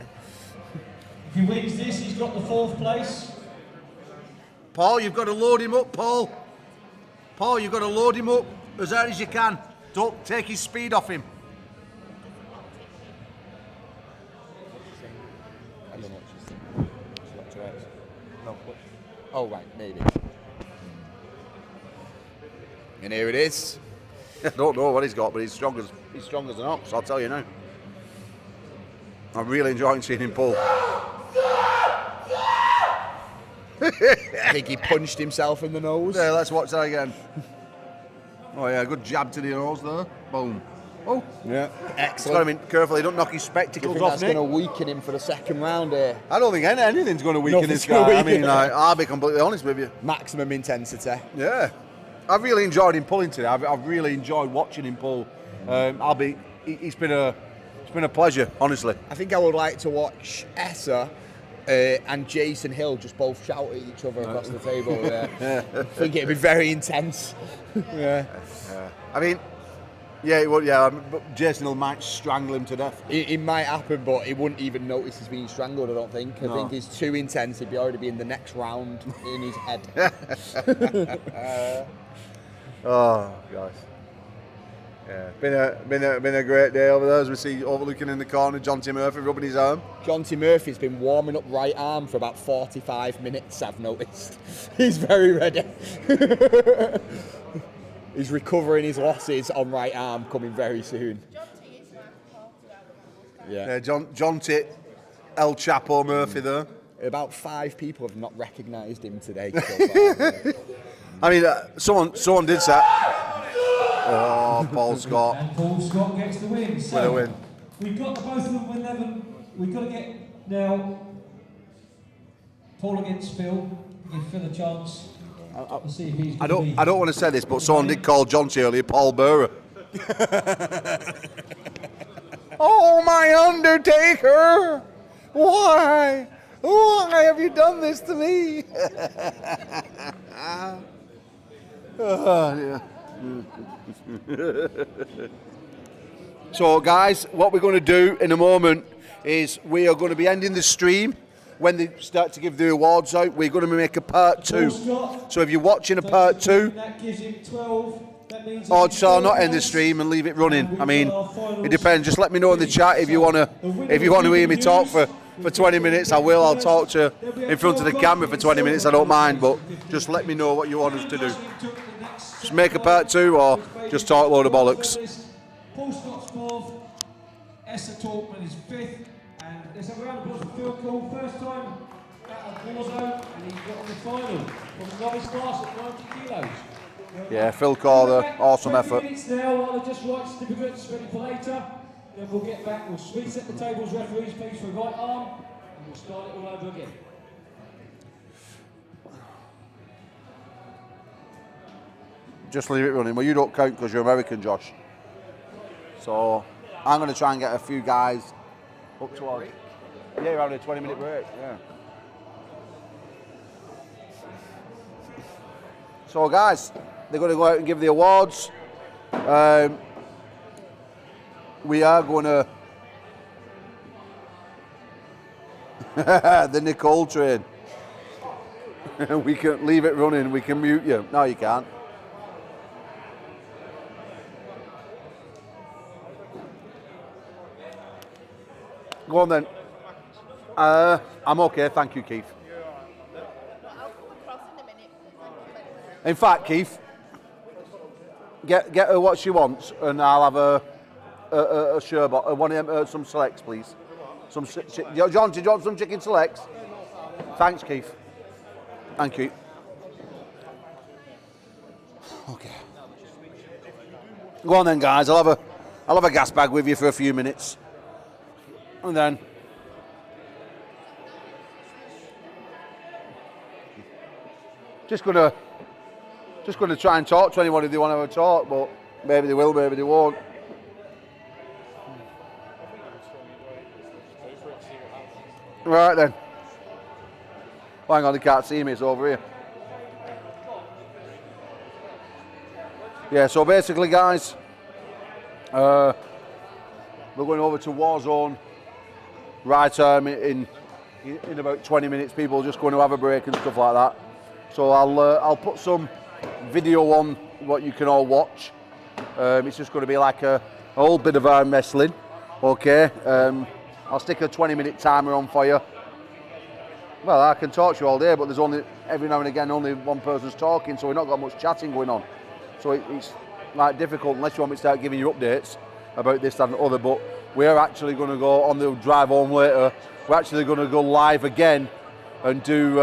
If he wins this, he's got the 4th place. Paul, you've got to load him up, Paul. Paul, you've got to load him up as hard as you can. Don't take his speed off him. I don't know what she's thinking. She's got 2 eggs. No. Oh, right, maybe. And here it is. I don't know what he's got, but he's strong as an ox, I'll tell you now. I'm really enjoying seeing him pull. I think he punched himself in the nose. Yeah, let's watch that again. Oh yeah, good jab to the nose there. Boom. Oh. Yeah. He's Excellent. got to be careful, he don't knock his spectacles think off, that's Nick. going to weaken him for the second round here. I don't think anything's going to weaken Nothing's this gonna guy. I weaken mean, I'll be completely honest with you. Maximum intensity. Yeah. I've really enjoyed him pulling today. I've really enjoyed watching him pull. It's been a pleasure, honestly. I think I would like to watch Essa and Jason Hill just both shout at each other across the table. I think it'd be very intense. Yeah. I mean, yeah, it would. Yeah, but Jason Hill might strangle him to death. It might happen, but he wouldn't even notice he's being strangled. I don't think. I think he's too intense. He'd already be in the next round in his head. Oh gosh. Yeah, been a great day over there as we see overlooking in the corner John T. Murphy rubbing his arm. John T. Murphy's been warming up right arm for about 45 minutes, I've noticed. He's very ready. He's recovering his losses on right arm, coming very soon. Yeah, John T. El Chapo Murphy there. About 5 people have not recognised him today so far. I mean, someone did say. Oh, Paul Scott. And Paul Scott gets the win. So with a win. We've got both of them with 11. We've got to get now Paul against Phil. Give Phil a chance to see if he's I don't want to say this, but someone did call John T. earlier Paul Bearer. Oh, my Undertaker! Why? Why have you done this to me? Oh, dear. So guys, what we're going to do in a moment is we are going to be ending the stream. When they start to give the awards out, we're going to make a part 2. So if you're watching a part 2, that gives him 12. odds are not end the stream and leave it running. I mean, it depends. Just let me know in the chat if you want to hear me talk for 20 minutes. I will. I'll talk to you in front of the camera for 20 minutes. I don't mind, but just let me know what you want us to do. Just make a part 2 or just talk a load of bollocks. Paul Scott's 4th, Essa Talkman is 5th, and let's have a round of applause for Phil Cole, first time at Warzone, and he got on the final from the novice class at 90 kilos. Yeah, Phil Calder, awesome 20 effort. minutes now while I just write certificates ready for later. Then we'll get back, we'll reset the tables, referees please for right arm, and we'll start it all over again. Just leave it running. Well, you don't count because you're American, Josh. So I'm going to try and get a few guys up towards. Yeah, you're having a 20-minute break. Yeah. So guys, they're going to go out and give the awards. We are going to the Nicole train. We can leave it running. We can mute you. No, you can't. Go on then. I'm okay, thank you, Keith. In fact, Keith, get her what she wants, and I'll have a sherbet, one of them, some selects, please. John, did you want some chicken selects? Thanks, Keith. Thank you. Okay. Go on then, guys. I'll have a gas bag with you for a few minutes. And then just gonna try and talk to anyone if they want to have a talk, but maybe they will, maybe they won't. Right then. Oh, hang on, they can't see me, it's over here. Yeah, so basically guys, we're going over to Warzone. Right, in about 20 minutes, people are just going to have a break and stuff like that. So I'll put some video on what you can all watch. It's just going to be like a whole bit of arm wrestling. Okay, I'll stick a 20-minute timer on for you. Well, I can talk to you all day, but there's only every now and again only one person's talking, so we've not got much chatting going on. So it's like difficult unless you want me to start giving you updates about this and the other. But we're actually going to go on the drive home later. We're actually going to go live again and do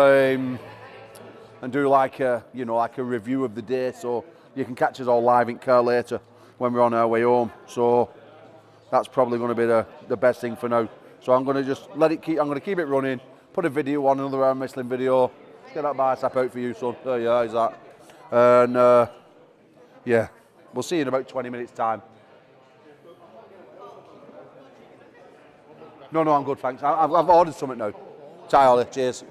like a review of the day. So you can catch us all live in car later when we're on our way home. So that's probably going to be the best thing for now. So I'm going to just let it keep. I'm going to keep it running. Put a video on, another arm wrestling video. Let's get that bicep out for you, son. There you are, is that. And yeah, we'll see you in about 20 minutes time. No, I'm good, thanks. I've ordered something now. Ty Ollie, cheers.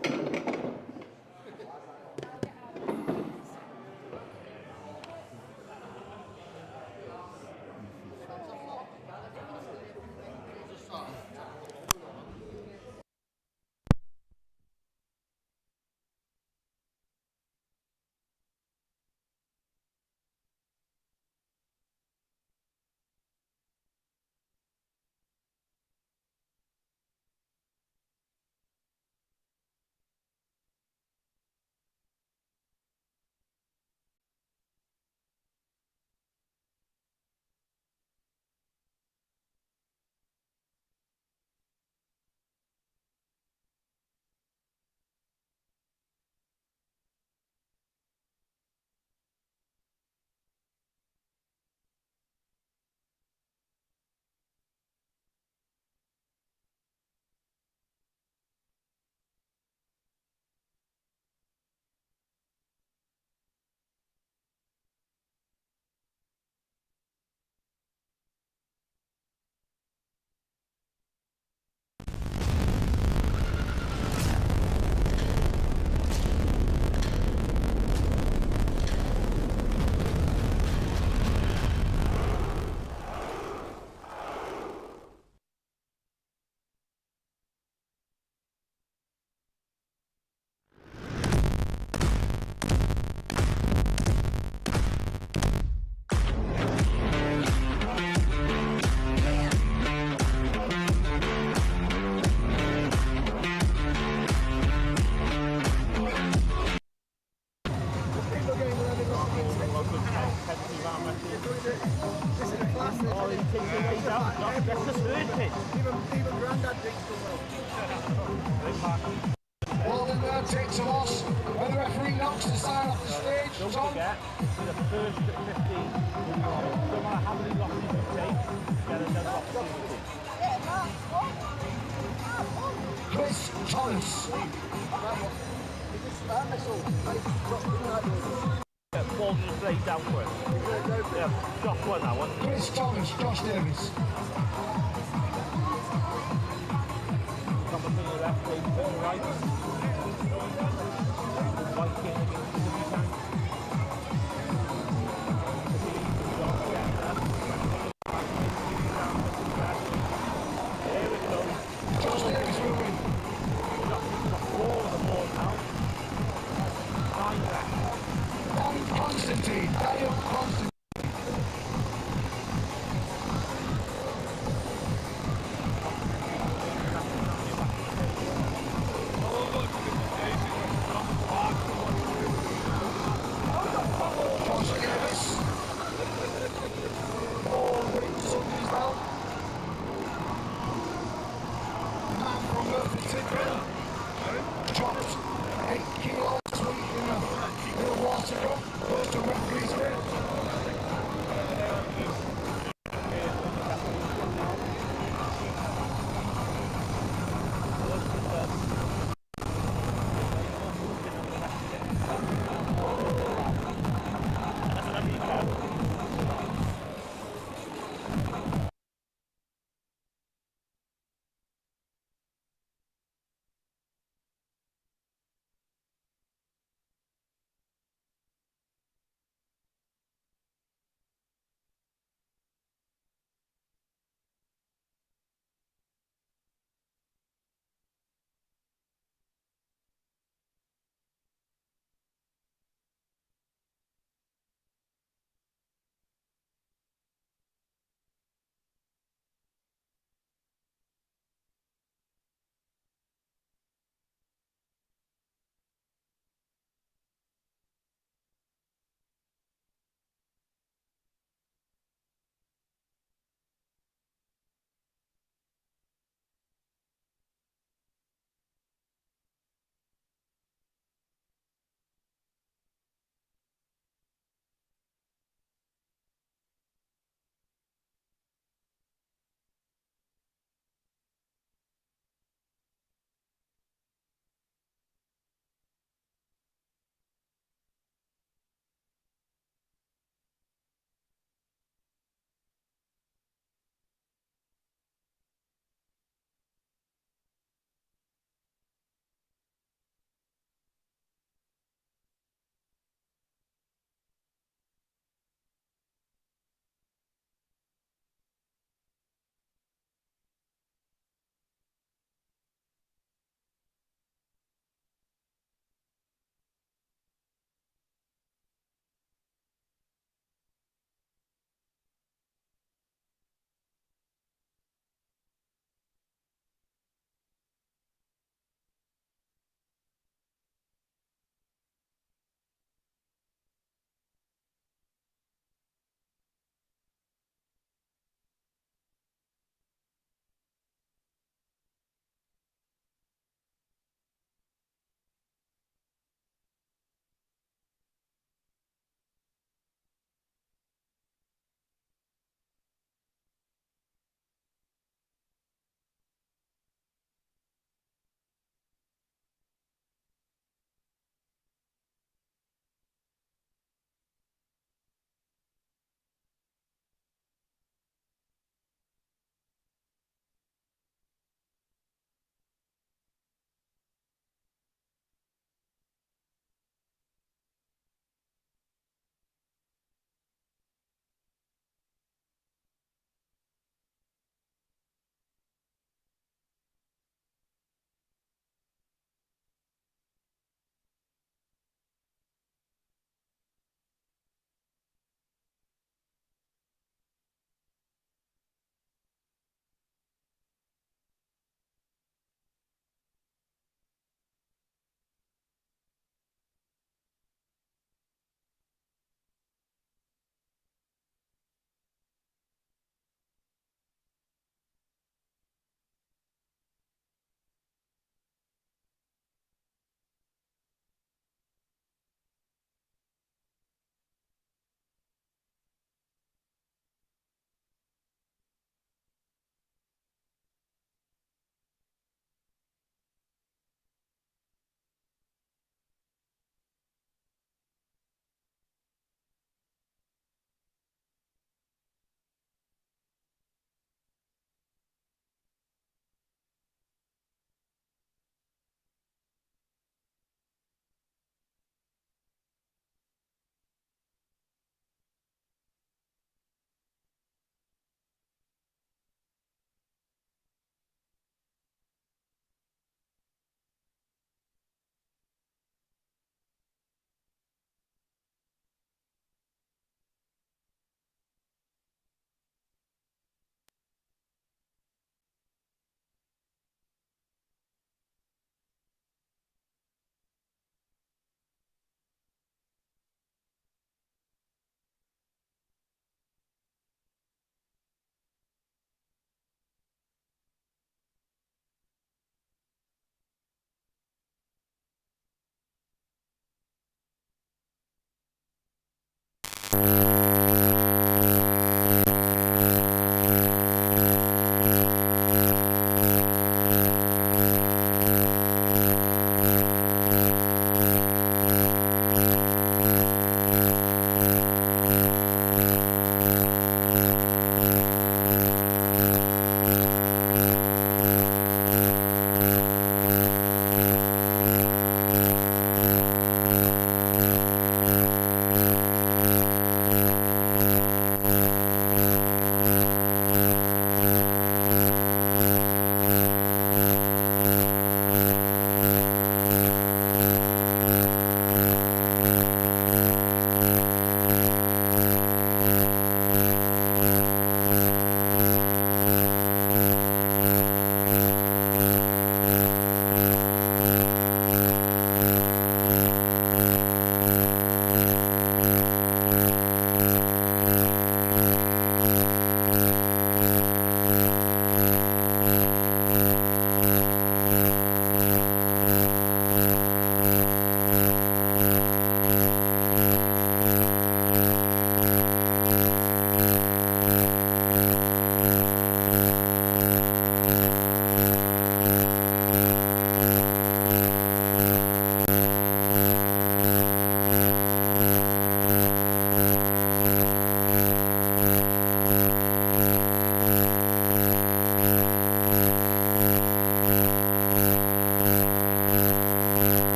Chris Thomas. Ball just straight down for it. Yeah, Josh won that one. Chris Thomas, Josh Davis. Top of the left, to the right. White king against the tank. There we go. Josh Davis will win. We've got 4 of the ball now. 9 back. Dan Constantine, Daniel Constantine. Josh Davis. Paul Wilson as well. Man from Murphy Tidwell. Dropped 8 kilos this week in a water cup. Goes to referee's bit.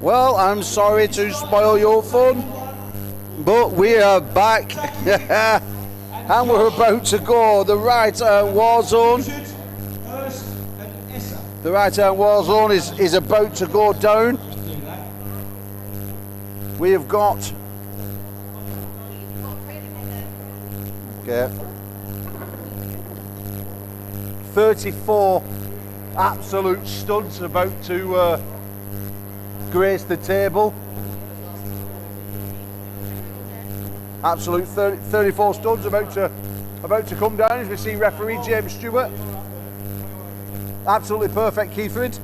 Well, I'm sorry to spoil your fun, but we are back. And we're about to go the right-hand Warzone. The right-hand Warzone is about to go down. We have got 34 absolute studs about to grace the table. Absolute 34 studs about to come down as we see referee James Stewart. Absolutely perfect Keyford.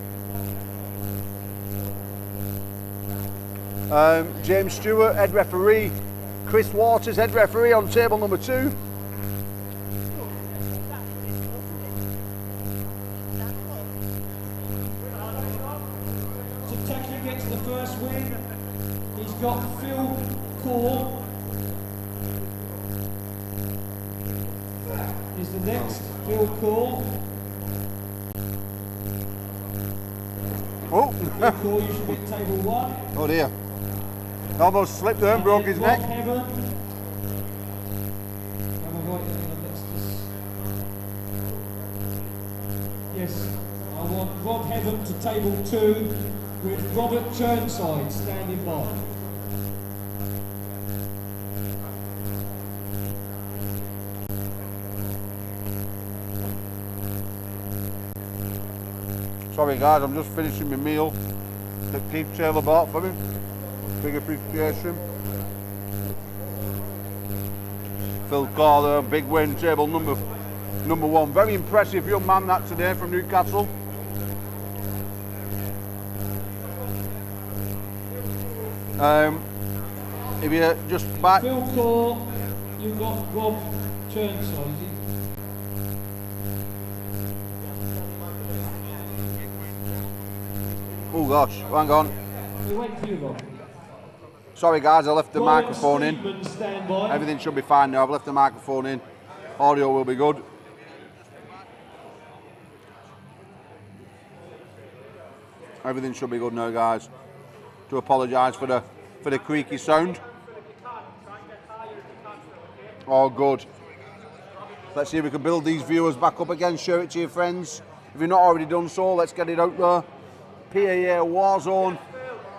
James Stewart, head referee. Chris Waters, head referee on table number 2. So Taki gets the first win. He's got Phil Core. Is the next Phil Core. Oh! Phil Core, you should be at table 1. Oh dear. Almost slipped there and broke his neck. Heaven. Yes, I want Rob Heaven to table 2 with Robert Churnside standing by. Sorry guys, I'm just finishing my meal that Keith Taylor bought for me. Big appreciation. Phil Carter, big win, table number 1. Very impressive young man that today from Newcastle. If you just back. Phil Core, you've got Rob Churnside. Oh gosh, hang on. We wait for you, Rob. Sorry guys, I left the microphone in. Stand by. Everything should be fine now. I've left the microphone in. Audio will be good. Everything should be good now, guys. Do apologise for the creaky sound. All good. Let's see if we can build these viewers back up again. Share it to your friends. If you've not already done so, let's get it out there. PAA Warzone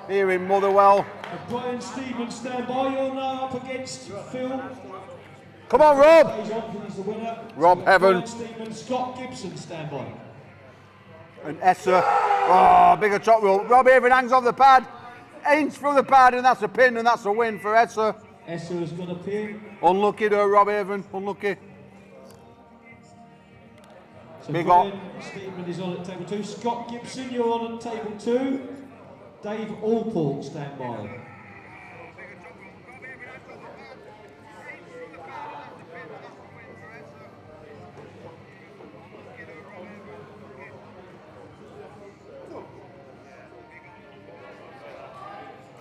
here in Motherwell. Brian Stevens, stand by. You're now up against Phil. Come on, Rob. He's the winner. Rob Heaven. Brian Stevens, Scott Gibson, stand by. And Essa. Oh, bigger top roll. Rob Heaven hangs off the pad. Inch from the pad, and that's a pin, and that's a win for Essa. Essa has got a pin. Unlucky though, Rob Heaven. Unlucky. So Big Brian Stevens is on at table 2. Scott Gibson, you're on at table 2. Dave Allport, stand by.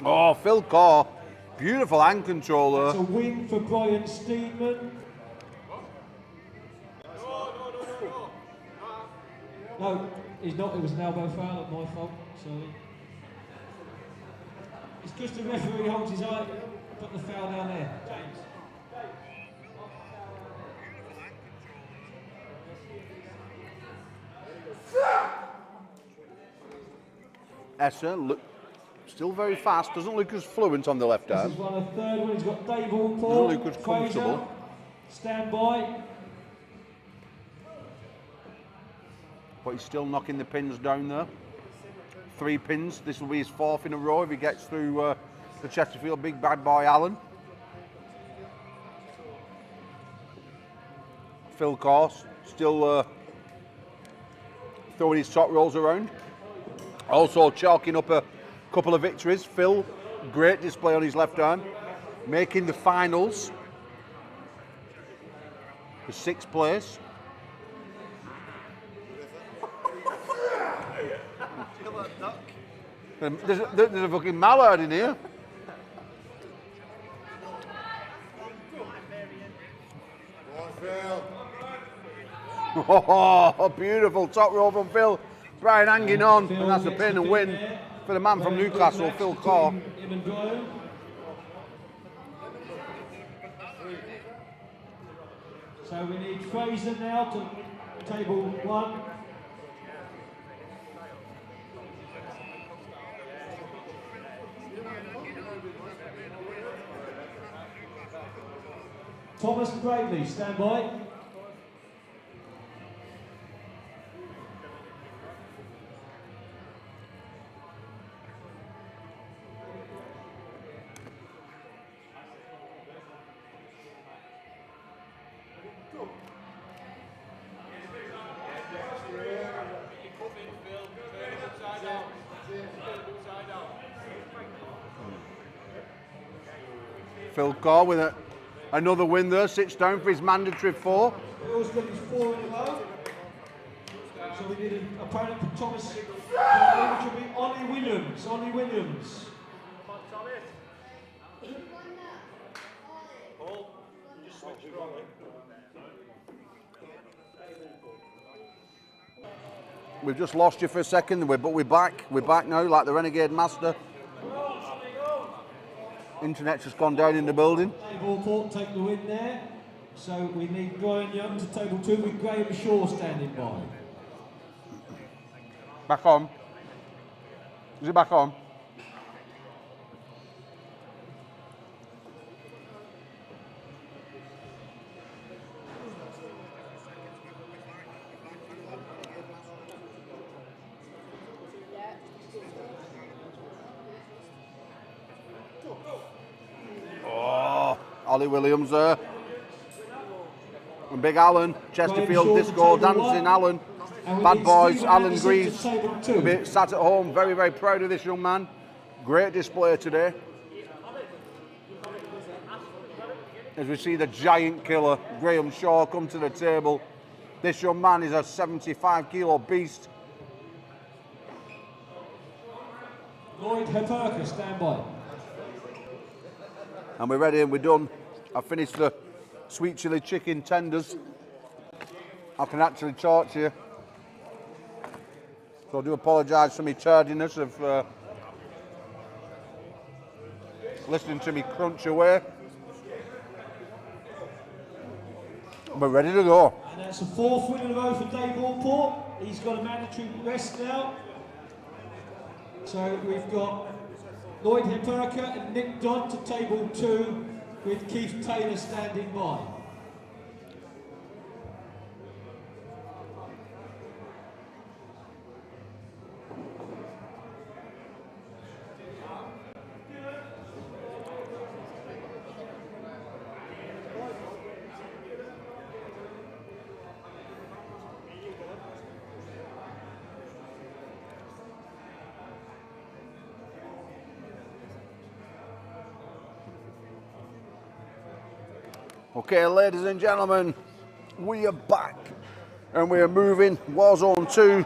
Oh, Phil Carr. Beautiful hand controller. It's a win for Brian Steedman. No, he's not. It was an elbow foul at my fault. Sorry. It's just the referee holds his eye. Put the foul down there, James. Essa, look, still very fast. Doesn't look as fluent on the left arm. This is one of the third one. He's got Dave Allport. Doesn't look as comfortable. Fraser, stand by. But he's still knocking the pins down there. 3 pins. This will be his 4th in a row if he gets through the Chesterfield big bad boy Allen. Phil Course still throwing his top rolls around. Also chalking up a couple of victories. Phil, great display on his left arm. Making the finals for 6th place. There's a fucking mallard in here. Oh, beautiful top roll from Phil. Brian hanging on, and that's a pin and win for the man from Newcastle, Phil Carr. So we need Fraser now to table 1. Thomas Bradley, stand by. Phil Carr with another win there, sits down for his mandatory 4. Phil's got his 4 in a row. So we need an opponent for Thomas. Which will be Ollie Williams. Ollie Williams. We've just lost you for a second, but we're back. We're back now, like the Renegade Master. Internet's just gone down in the building. Dave Allport take the win there. So we need Brian Young to table 2 with Graham Shaw standing by. Back on. Is it back on? Ollie Williams there. And Big Alan, Chesterfield Disco, Dancing Alan. Bad Boys, Alan Greaves. Will be sat at home, very, very proud of this young man. Great display today. As we see the giant killer, Graham Shaw, come to the table. This young man is a 75-kilo beast. Lloyd Heperka, stand by. And we're ready and we're done. I finished the sweet chili chicken tenders. I can actually talk to you. So I do apologise for my tardiness of listening to me crunch away. We're ready to go. And that's the 4th win in a row for Dave Allport. He's got a mandatory rest now. So we've got Lloyd Heperka and Nick Dodd to table 2 with Keith Taylor standing by. Okay, ladies and gentlemen, we are back and we are moving Warzone 2.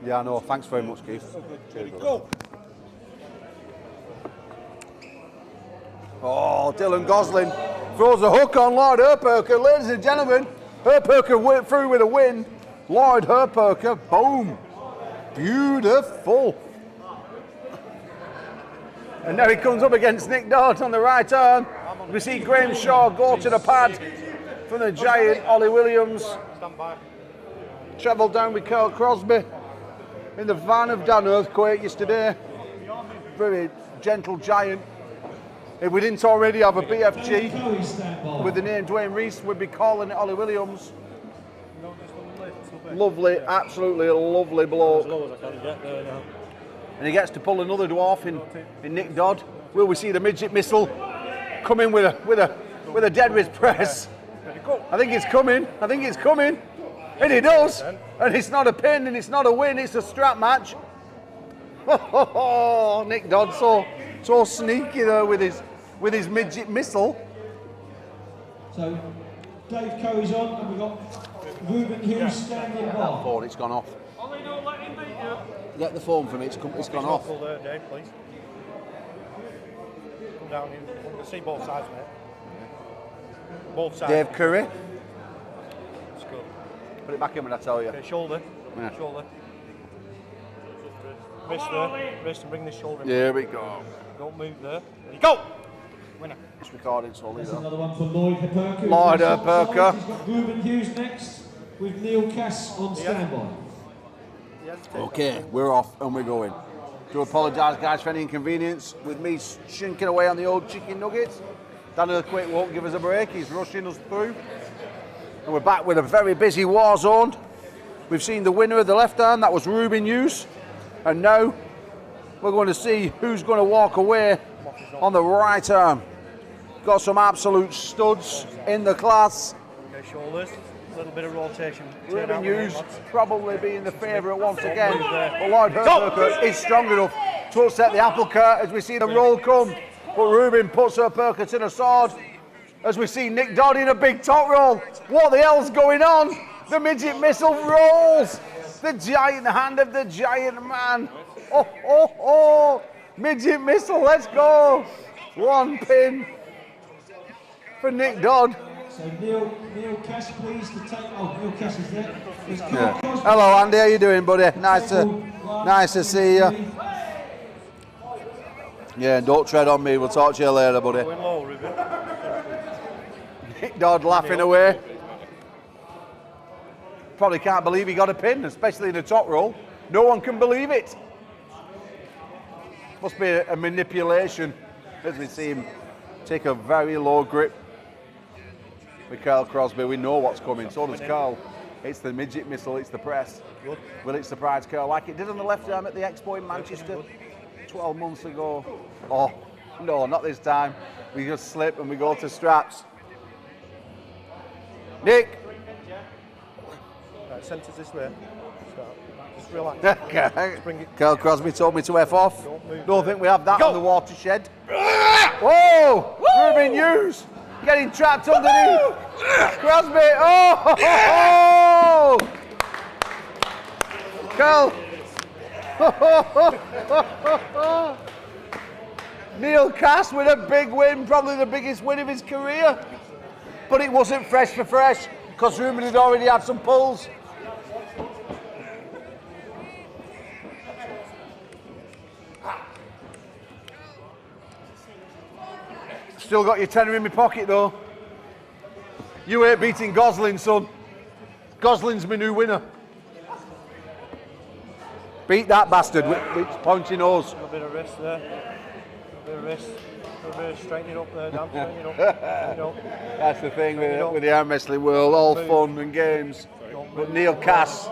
Yeah, I know. Thanks very much, Keith. Cheers, Go. Oh, Dylan Gosling throws a hook on Lloyd Heperka. Ladies and gentlemen, Heperka went through with a win. Lloyd Heperka, boom. Beautiful. And now he comes up against Nick Dodd on the right arm. We see Graham Shaw go to the pad from the giant Ollie Williams. Travelled down with Carl Crosby in the van of Dan Earthquake yesterday. Very gentle giant. If we didn't already have a BFG with the name Dwayne Reese, we'd be calling it Ollie Williams. Lovely, absolutely lovely bloke. And he gets to pull another dwarf in Nick Dodd. Will we see the midget missile come in with a deadlift press? I think it's coming. I think it's coming. And he does. And it's not a pin and it's not a win, it's a strap match. Oh, Nick Dodd so sneaky though with his midget missile. So Dave Curry's on and we've got Ruben Hughes standing by. Phone, it's gone off. Ollie, don't let him beat you. Get the phone from it, it's gone off. There, Dave, please. Come down here. I want to see both sides, mate. Both sides. Dave Curry. Let's go. Put it back in when I tell you. Okay, shoulder. Yeah. Shoulder. Wrist there. Wrist and bring this shoulder in. There we go. Don't move there. There you go! Winner. It's recording, so That's leave another one for Lloyd Hipperker. Lloyd Hipperker. He's got Ruben Hughes next with Neil Cass on standby. Okay, we're off and we're going. Do apologise, guys, for any inconvenience with me shinking away on the old chicken nuggets. Daniel Quick won't give us a break. He's rushing us through. And we're back with a very busy Warzone. We've seen the winner of the left hand. That was Ruben Hughes. And now we're going to see who's going to walk away on the right arm. Got some absolute studs in the class. Okay, shoulders. A little bit of rotation. Ruben Hughes probably being the favourite once again. But Lloyd Hipperker is strong enough to upset the apple cart as we see the roll come. But Ruben puts Hipperker to the sword as we see Nick Dodd in a big top roll. What the hell's going on? The midget missile rolls. The giant hand of the giant man. Oh, oh, oh. Midget missile, let's go. One pin for Nick Dodd. So Neil Cass, please to take. Oh, Neil Cass is there. Yeah. Hello, Andy. How you doing, buddy? Nice to see you. Yeah, don't tread on me. We'll talk to you later, buddy. Going low, Ruben. Nick Dodd laughing away. Probably can't believe he got a pin, especially in the top roll. No one can believe it. Must be a manipulation as we see him take a very low grip with Carl Crosby. We know what's coming, so does Carl. It's the midget missile, it's the press. Good. Will it surprise Carl like it did on the left arm at the Expo in Manchester 12 months ago? Oh, no, not this time. We just slip and we go to straps. Nick! Right, centres this way. Start. Just relax. Okay. Bring it. Carl Crosby told me to F off. Don't Don't think we have that on the watershed. Whoa! Ruben Hughes getting trapped underneath. Crosby. Oh! Carl. Neil Cass with a big win, probably the biggest win of his career. But it wasn't fresh for fresh because Ruben had already had some pulls. Still got your tenner in my pocket though. You ain't beating Gosling, son. Gosling's my new winner. Beat that bastard with pointy nose. A little bit of wrist there. A bit of wrist. A little bit of straighten it up there, Dan. Straighten it up. Straighten it up. That's the thing with the arm wrestling world, all fun and games. But Neil Cass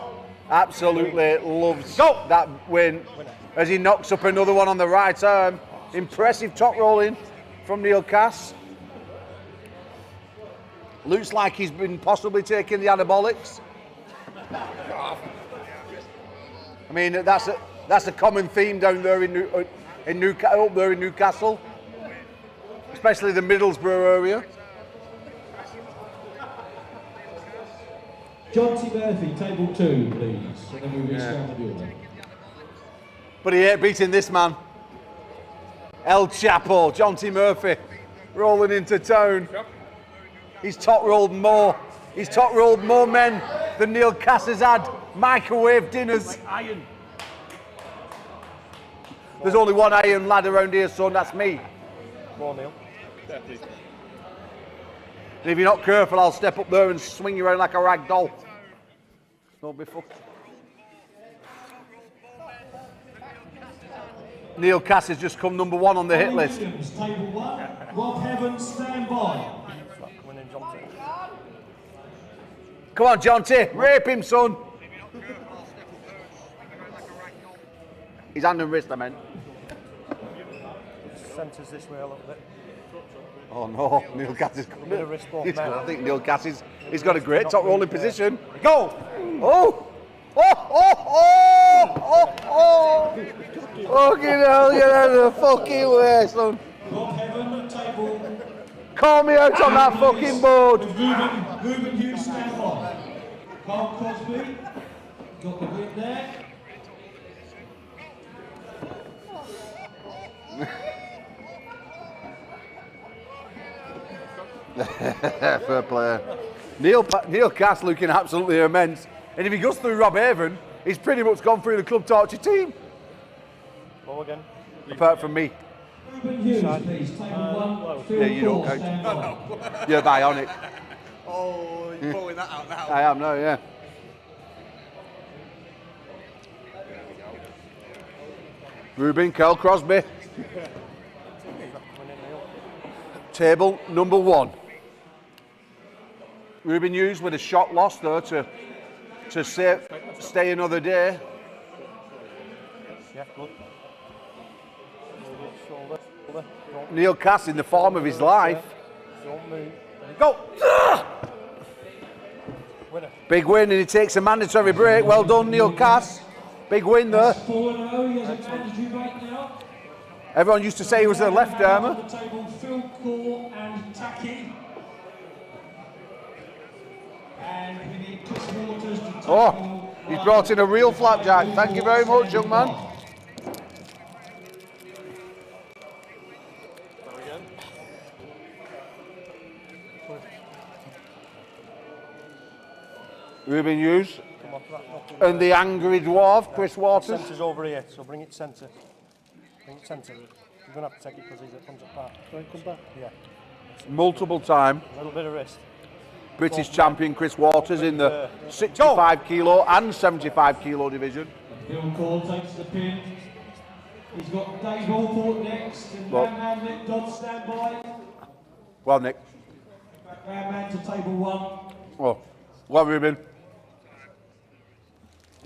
absolutely loves that win as he knocks up another one on the right arm. Impressive top rolling from Neil Cass. Looks like he's been possibly taking the anabolics. I mean, that's a common theme down there in Newcastle, especially the Middlesbrough area. John T. Murphy, table 2, please. And then we'll restart the order. But he ain't beating this man. El Chapo, John T. Murphy, rolling into town. He's top rolled more. He's top rolled more men than Neil Cass has had microwave dinners. Iron. There's only one iron lad around here, son, that's me. More, Neil. There, please. And if you're not careful, I'll step up there and swing you around like a rag doll. Don't be fucked. Neil Cass has just come number 1 on the hit list. Williams, table 1. Rob Heaven, stand by. Come on, John T, rape him, son. His hand and wrist, I meant. Centres this way a little bit. Oh no, Neil Cass is coming. Bit of wrist bump now. I think Neil Cass he's got a great top rolling position. Go! Oh! Oh! Oh! Oh! Oh! Fucking hell, get out of the fucking way, son. Rob Heaven, table. Call me out on that fucking board. Ruben Hughes, stand by. Carl Crosby, got the win there. Fair play. Neil Cass looking absolutely immense. And if he goes through Rob Avon, he's pretty much gone through the Club Torture team. Go again. Apart from me. Yeah, you don't count. You're bionic. Oh, you're pulling that out now. I am now, yeah. Ruben, Carl Crosby. Table number 1. Ruben Hughes with a shot lost though to stay another day. Yeah, good. Shoulder. Neil Cass in the form of his life. Don't move. Go! Winner. Big win, and he takes a mandatory break. Well done, Neil Cass. Big win there. Everyone used to say he was a left armer. Oh, he's brought in a real flapjack. Thank you very much, young man. Ruben Hughes. And the angry dwarf, Chris Waters. Centre's over here, so bring it centre. Bring it centre. You're going to have to take it because he's at front of park. Try and come back? Yeah. Multiple time. A little bit of wrist. British champion Chris Waters in the 65 kilo and 75 kilo division. Bill Cole takes the pin. He's got Dave Allport next, and Ramman Nick Dodd stand by. Well, Nick. Ramman to table 1. Oh, well, Ruben.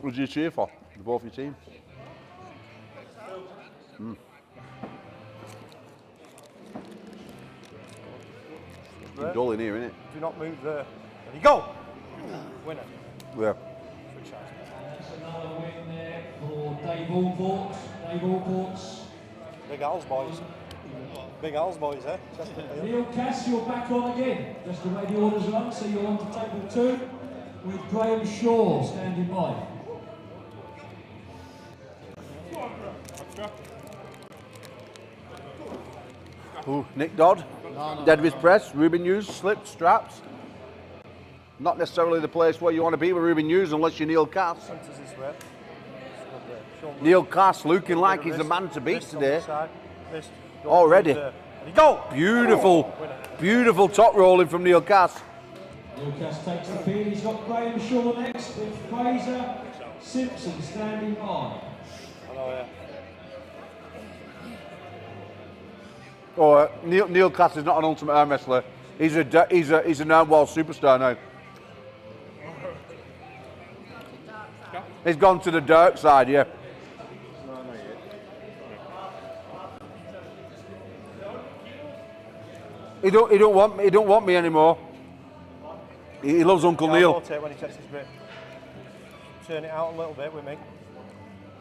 What did you cheer for? Both your team. Dull in here, isn't it? Do not move there. There you go! Winner. Yeah. That's another win there for Dave Allport. Dave Allport's. Big Al's boys. Big Al's boys, eh? Neil Cass, you're back on again. Just the way the orders run, so you're on to table 2 with Graham Shaw standing by. Ooh, Nick Dodd, Deadwish Press, Ruben Hughes, slipped, straps. Not necessarily the place where you want to be with Ruben Hughes unless you're Neil Cass. Neil Cass looking like he's the man to beat today. Already. Go! Beautiful, beautiful top rolling from Neil Cass. Neil Cass takes the pin. He's got Graham Shaw next with Fraser Simpson standing by. Oh, Neil Cass is not an ultimate arm wrestler. He's a known world superstar now. He's gone to the dark side, yeah. He don't want me anymore. He loves Uncle Neil. Rotate when he takes his grip. Turn it out a little bit with me.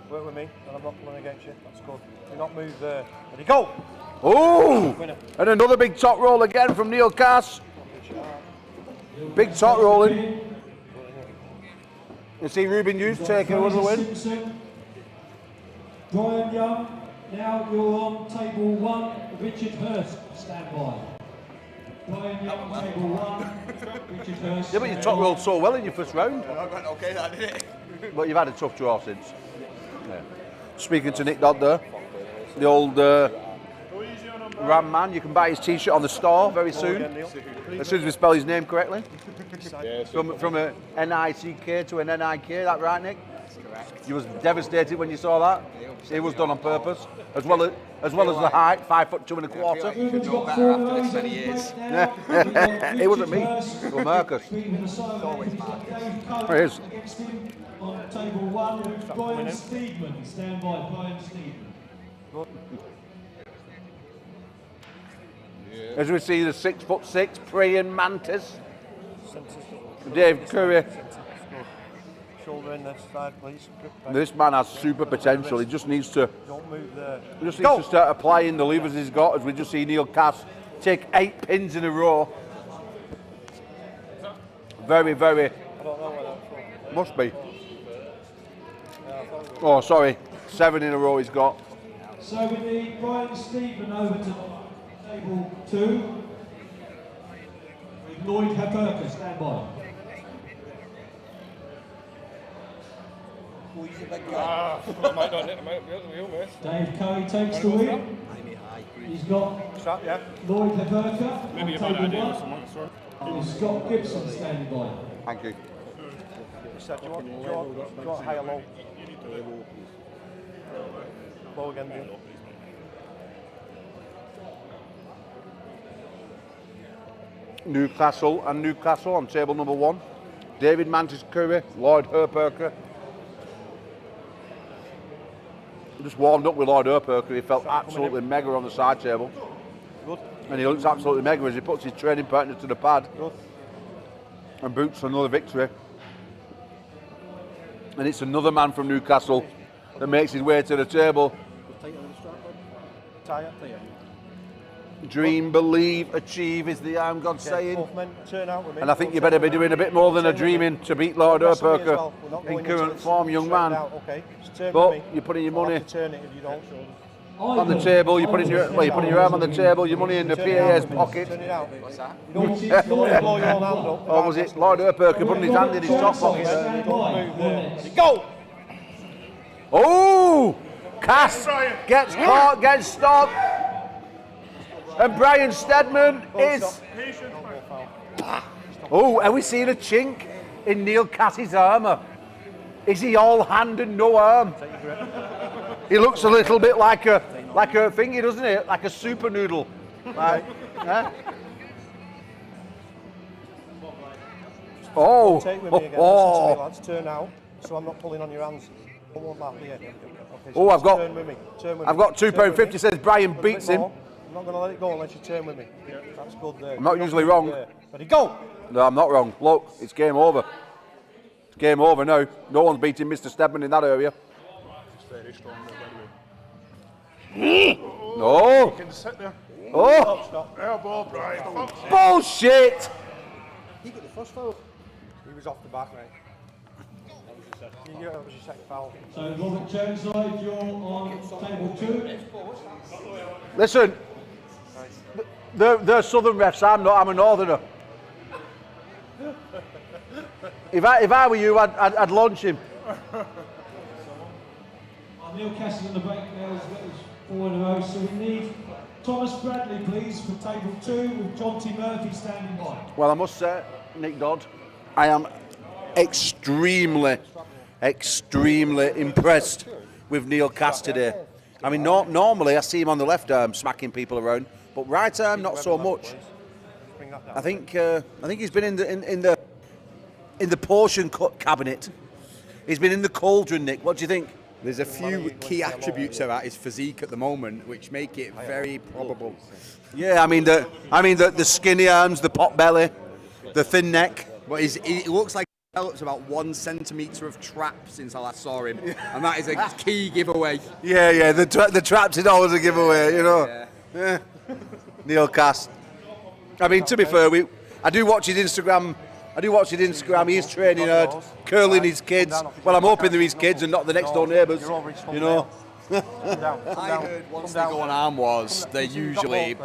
Work with me, and I'm not pulling against you. That's good. Do not move there. Ready, go! Oh! And another big top roll again from Neil Cass. Big top rolling. You see Ruben Hughes taking another win. Brian Young, now you're on table 1. Richard Hurst, stand by. Brian Young, table 1. Richard Hurst. Yeah, but you top rolled so well in your first round. Okay, that did it. But you've had a tough draw since. Yeah. Speaking to Nick Dodd there, the old Ram man, you can buy his t-shirt on the store very soon. As soon as we spell his name correctly. From a N-I-C-K to an N-I-K, that right, Nick? That's correct. You was devastated when you saw that. It was done on purpose, as well as the height, 5'2 1/4. Like you could draw better after this many years. It wasn't me. It was Marcus. It's always Marcus. It is. On table 1 with Brian Steedman, stand by. Brian Steedman. As we see the 6'6" praying mantis, Dave Curry. Shoulder in this side, please. This man has super potential. He just needs to. Don't move there. He just needs to start applying the levers he's got. As we just see Neil Cass take 8 pins in a row. Very, very. I don't know where that's from. Must be. Oh, sorry. 7 in a row he's got. So we need Brian Steedman over to table 2. Lloyd Haberka, stand by. Might not hit him out the other wheel, mate. Dave Curry takes the win. He's got Lloyd Haberka Maybe a on bad table idea. 1. And Scott Gibson standing by. Thank you. Do you want high or low? Low again, dude. Newcastle and Newcastle on table number 1. David Mantis Curry, Lloyd Haberka. Just warmed up with Lloyd Haberka. He felt absolutely mega on the side table. Good. And he looks absolutely mega as he puts his training partner to the pad. Good. And boots another victory. And it's another man from Newcastle that makes his way to the table. Tire. Dream, believe, achieve is the I'm God saying. Both men turn out with me. And I think you better be doing a bit more than a dreaming to beat Lloyd That's me as Haberka well. We're not in going current into form, young straight man. out, okay. Just turn But with me. you're putting your I'll money have to turn it if you don't. on the table, you're putting your arm on the table, your money in the PA's pocket. Turn it out. What's that? You don't blow your own hand up. Or was it Lloyd Haberka putting his hand in his top pocket? Go! Oh! Cass gets caught, gets stopped. And Brian Steadman is... Oh, are we seeing a chink in Neil Cass's armour? Is he all hand and no arm? He looks a little bit like a thingy, doesn't he? Like a super noodle. Like, huh? Oh! Take with me again. Listen to me, lads. Turn out, so I'm not pulling on your hands. I won't laugh here. Okay, so Oh, I've got. turn with me. Turn with I've me. got £2.50. Says Brian beats him. I'm not going to let it go unless you turn with me. That's good there. I'm not usually wrong. Ready, go! No, I'm not wrong. Look, it's game over. It's game over now. No one's beating Mr. Steadman in that area. Very strong, by the way. No. You can sit there. Oh! Stop. Elbow, Brian. Bullshit! He got the first foul. He was off the back, mate. That was your second foul. So Robert Churnside, you're on table 2. Listen, they're southern refs. I'm not. I'm a northerner. If I were you, I'd launch him. Neil Cassidy on the break now has got his 4 in a row, so we need Thomas Bradley, please, for table 2 with John T. Murphy standing by. Well, I must say, Nick Dodd, I am extremely impressed with Neil Cass today. I mean, normally I see him on the left arm smacking people around, but right arm not so much. I think he's been in the portion cabinet. He's been in the cauldron, Nick. What do you think? There's a few key attributes about his physique at the moment which make it very probable. Yeah, I mean the skinny arms, the pot belly, the thin neck. But he looks like he develops about 1 centimetre of trap since I last saw him, and that is a key giveaway. Yeah, the traps is always a giveaway, you know. Yeah. Neil Cass. I mean, to be fair, I do watch his Instagram. He is training hard, curling his kids. Well, I'm hoping they're his kids and not the next door neighbours. You know. I heard once they go on arm wars, they usually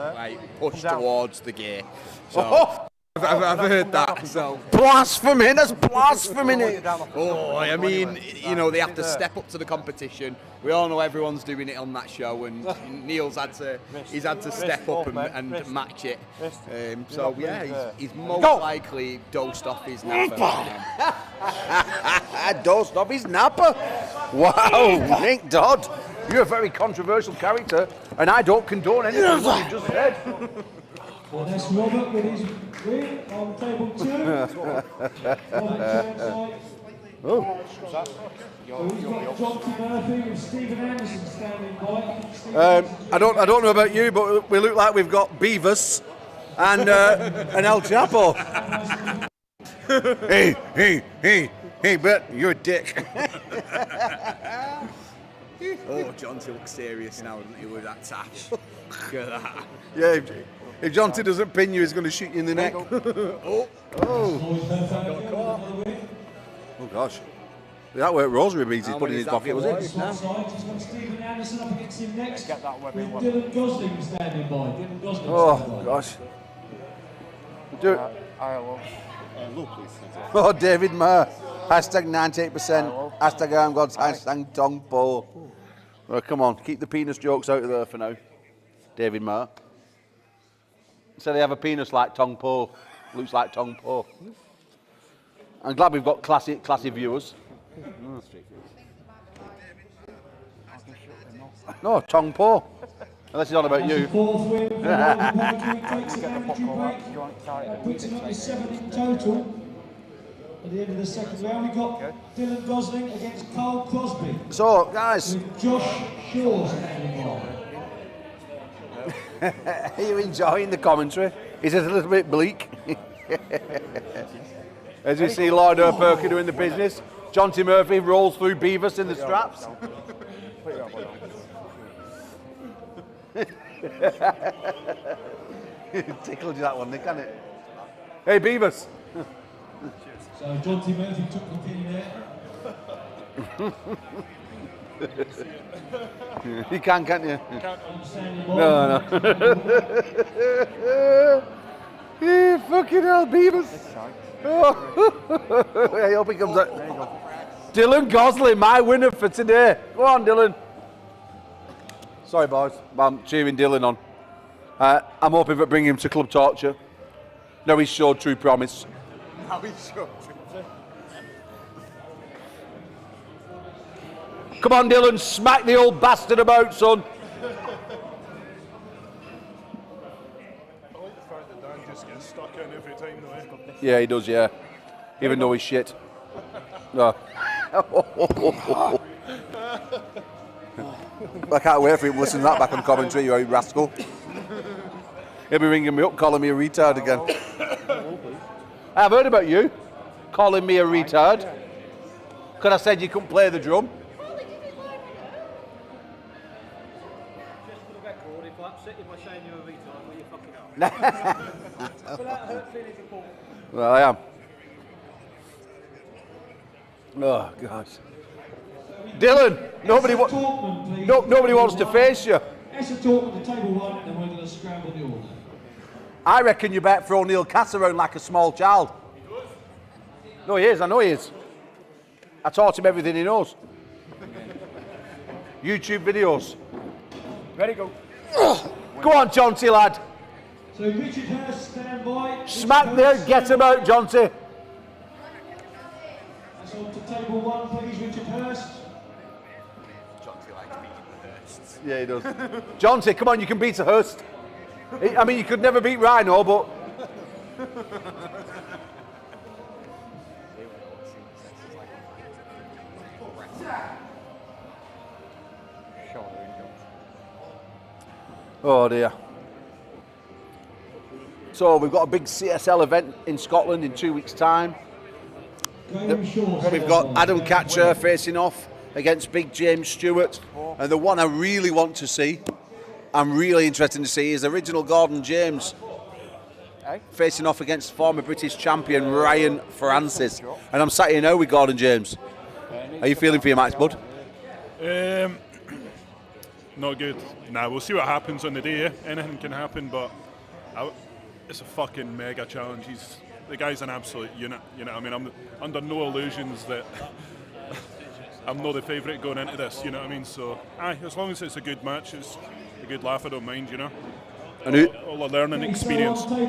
push towards the gear. So I've heard that. So blasphemy! That's blasphemy. Oh, I mean, you know, they have to step up to the competition. We all know everyone's doing it on that show, and Neil's had to step up and match it. So yeah, he's most likely dosed off his napper. Dosed off his napper. Wow, Nick Dodd, you're a very controversial character, and I don't condone anything what you just said. Well, that's Robert with his win on table 2. Oh. We've got John T. Murphy and Stephen Anderson standing by. I don't know about you, but we look like we've got Beavis and El Chapo. hey, but you're a dick. Oh, John T looks serious now, doesn't he, with that tash? Look at that. Yeah, if John T doesn't pin you, he's going to shoot you in the neck. Oh gosh. That weren't rosary beads he's put in his pocket, was it? He's got Stephen Anderson up against him next. With Dylan Gosling standing by. Oh gosh. Look, please. Oh, David Maher. Hashtag 98%. Hashtag I'm God's. Hashtag Tong Po. Well, come on, keep the penis jokes out of there for now. David Maher. So they have a penis like Tong Po. Looks like Tong Po. I'm glad we've got classy viewers. No, Tong Po. Unless it's on about you. Fourth win for Waterbury takes a mandatory break. That puts him up to 7 in total. At the end of the second round, we got Dylan Gosling against Carl Crosby. So, guys. With Josh Shaw standing by. Are you enjoying the commentary? Is it a little bit bleak? As you see Lloyd O'Perker doing the business, John T. Murphy rolls through Beavis in the straps. Tickled you that one, Nick, hasn't it? Hey, Beavis. So John T. Murphy took the pin there. You can't you? No. Yeah, fucking hell, Beavis. Oh. I hope he comes out. Dylan Gosling, my winner for today. Go on, Dylan. Sorry, boys. I'm cheering Dylan on. I'm hoping for bringing him to Club Torture. No, he's showed true promise. Now he's showed true. Come on, Dylan, smack the old bastard about, son. I like the fact that Dan just gets stuck in every time, though. Yeah, he does, yeah. Even though he's shit. No. I can't wait for him to listen to that back on commentary, you rascal. He'll be ringing me up, calling me a retard again. I've heard about you, calling me a retard. Because I said you couldn't play the drum. Well, I am. Oh, gosh. Dylan, nobody wants to face you. Essa Talkman to table 1, and then we're going to scramble the order. I reckon you better throw Neil Cass around like a small child. No, he is. I know he is. I taught him everything he knows. YouTube videos. Ready, go. Go on, Jonty, lad. So Richard Hurst, stand by. Smack the get him out, Jonty. That's on to table 1, please, Richard Hurst. Jonty likes beating the Hursts. Yeah, he does. Jonty, come on, you can beat a Hurst. I mean, you could never beat Rhino, but... Oh dear. So we've got a big CSL event in Scotland in 2 weeks' time. We've got Adam Catcher facing off against Big James Stewart. And the one I really want to see, I'm really interested to see, is original Gordon James facing off against former British champion Ryan Francis. And I'm sat here now with Gordon James. How are you feeling for your match, bud? Not good. Nah, we'll see what happens on the day. Anything can happen, but it's a fucking mega challenge. The guy's an absolute unit. You know, I mean, I'm under no illusions that I'm not the favourite going into this. You know what I mean? So, as long as it's a good match, it's a good laugh. I don't mind. You know. And all a learning experience. And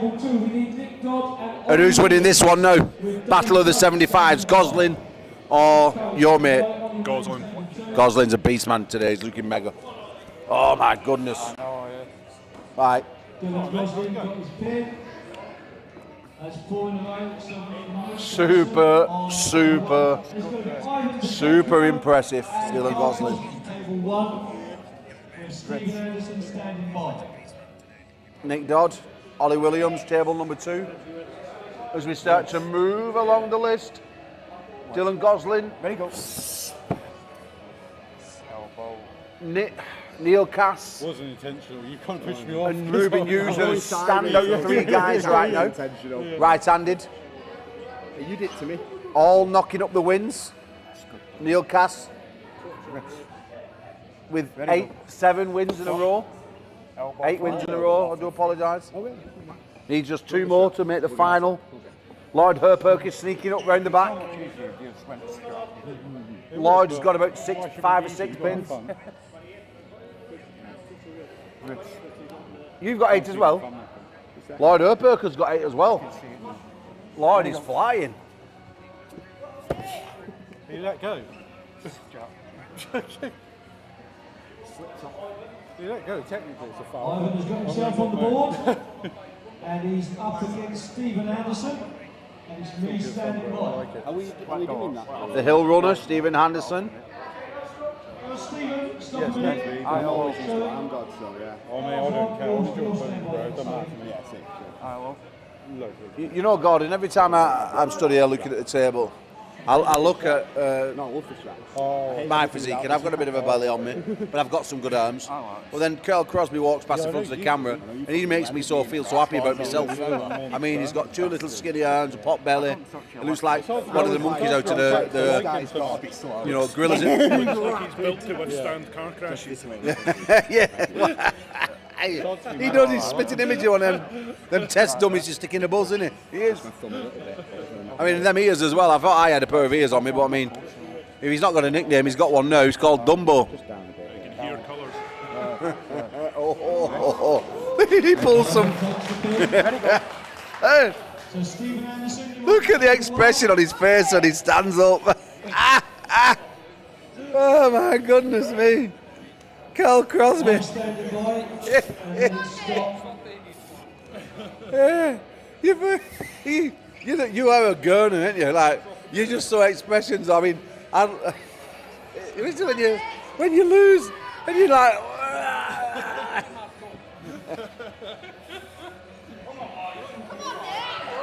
who's winning this one now? Battle of the 75s, Gosling or your mate? Gosling. Gosling's a beast man today. He's looking mega. Oh my goodness. Right. Super impressive, Dylan Gosling. Nick Dodd, Ollie Williams, table number 2. As we start to move along the list, Dylan Gosling. Ready, go. Neil Cass. Wasn't intentional. You can't push me off. And Ruben Hughes are standout 3 guys right now. Right-handed. You did it to me. All knocking up the wins. Neil Cass with 7 wins in a row. 8 wins in a row. I do apologise. Needs just 2 more to make the final. Lloyd Herperk is sneaking up round the back. Lloyd's got about 5 or 6 pins. You've got 8 as well. Lloyd Herperk has got 8 as well. Lloyd is flying. You let go. You let go, technically it's a foul. Ivan has got himself on the board, and he's up against Stephen Anderson, and it's me standing by. Are we doing that? The hill runner, Stephen Henderson. Stephen, stop Yes, a minute. I always use it. I'm God, so yeah. Oh, mate, I don't care. I'm just bro. It doesn't matter to me. Yeah, see. You know, Gordon, every time I'm stood here looking at the table, I look at my physique, and I've got a bit of a belly on me, but I've got some good arms. Well, then Carl Crosby walks past the front of the camera, and he makes me feel so happy about myself. I mean, he's got 2 little skinny arms, a pot belly. He looks like one of the monkeys out of the gorillas. He's built to withstand car crashes. Yeah. He does. He's spitting image on them test dummies just sticking a buzz in it. He is. I mean, them ears as well. I thought I had a pair of ears on me, but I mean, if he's not got a nickname, he's got one now. He's called Dumbo. You can hear colours. He pulls some. Look at the expression on his face when he stands up. Oh my goodness me. Carl Crosby. You are a gurner, aren't you? Like, you just saw expressions. I mean, when you lose, and you're like,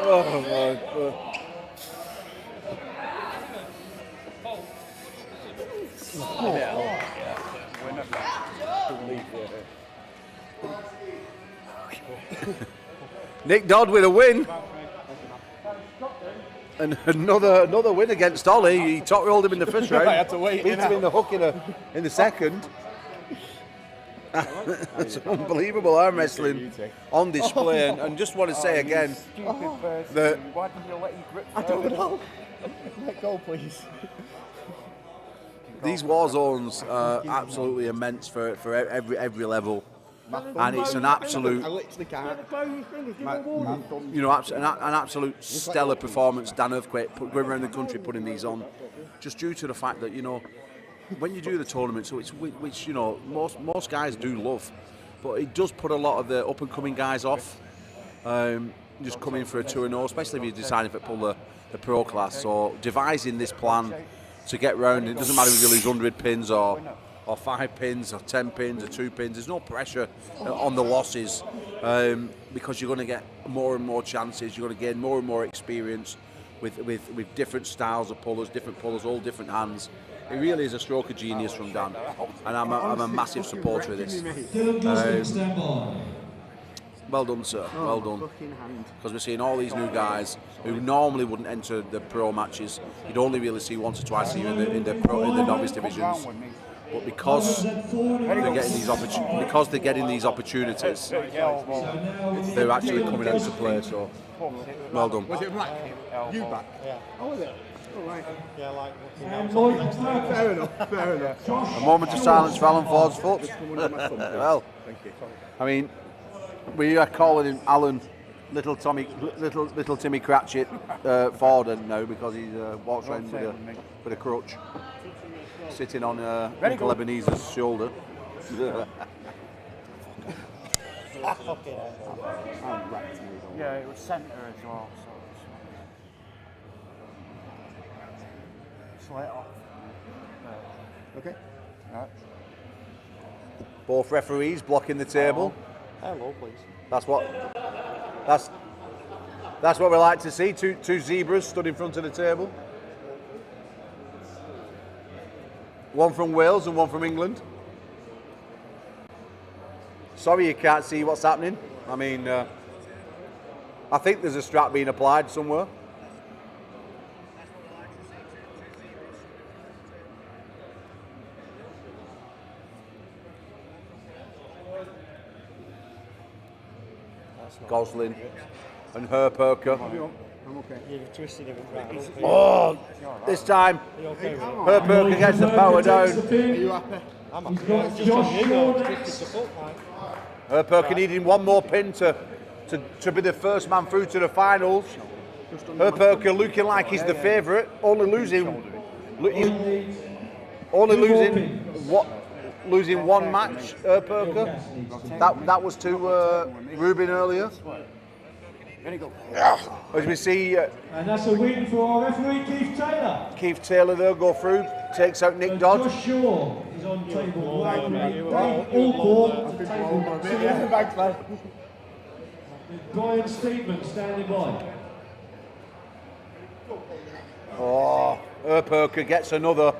oh my God. Nick Dodd with a win. And another win against Ollie. He top rolled him in the first round. I had to wait. Beat him in the hook in the second. It's unbelievable arm wrestling on display. And just want to say again that Why didn't you let him grip? I don't know. Let go, please. These war zones are absolutely immense for every level. And it's an absolute, I literally can't. an absolute stellar performance. Dan Earthquake going around the country putting these on, just due to the fact that when you do the tournament, so which most guys do love, but it does put a lot of the up and coming guys off. Just coming for a 2-0, especially if you're deciding to pull the pro class. So devising this plan to get round, it doesn't matter if you lose 100 pins or 5 pins or 10 pins or 2 pins. There's no pressure on the losses because you're going to get more and more chances. You're going to gain more and more experience with different styles of pullers, all different hands. It really is a stroke of genius from Dan, and I'm a massive supporter of this. Well done, sir. Well done. Because we're seeing all these new guys who normally wouldn't enter the pro matches. You'd only really see once or twice a year in the novice divisions. But because they're getting these opportunities, they're actually coming out to play. So, well done. Was it black? You back? Yeah. Oh, was it? All right. Yeah, like. Fair enough. A moment of silence for Alan Ford's foot. Well, I mean, we are calling him Alan Little Timmy Cratchit Ford now because he walks around with a crutch, sitting on Uncle Ebenezer's shoulder. Yeah, it was centre as well. So let off. Okay. Right. Both referees blocking the table. Hello, please. That's what we like to see. Two zebras stood in front of the table. One from Wales and one from England. Sorry you can't see what's happening. I mean, I think there's a strap being applied somewhere. Gosling, and Herperker. I'm okay. You've twisted him right. Oh, this time Herperker gets the power down. Are you happy? I'm He's happy. got It's just Josh on you, Shaw though. next. It's the foot, like. Herperker needing one more pin to be the first man through to the finals. Herperker looking like he's the favourite, only losing one match. Herperker. That was to Rubin earlier. As we see, And that's a win for our referee, Keith Taylor. Keith Taylor there go through, takes out Nick Dodd. Josh Shaw is on table 1. Dave Allport to table 2. With Brian Steedman standing by. Oh, Herperker gets another.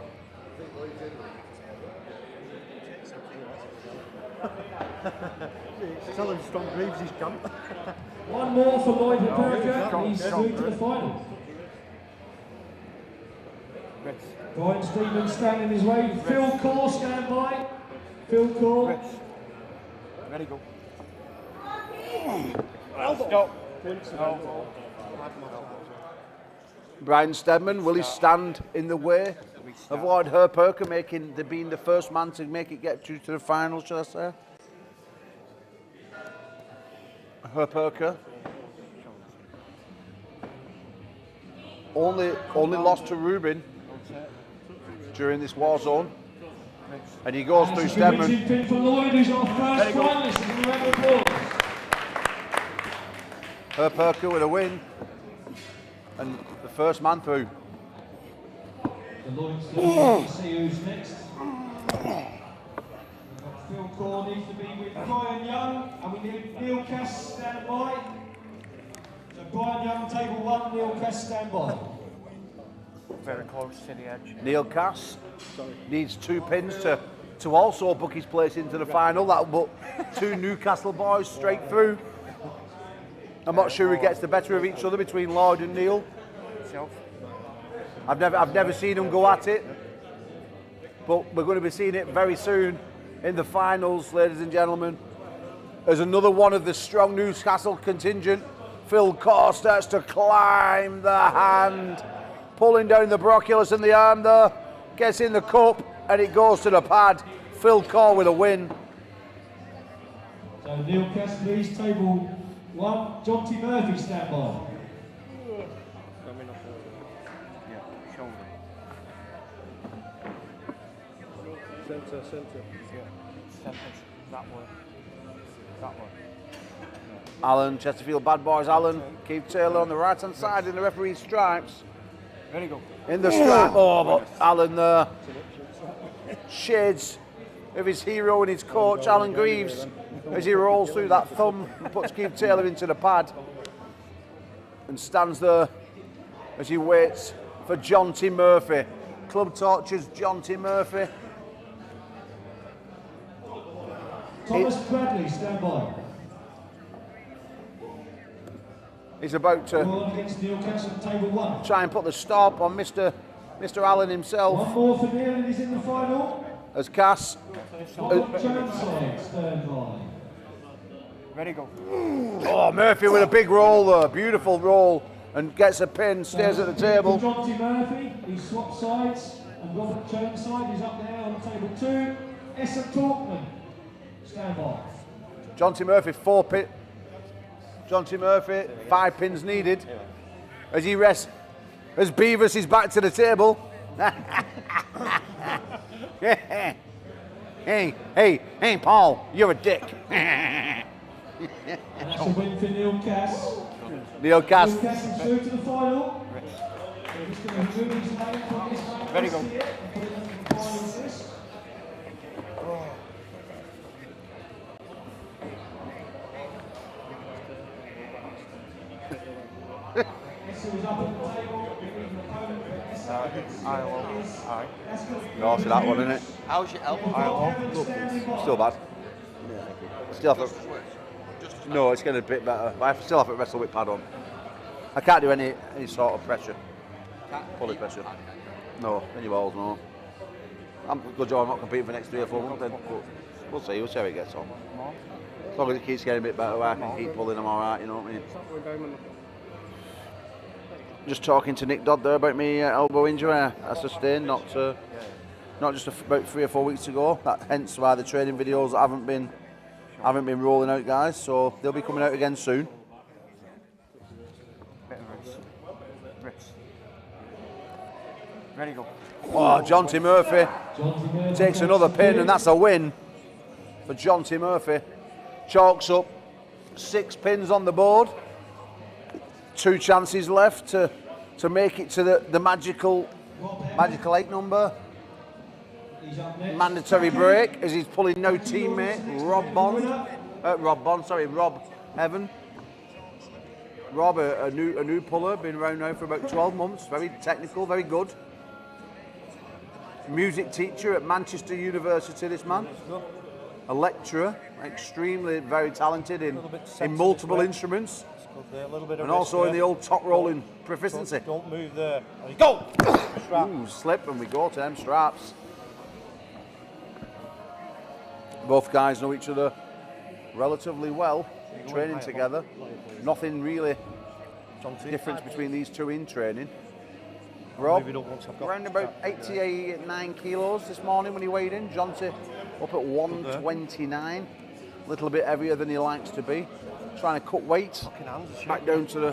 Tell him strong grieves his camp. One more for Lloyd Herperker. He's through to the final. Brian Steedman standing his way. Phil Core stand by. Phil Core. Ready, go. Stop. Brian Steadman, will he stand in the way of Lloyd Herperker being the first man to make it get through to the final, shall I say? Herperker only lost to Rubin during this Warzone, and he goes through Steadman. Pin for Lloyd, who's our first finalist in the round of applause. Herperker with a win, and the first man through. The Lloyd's going to see who's next. Phil Core needs to be with Brian Young, and we need Neil Cass stand by. So Brian Young, table 1, Neil Cass stand by. Very close to the edge. Neil Cass needs 2 pins to also book his place into the final. That'll book 2 Newcastle boys straight through. I'm not sure who gets the better of each other between Lloyd and Neil. I've never seen them go at it, but we're going to be seeing it very soon in the finals, ladies and gentlemen. As another one of the strong Newcastle contingent, Phil Core starts to climb the hand, pulling down the bronchulus and the arm there, gets in the cup, and it goes to the pad. Phil Core with a win. So Neil Cass, please, table 1, John T. Murphy stand by. Centre. That one. Alan, Chesterfield Bad Boys Alan, Keith Taylor on the right hand side in the referee's stripes. Ready, go. In the stripe, oh, but Alan there. Shades of his hero and his coach, Alan Greaves, as he rolls through that thumb and puts Keith Taylor into the pad and stands there as he waits for John T. Murphy. Club Torches, John T. Murphy. Thomas Bradley stand by. He's about to against Neil Cass on table 1. try and put the stop on Mr. Allen himself. One more for Neil and he's in the final. As Cass. Joneside stand by. Ready, go. Oh, Murphy with a big roll there, beautiful roll, and gets a pin, stays at the table. John T. Murphy, he swapped sides, and Robert Joneside is up there on table 2. Essa Talkman, stand by. John T. Murphy, 4 pin. John T. Murphy, 5 pins needed. As he rests, as Beavis is back to the table. Hey, Paul, you're a dick. That's a win for Neil Cass. Neil Cass. Neil Cass is through to the final. Ready, go. No, see that one, isn't it? How's your elbow? Still bad. Still have to, no, it's getting a bit better. I still have to wrestle with pad on. I can't do any sort of pressure. Pulley pressure. No, any balls, no. Good job I'm not competing for the next 3 or 4 months then. But we'll see how it gets on. As long as it keeps getting a bit better, I can keep pulling them alright, you know what I mean? Just talking to Nick Dodd there about my elbow injury I sustained not just about 3 or 4 weeks ago. Hence why the training videos haven't been rolling out, guys. So they'll be coming out again soon. Ready, go. Oh, John T. Murphy takes another pin, and that's a win for John T. Murphy. Chalks up 6 pins on the board. 2 chances left to make it to the magical 8 number. Mandatory break as he's pulling no teammate Rob Heaven. Rob, a new puller, been around now for about 12 months. Very technical, very good. Music teacher at Manchester University, this man. A lecturer, extremely very talented in multiple instruments. And also in the old top rolling proficiency. Don't move there. Go! Ooh, slip, and we go to them straps. Both guys know each other relatively well, training together. Nothing really difference between these two in training. Rob, around about 89 kilos this morning when he weighed in. Jonty up at 129, a little bit heavier than he likes to be. Trying to cut weight back down to the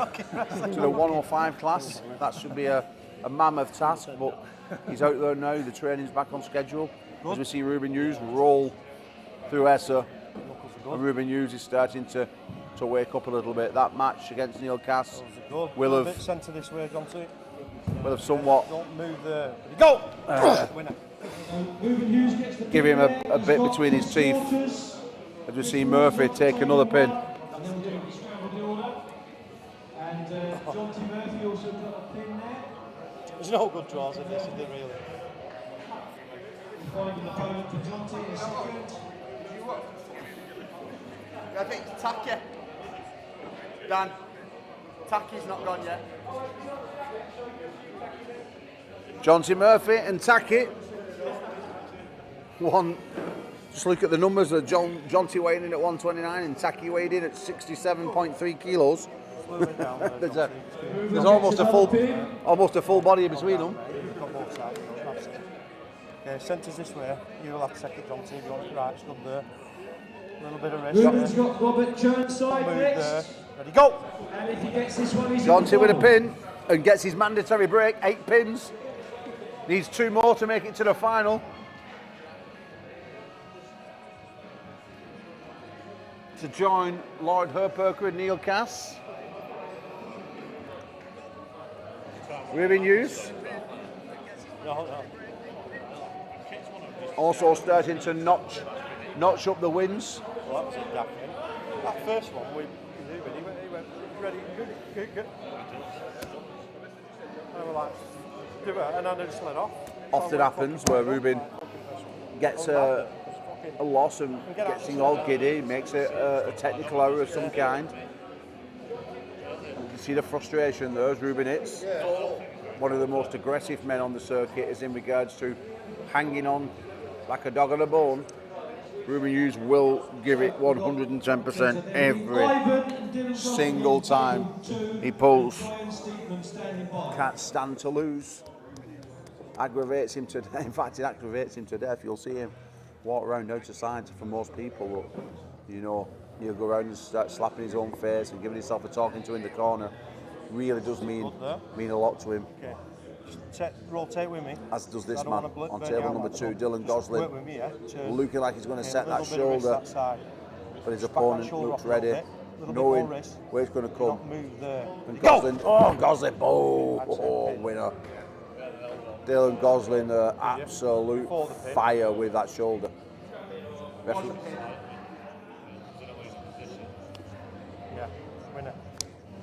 105 class. That should be a mammoth task, but he's out there now. The training's back on schedule. As we see Ruben Hughes roll through ESSA, and Ruben Hughes is starting to wake up a little bit. That match against Neil Cass will have centre this way, Jonty. Will have somewhat don't move there. Go! Give him a bit between his teeth. As we see Murphy take another pin. There's no good draws in this, is there really? I think Taki. Dan. Taki's not gone yet. Jonty Murphy and Taki. Just look at the numbers of Jonty weighing in at 129 and Taki weighed in at 67.3 kilos. There's almost a full body between them. Okay, centre's this way. You will have to take it, Jonty. If you want it right, it's good there. A little bit of rest. Ruben's got Robert Churnside next. Ready, go! And if he gets this one, he's Jonty with a pin and gets his mandatory break. 8 pins. Needs 2 more to make it to the final. To join Lloyd Herperker and Neil Cass. Ruben Hughes. Also starting to notch up the wins. Well, that was a gap in. That first one, he went ready, good. And we're like, do it, and then it just let off. Often happens where Ruben gets a loss and gets things all giddy, makes a technical error of some kind. You can see the frustration there as Ruben hits. One of the most aggressive men on the circuit is in regards to hanging on like a dog on a bone. Ruben Hughes will give it 110% every single time he pulls. Can't stand to lose. Aggravates him to death. In fact, it aggravates him to death. You'll see him walk around out to side for most people. You know, he'll go around and start slapping his own face and giving himself a talking to in the corner. Really does mean a lot to him. Okay. Just rotate with me. As does this man on table number 2, Dylan Gosling. With me, yeah? Looking like he's going to set that shoulder, but his opponent looks ready, knowing where it's going to come. And Gosling, Gosling, winner. Dylan Gosling, absolute fire with that shoulder. Yeah, winner.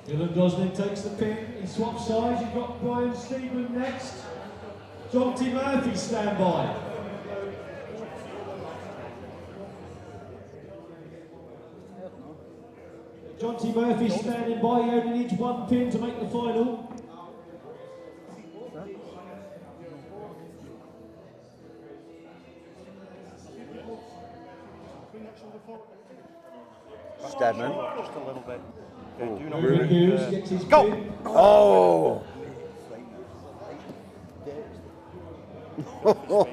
Dylan Gosling takes the pin, he swaps sides, you've got Brian Stephen next. Jonty Murphy stand by. Jonty Murphy standing by, he only needs 1 pin to make the final. Stedman. Just a little bit. Okay, do not Ruben Hughes gets his Go! pin. Oh!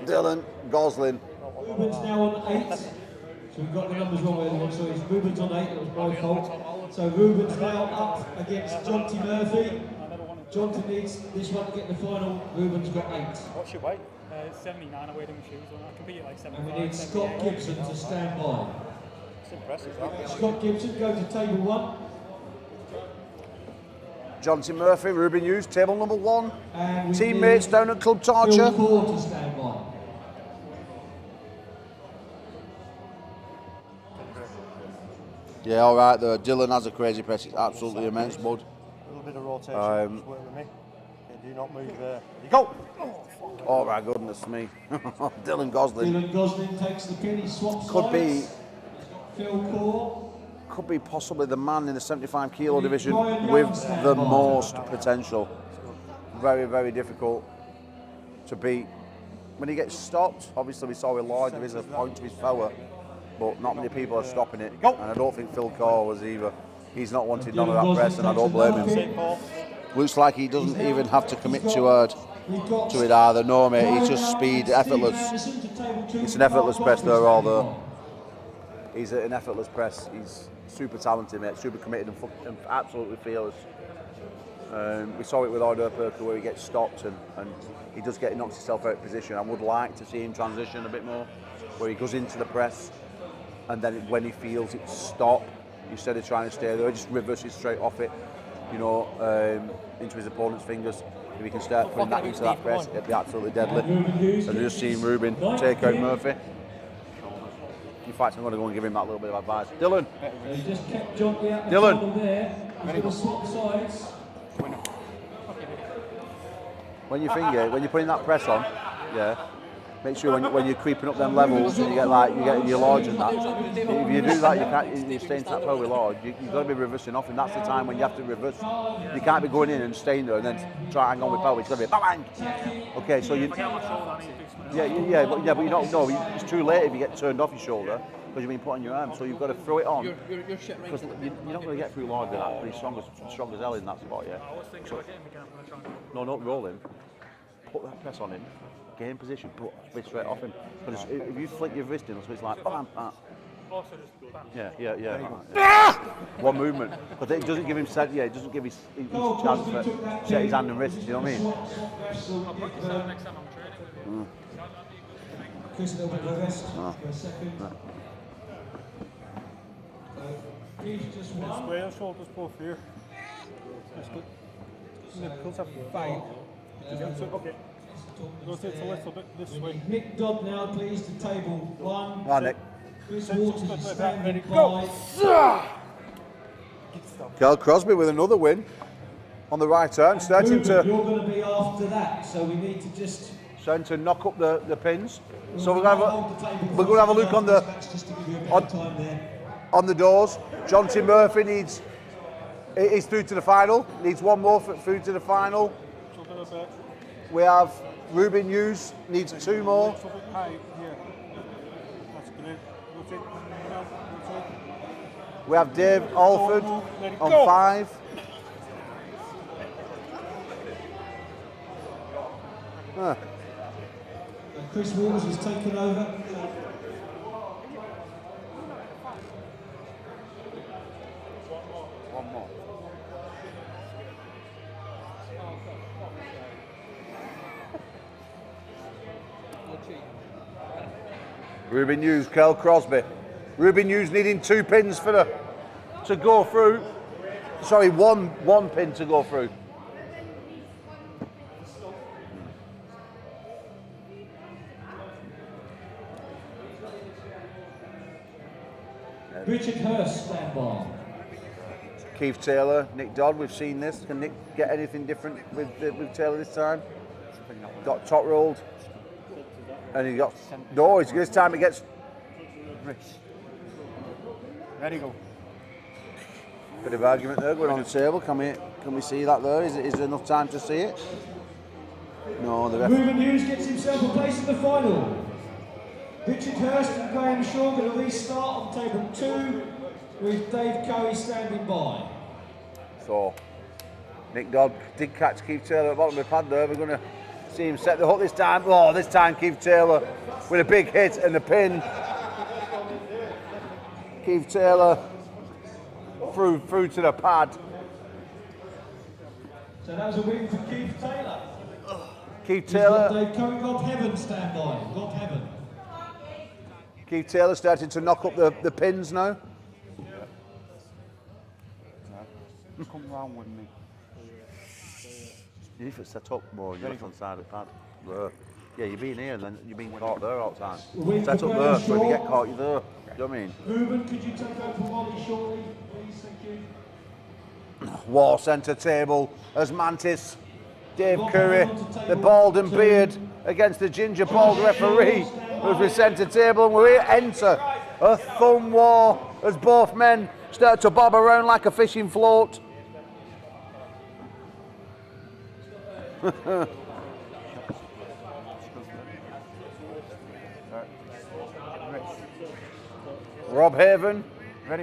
Dylan Gosling. Ruben's now on 8. So we've got the numbers wrong earlier. So it's Ruben's on 8. That was my fault. So Ruben's now up against Jonty Murphy. Jonty needs this one to get the final. Ruben's got 8. What's your weight? 79. I weighed in my shoes. I compete at like 75. And we need Scott Gibson to stand by. It's impressive, that. Scott Gibson, go to table 1. Jonty Murphy, Ruben Hughes, table number 1. And Teammates down at Club Torture. Phil 4 to stand by. Yeah, all right. Though Dylan has a crazy press. It's absolutely immense, bud. A little bit of rotation. Just work with me. Okay, do not move there. You go! Oh my goodness me. Dylan Gosling. Dylan Gosling takes the pin. He swaps Could be. sides. Phil Core. Could be possibly the man in the 75 kilo division with the most potential. Very, very difficult to beat. When he gets stopped, obviously we saw with Lloyd, there is a point to his power, but not many people are stopping it. And I don't think Phil Core was either. He's not wanted none of that press, and I don't blame him. Looks like he doesn't even have to commit too hard to it either. No, mate, he's just speed, effortless. It's an effortless press though, although he's an effortless press. He's super talented, mate, super committed and absolutely fearless. We saw it with Order Perker where he gets stopped and he does get knocks himself out of position. I would like to see him transition a bit more, where he goes into the press and then when he feels it stop, instead of trying to stay there, he just reverses straight off it, you know, into his opponent's fingers. If he can start putting that into that press, it'd be absolutely deadly. And just seeing Ruben take out Murphy. In fact, I'm going to go and give him that little bit of advice. Dylan. He just kept Jonty out the Dylan. table there. He's going to swap sides. When you're putting that press on, yeah, make sure when you're creeping up them levels and you get your large and that. If you do that, you're staying that power with large. You've got to be reversing off, and that's the time when you have to reverse. You can't be going in and staying there and then try to hang on with power. It's got to be bang. Okay, so you. But you don't know. It's too late if you get turned off your shoulder because you've been put on your arm. So you've got to throw it on. Because you're not going to get through large with that. Pretty strong as hell in that spot, yeah. No, not roll him. Put that press on him. Game position. Put it straight off him. Because if you flick your wrist in, so it's like bam, bam. Yeah. One movement, but it doesn't give him it doesn't give his chance to set his hand and wrist. You know what I mean? I'll practice that next time I'm training. Chris, a little bit of a rest for a second. He's just one. Square shoulders both here. That's good. Nichols have 5. Okay. Rotate a little bit this way. Nick Dodd now, please, to table 1. Right, Nick. Chris Waters is standing by. Kel Crosby with another win on the right turn, starting to. You're going to be after that, so we need to just. Starting to knock up the pins. So we're going to have a look on the on the doors. Jonty Murphy is through to the final. Needs one more through to the final. We have Ruben Hughes needs 2 more. We have Dave Alford on 5. Chris Waters has taken over. One more. Ruben Hughes, Kel Crosby. Ruben Hughes needing 2 pins to go through. Sorry, one pin to go through. Richard Hurst, stand by. Keith Taylor, Nick Dodd, we've seen this. Can Nick get anything different with Taylor this time? Got top rolled. And he got, no, this time he gets. There you go. Bit of argument there going on the table. Can we see that there? Is there enough time to see it? No, the ref. Ruben Hughes gets himself a place in the final. Richard Hurst and Graham Shaw going to restart on table 2 with Dave Curry standing by. So, Nick Dodd did catch Keith Taylor at the bottom of the pad there. We're going to see him set the hook this time. Oh, this time Keith Taylor with a big hit and a pin. Keith Taylor through to the pad. So that was a win for Keith Taylor. Keith Taylor. Dave Curry, Rob Heaven stand by. Rob Heaven. Keith Taylor starting to knock up the pins now. Come round with me. You need to set up more on your left-hand side of the pad. There. Yeah, you're being here and then you're being caught there all the time. Set up there, so when you get caught, you're there. Do you know what I mean? Ruben, could you take over from Ollie shortly, please? Thank you. War centre table as Mantis, Dave Curry, the bald and beard against the ginger bald referee as we centre table, and we enter a thumb war as both men start to bob around like a fishing float. Rob Haven,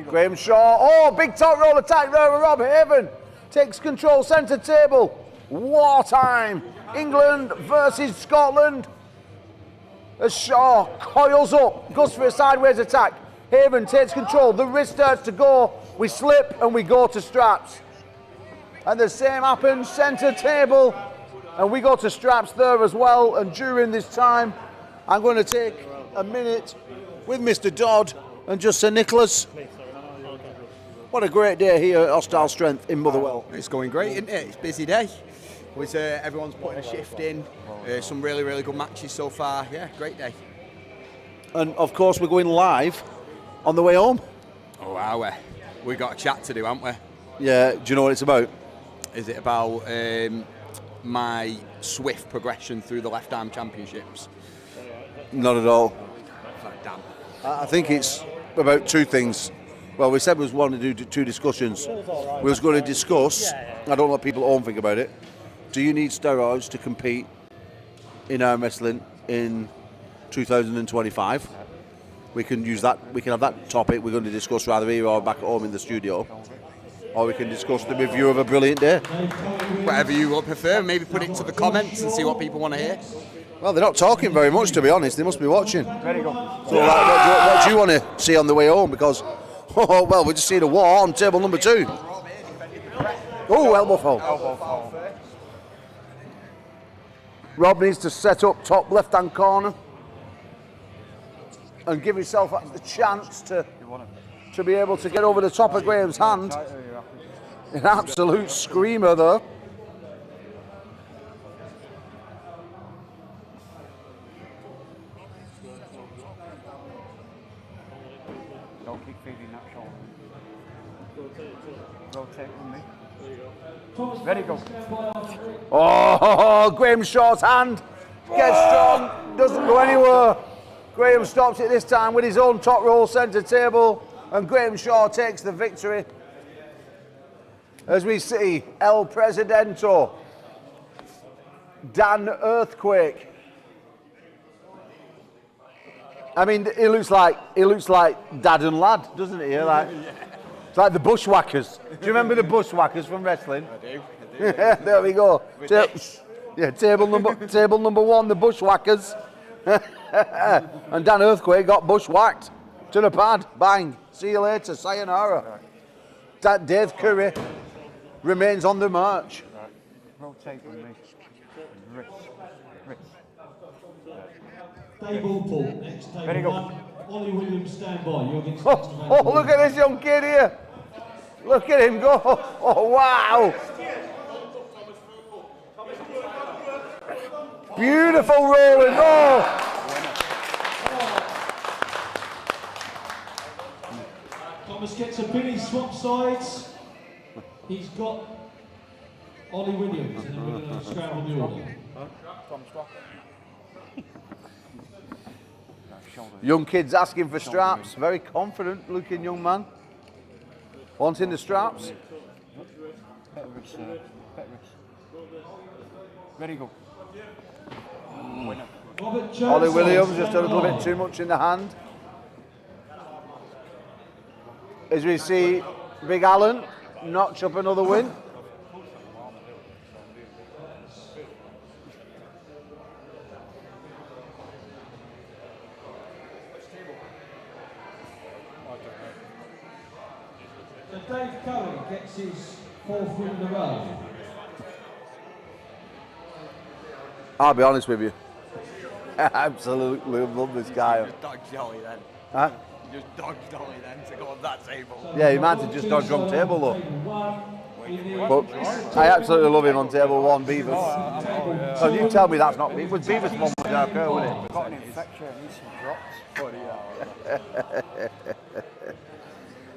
Graham Shaw. Oh, big top roll attack there with Rob Haven. Takes control, centre table. Wartime. England versus Scotland. As Shaw coils up, goes for a sideways attack. Haven takes control. The wrist starts to go. We slip and we go to straps. And the same happens, centre table. And we go to straps there as well. And during this time, I'm going to take a minute with Mr. Dodd and just Sir Nicholas. What a great day here at Hostile Strength in Motherwell. It's going great, isn't it? It's a busy day. Everyone's putting a shift in. Some really, really good matches so far. Yeah, great day. And of course, we're going live on the way home. Oh, are we? We've got a chat to do, haven't we? Yeah, do you know what it's about? Is it about my swift progression through the left arm championships? Not at all. Damn. I think it's about two things. Well, we said we was wanting to do two discussions. We was going to discuss, I don't let people at home think about it, do you need steroids to compete in arm wrestling in 2025? We can use that, we can have that topic we're going to discuss rather here or back at home in the studio. Or we can discuss the review of a brilliant day. Whatever you would prefer, maybe put it into the comments and see what people want to hear. Well, they're not talking very much, to be honest. They must be watching. Very good. So what do you want to see on the way home? Because, oh, well, we just seen a war on table number 2. Oh, elbow fall. Rob needs to set up top left-hand corner and give himself the chance to be able to get over the top of Graham's hand. An absolute screamer there. Don't keep feeding that shoulder. Rotate with me. Very good. Oh, Graham Shaw's hand gets strong, doesn't go anywhere. Graham stops it this time with his own top roll centre table, and Graham Shaw takes the victory. As we see El Presidento, Dan Earthquake. I mean, he looks like Dad and Lad, doesn't he? Like, it's like the Bushwhackers. Do you remember the Bushwhackers from wrestling? I do. There we go. Table number 1, the Bushwhackers. And Dan Earthquake got bushwhacked to the pad. Bang. See you later. Sayonara. Dave Curry remains on the march. Rotate with me. Wrist. Table Paul, next table. Very good. 1. Ollie Williams stand by. You're against Oh, look at this young kid here. Look at him go. Oh, wow. Beautiful rolling. Oh. Thomas gets a pin, he swaps sides. He's got Ollie Williams, and then we're going to scramble the order. Young kids asking for straps. Very confident looking young man. Wanting the straps. Better wrist, sir. Better wrist. Very good. Winner. Ollie Williams just a little bit too much in the hand. As we see Big Alan notch up another win. So Dave Curry gets his 4th win in a row. I'll be honest with you. I absolutely love this guy. Just dodge Ollie then. Huh? You just dodged Ollie then to go on that table. Yeah, he might have just dodged on table though. But I absolutely love him on table 1, Beavers. So you tell me that's not Beavers. Beavers' mum was our girl, wasn't it? Got an infection, needs some drops.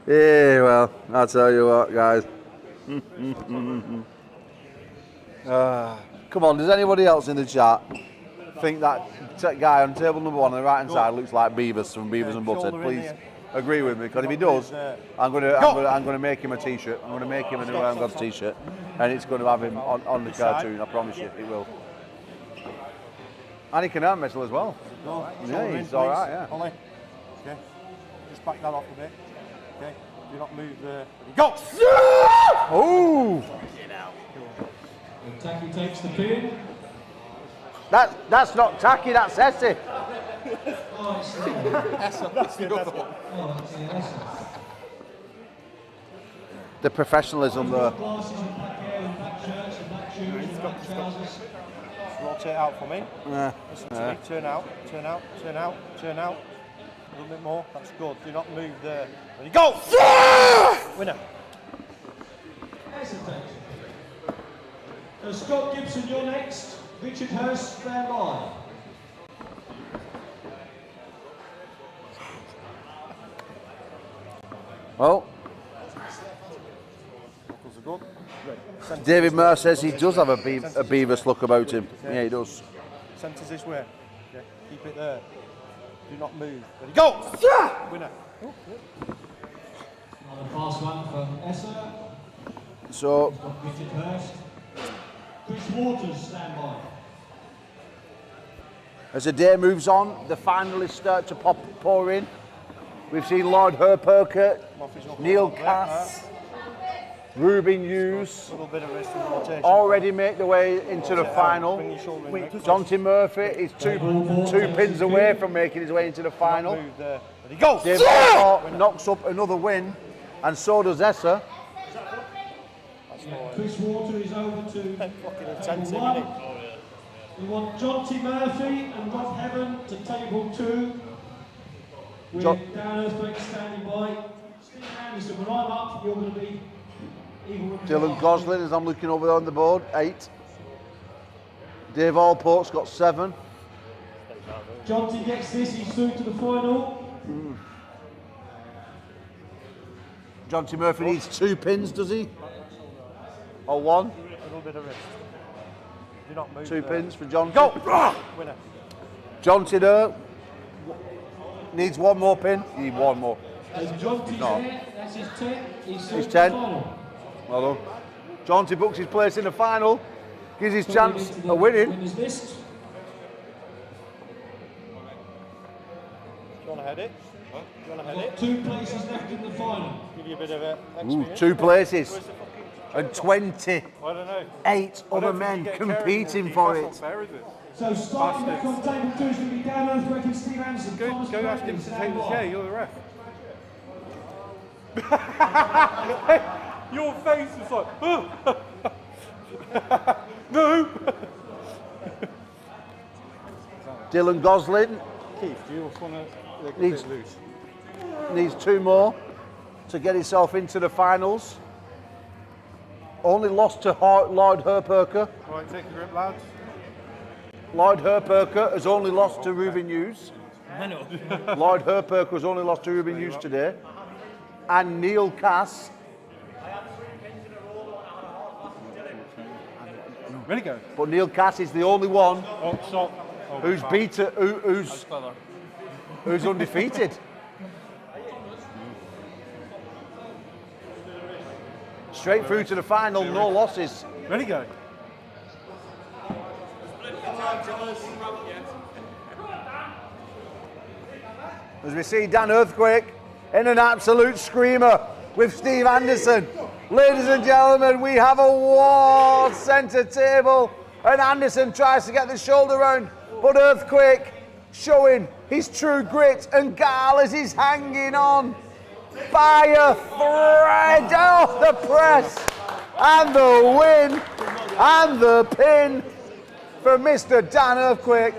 Yeah, well, I'll tell you what, guys. Come on, does anybody else in the chat think that guy on table number 1 on the right hand side looks like Beavers from Beavers and Butthead? Please agree with me, because if he does, I'm gonna make him a T-shirt. I'm gonna make him a New Iron Gods T-shirt, and it's going to have him on the cartoon. I promise you, it will. And he can arm wrestle as well. Yeah, he's all right. Yeah. Ollie. Okay. Just back that off a bit. Okay. Do not move there. Go! Oh! And Tacky takes the pin. That's not Tacky, that's Essie. Oh, it's That's the other one. Oh, that's the Essie. The professionalism there. Glasses and black hair and black shirts and black shoes and black trousers. Rotate out for me. Yeah. Listen to me. Turn out, turn out, turn out, turn out. A little bit more. That's good. Do not move there. Ready, go! Winner. Hesitate. Scott Gibson, you're next. Richard Hurst, stand by. Well, David Moore says he does have a Beavis look about him. Okay. Yeah, he does. Centres this way. Okay. Keep it there. Do not move. Ready, go! Winner. Oh, Another fast one for Essa. So, Richard Hurst. Chris Waters, stand by. as the day moves on, the finalists start to pour in. We've seen Lord Herperker, Neil Cass, Ruben Hughes already make their way into the final. Jonty Murphy is two pins away from making his way into the final. Dave Alcott knocks up another win, and so does Essa. Chris Water is over to table 1. We want Jonty Murphy and Rob Heaven to table 2. With Dan Earthquake standing by. Steve Anderson, when I'm up, you're going to be even with Dylan Goslin, as I'm looking over there on the board, 8. Dave Allport's got 7. Jonty gets this, he's through to the final. Jonty Murphy needs 2 pins, does he? Or 1? A little bit of risk. Do not move 2 there. pins for Jonty. Go! Winner. Jonty there needs 1 more pin. He need 1 more. And Jonty's there, that's his 10. He's through He's to 10. the final. Well done. Jonty books his place in the final. Gives his chance of winning. Winners list. Do you want to head it? Huh? Do you want to head it? 2 places left in the final. Give you a bit of a Ooh, experience. 2 places. And 28 I don't know. other men competing for it. So starting back on table 2 is going to be Dan Earthquake and Steve Anderson. Go ask him to take the chair, you're the ref. Your face is like, oh. No! Dylan Goslin Keith, do you want to needs 2 more to get himself into the finals. Only lost to Lord Herperker. Right, take a grip, lads. Lord Herperker has only lost to Ruben Hughes. I know. Lord Herperker has only lost to Ruben Hughes today. And Neil Cass. Ready, go. But Neil Cass is the only one Oh, stop. Oh, who's fuck. who's undefeated. Straight through to the final, no losses. Ready, go. As we see Dan Earthquake in an absolute screamer with Steve Anderson. Ladies and gentlemen, we have a wall centre table, and Anderson tries to get the shoulder round, but Earthquake showing his true grit, and Garl as he's hanging on by a thread off the press, and the win and the pin for Mr. Dan Earthquake.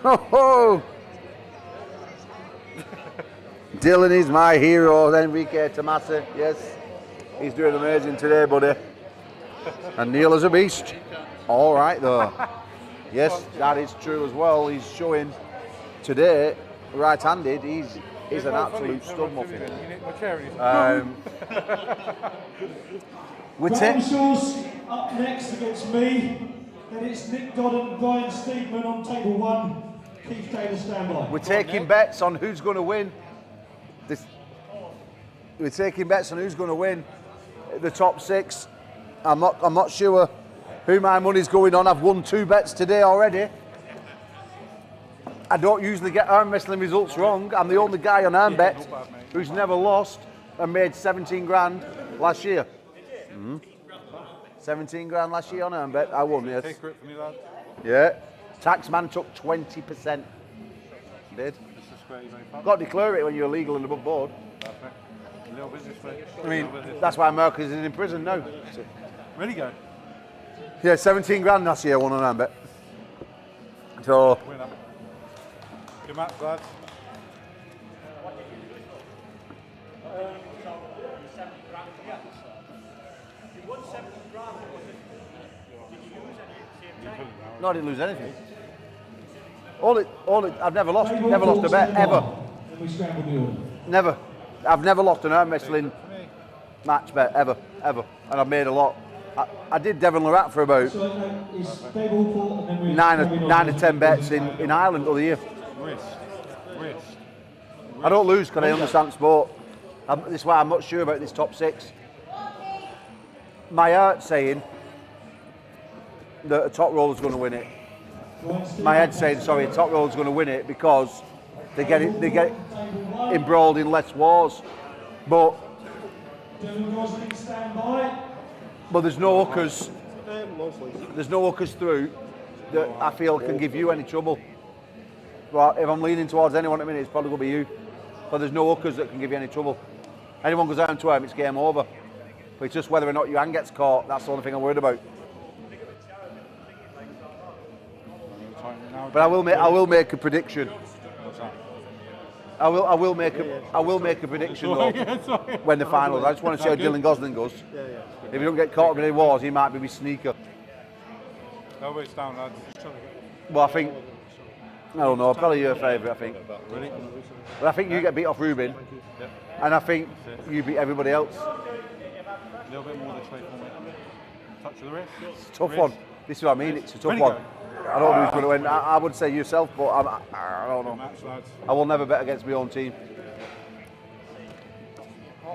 Ho ho! Dylan is my hero, Enrique Tomasi. Yes, he's doing amazing today, buddy. And Neil is a beast. All right, though. Yes, that is true as well. He's showing today, right-handed, he's an absolute stud muffin. Bramshaw's up next against me. Then it's Nick Godden and Brian Steedman on table 1. Keith Taylor, stand by. We're taking bets on who's going to win. We're taking bets on who's going to win the top 6. I'm not sure who my money's going on. I've won 2 bets today already. I don't usually get arm wrestling results wrong. I'm the only guy on arm bet who's never lost and made 17 grand last year. 17 grand last year on arm bet. I won, yes. Take it for me, lad. Yeah. Taxman took 20%. Did. Got to declare it when you're illegal and above board. Little business, mate. I mean, that's why America's in prison now. Where'd he go? Yeah, 17 grand last year, won on hand bet. So. Winner. Good match, lads. No, I didn't lose anything. I've never lost a bet, ever. Never. I've never lost an arm wrestling match bet, ever. And I've made a lot. I did Devon Lorette for about 9 or 10 bets in Ireland the other year. I don't lose because I understand sport. This is why I'm not sure about this top 6. My heart's saying that a top roller's going to win it. My head's saying, sorry, a top roller's going to win it because they get embroiled in less wars. But there's no hookers. There's no hookers through that I feel can give you any trouble. Well, if I'm leaning towards anyone at the minute, it's probably going to be you. But there's no hookers that can give you any trouble. Anyone goes down to him, it's game over. But it's just whether or not your hand gets caught. That's the only thing I'm worried about. But I will make a prediction. I will make a prediction though when the finals. I just want to see how Dylan Gosling goes. If he don't get caught up in any wars, he might be sneaker. No way it's down, lads. Well, I think I don't know. Probably your favourite. I think. Really? But I think you get beat off Rubin, and I think you beat everybody else. A little bit more this way for me. Touch of the wrist. It's a tough one. This is what I mean. It's a tough one. I don't know who's going to win. I would say yourself, but I don't know. I will never bet against my own team.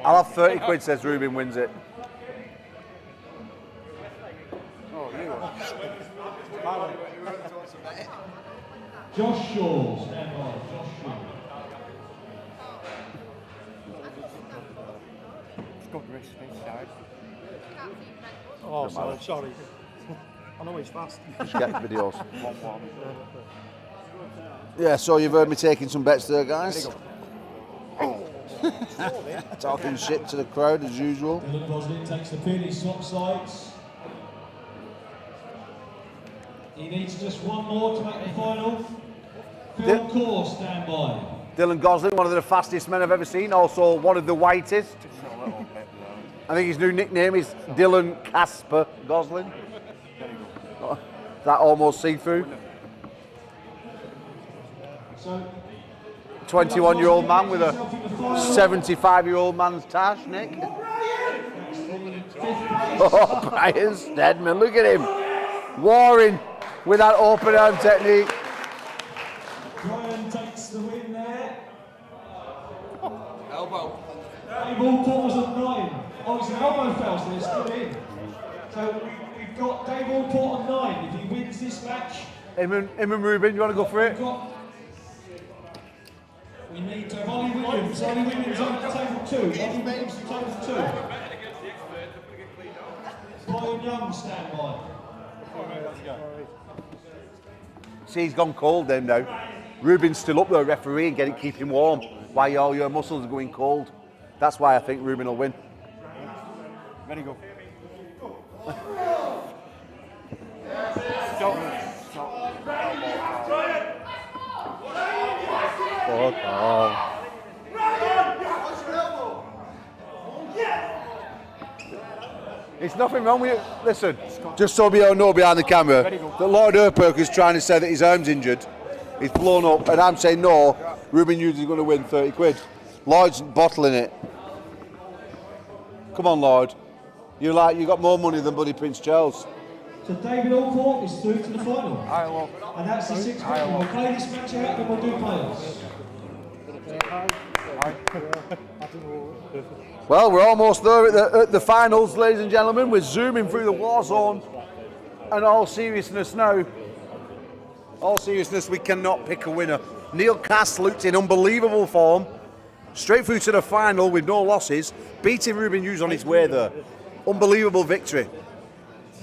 I'll have 30 quid, says Rubin wins it. Josh Shaw, stand by. Josh Shaw. Good wrist this side. Oh, sorry. I know he's fast. Just get videos. Yeah, so you've heard me taking some bets there, guys. Talking shit to the crowd as usual. Dylan Gosling takes the pin, he swaps sides. He needs just one more to make the final. Phil Core, stand by. Dylan Gosling, one of the fastest men I've ever seen, also one of the whitest. I think his new nickname is Dylan Casper Gosling. That almost see-through. 21-year-old man with a 75-year-old man's tash, Nick. Oh, Brian Steadman, look at him. Warring with that open arm technique. Brian takes the win there. Elbow. They've all thought was a 9. Oh, it's an elbow fell, so they're still in. So we've we've got Dave Allport on 9. If he wins this match, Him and Ruben, you want to go for it? We need Ollie Williams. Ollie Williams on table 2. Ollie Williams to table 2. Brian Young, stand by. See, he's gone cold then now. Ruben's still up there, referee, and keep him warm. Why all your muscles are going cold. That's why I think Ruben will win. Ready, go. It's nothing wrong with you. Listen, just so we all know behind the camera, that Lord Erperk is trying to say that his arm's injured. He's blown up, and I'm saying no, Ruben Hughes is going to win 30 quid. Lloyd's bottling it. Come on, Lloyd. You got more money than Buddy Prince Charles. So David Allport is through to the final. And that's the 6th round. We'll play this match out, then we'll do players. Well, we're almost there at the finals, ladies and gentlemen. We're zooming through the Warzone. And all seriousness now, we cannot pick a winner. Neil Cass looked in unbelievable form. Straight through to the final with no losses, beating Ruben Hughes on his way there. Unbelievable victory.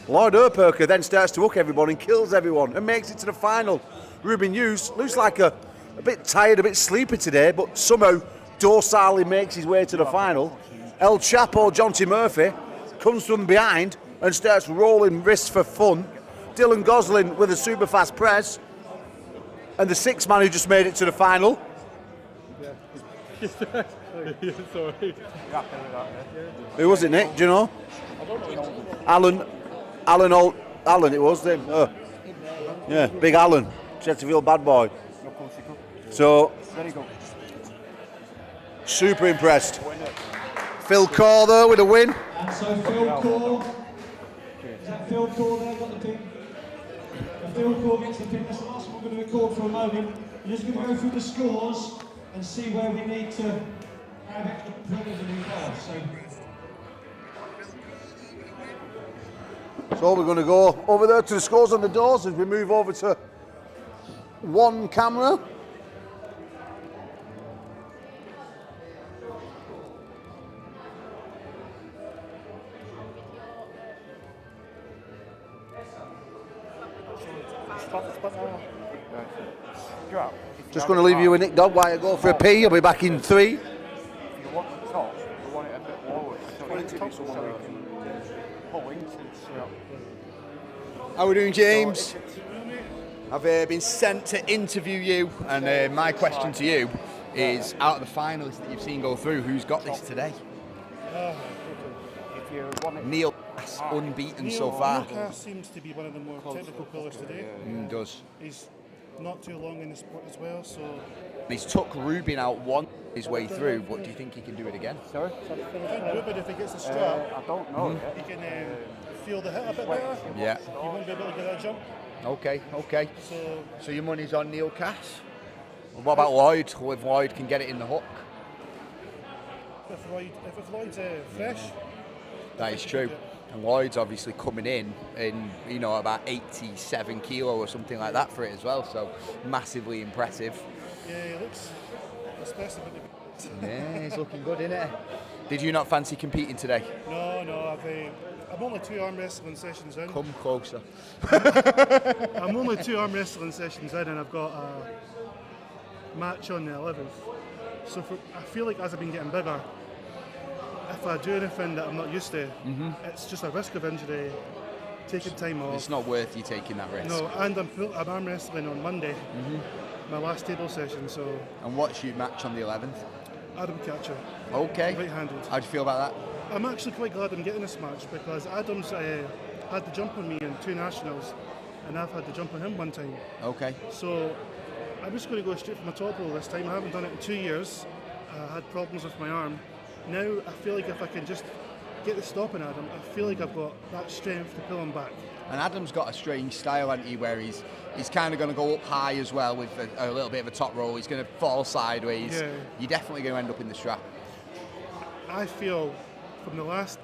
Lord Erperker then starts to hook everyone and kills everyone and makes it to the final. Ruben Hughes looks like a bit tired, a bit sleepy today, but somehow docilely makes his way to the final. El Chapo, John T. Murphy, comes from behind and starts rolling wrists for fun. Dylan Gosling with a super fast press. And the 6th man who just made it to the final. Sorry. Who was it, Nick? Do you know? Alan it was then. Yeah, big Alan, Chesterfield bad boy. So, super impressed. Phil Core though with a win. And so Phil Core, is that Phil Core there got the pin? Phil Core gets the pin. That's the last one we're going to record for a moment. We're just going to go through the scores and see where we need to have extra players in the class. So we're going to go over there to the scores on the doors as we move over to one camera. Just going to leave you with Nick Dodd while I go for a pee. I'll be back in 3. If you want the top, you want it a bit lower. So you can pull into How are we doing, James? I've been sent to interview you, and my question to you is, out of the finalists that you've seen go through, who's got this today? Neil Cass, unbeaten so far. Neil Cass seems to be one of the more technical pillars today. Does. He's not too long in the sport as well, so... He's took Rubin out one his way through, but do you think he can do it again? Sorry? I think Rubin, if he gets a strap, I don't know. He can feel the hit a bit better. Yeah. He won't be able to get that jump. Okay. So your money's on Neil Cass? What about Lloyd? If Lloyd can get it in the hook? If Lloyd's fresh... That is true. And Lloyd's obviously coming in about 87 kilo or something like that for it as well, so massively impressive. Yeah, he looks especially. Yeah, he's looking good, isn't it? Did you not fancy competing today? No, I'm only 2 arm wrestling sessions in. Come closer. I'm only 2 arm wrestling sessions in, and I've got a match on the 11th. So I feel like as I've been getting bigger, if I do anything that I'm not used to, it's just a risk of injury, taking time off. It's not worth you taking that risk. No, and I'm arm wrestling on Monday, my last table session. So. And what's your match on the 11th? Adam Catcher. Okay. Right-handed. How do you feel about that? I'm actually quite glad I'm getting this match because Adam's had the jump on me in 2 nationals, and I've had the jump on him 1 time. Okay. So I'm just going to go straight for my top roll this time. I haven't done it in 2 years. I had problems with my arm. Now I feel like if I can just get the stop on Adam, I feel like I've got that strength to pull him back. And Adam's got a strange style, hasn't he, where he's kind of going to go up high as well with a little bit of a top roll. He's going to fall sideways. Yeah. You're definitely going to end up in the strap. I feel from the last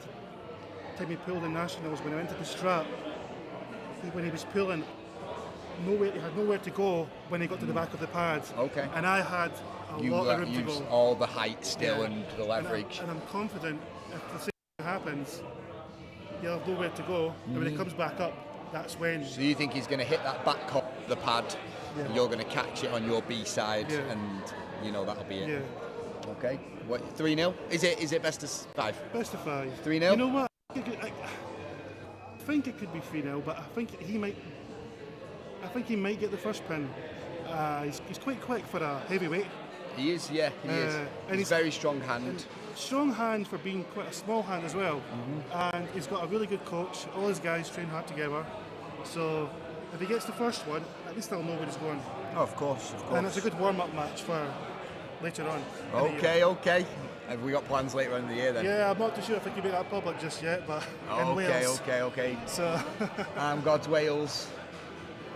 time he pulled in nationals, when I went to the strap, when he was pulling, he had nowhere to go when he got to the back of the pad. Okay. And I had a lot of room to use go. all the height still and the leverage. And I'm confident if the same happens, he'll have nowhere to go. And when he comes back up, that's when. So you think he's going to hit that back of the pad, and you're going to catch it on your B side, and you know that'll be it. Yeah. Okay. What, 3-0? Is it best of 5? Best of 5. 3-0? You know what? I think it could be 3-0, but I think he might get the first pin. He's quite quick for a heavyweight. He is, yeah, he is. And he's very strong hand. Strong hand for being quite a small hand as well. And he's got a really good coach. All his guys train hard together. So if he gets the first one, at least they'll know where he's going. Oh, of course. And it's a good warm-up match for later on. Okay. Have we got plans later on in the year then? Yeah, I'm not too sure if I can make that public just yet, but in Wales. Okay. So God's Wales.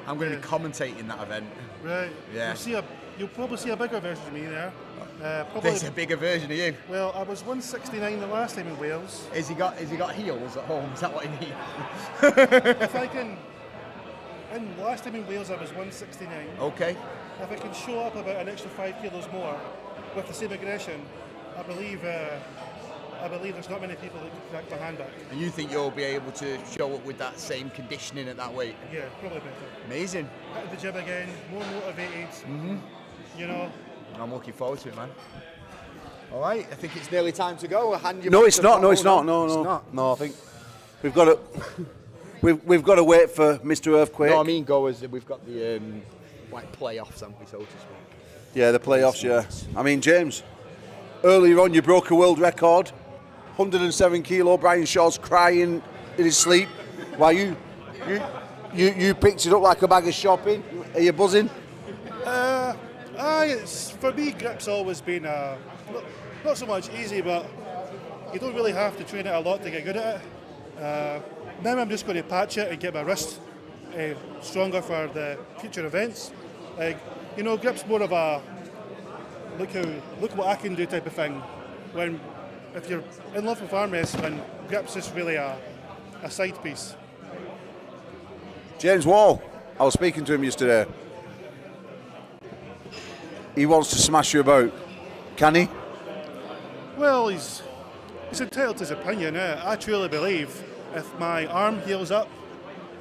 I'm going to be commentating that event. Right. Yeah. You'll probably see a bigger version of me there. There's a bigger version of you. Well, I was 169 the last time in Wales. Has he got heels at home? Is that what he needs? If I can, and last time in Wales I was 169. Okay. If I can show up about an extra 5 kilos more with the same aggression, I believe there's not many people that can crack my hand back. And you think you'll be able to show up with that same conditioning at that weight? Yeah, probably better. Amazing. Back to the gym again, more motivated. You know. I'm looking forward to it, man. All right, I think it's nearly time to go. I'll hand you. No, it's not. No, I think we've got to. We've got to wait for Mr. Earthquake. No, I mean, we've got the playoffs, haven't we, so to speak? Yeah, the playoffs. Yeah. I mean, James, earlier on you broke a world record, 107 kilo. Brian Shaw's crying in his sleep. While you picked it up like a bag of shopping. Are you buzzing? It's for me. Grip's always been not so much easy, but you don't really have to train it a lot to get good at it. Now I'm just going to patch it and get my wrist stronger for the future events. Grip's more of a look what I can do type of thing. If you're in love with arm wrestling, grip's just really a side piece. James Wall, I was speaking to him yesterday. He wants to smash you about. Can he? Well, he's entitled to his opinion. I truly believe if my arm heals up,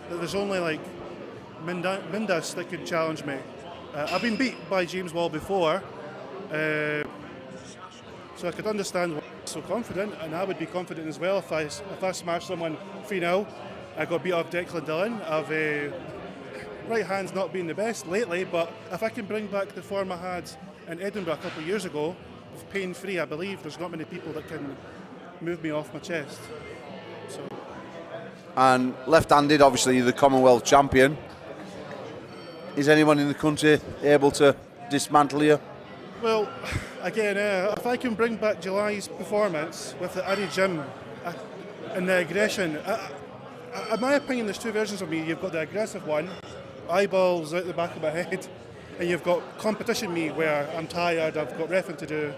that there's only like Mindus that could challenge me. I've been beat by James Wall before, so I could understand why he's so confident, and I would be confident as well if I smashed someone 3-0. I got beat off Declan Dillon. Right hand's not been the best lately, but if I can bring back the form I had in Edinburgh a couple of years ago, with pain-free, I believe there's not many people that can move me off my chest. So. And left-handed, obviously, you're the Commonwealth champion. Is anyone in the country able to dismantle you? Well, again, if I can bring back July's performance with the added gym and the aggression, in my opinion, there's two versions of me. You've got the aggressive one, eyeballs out the back of my head, and you've got competition me where I'm tired, I've got reffing to do.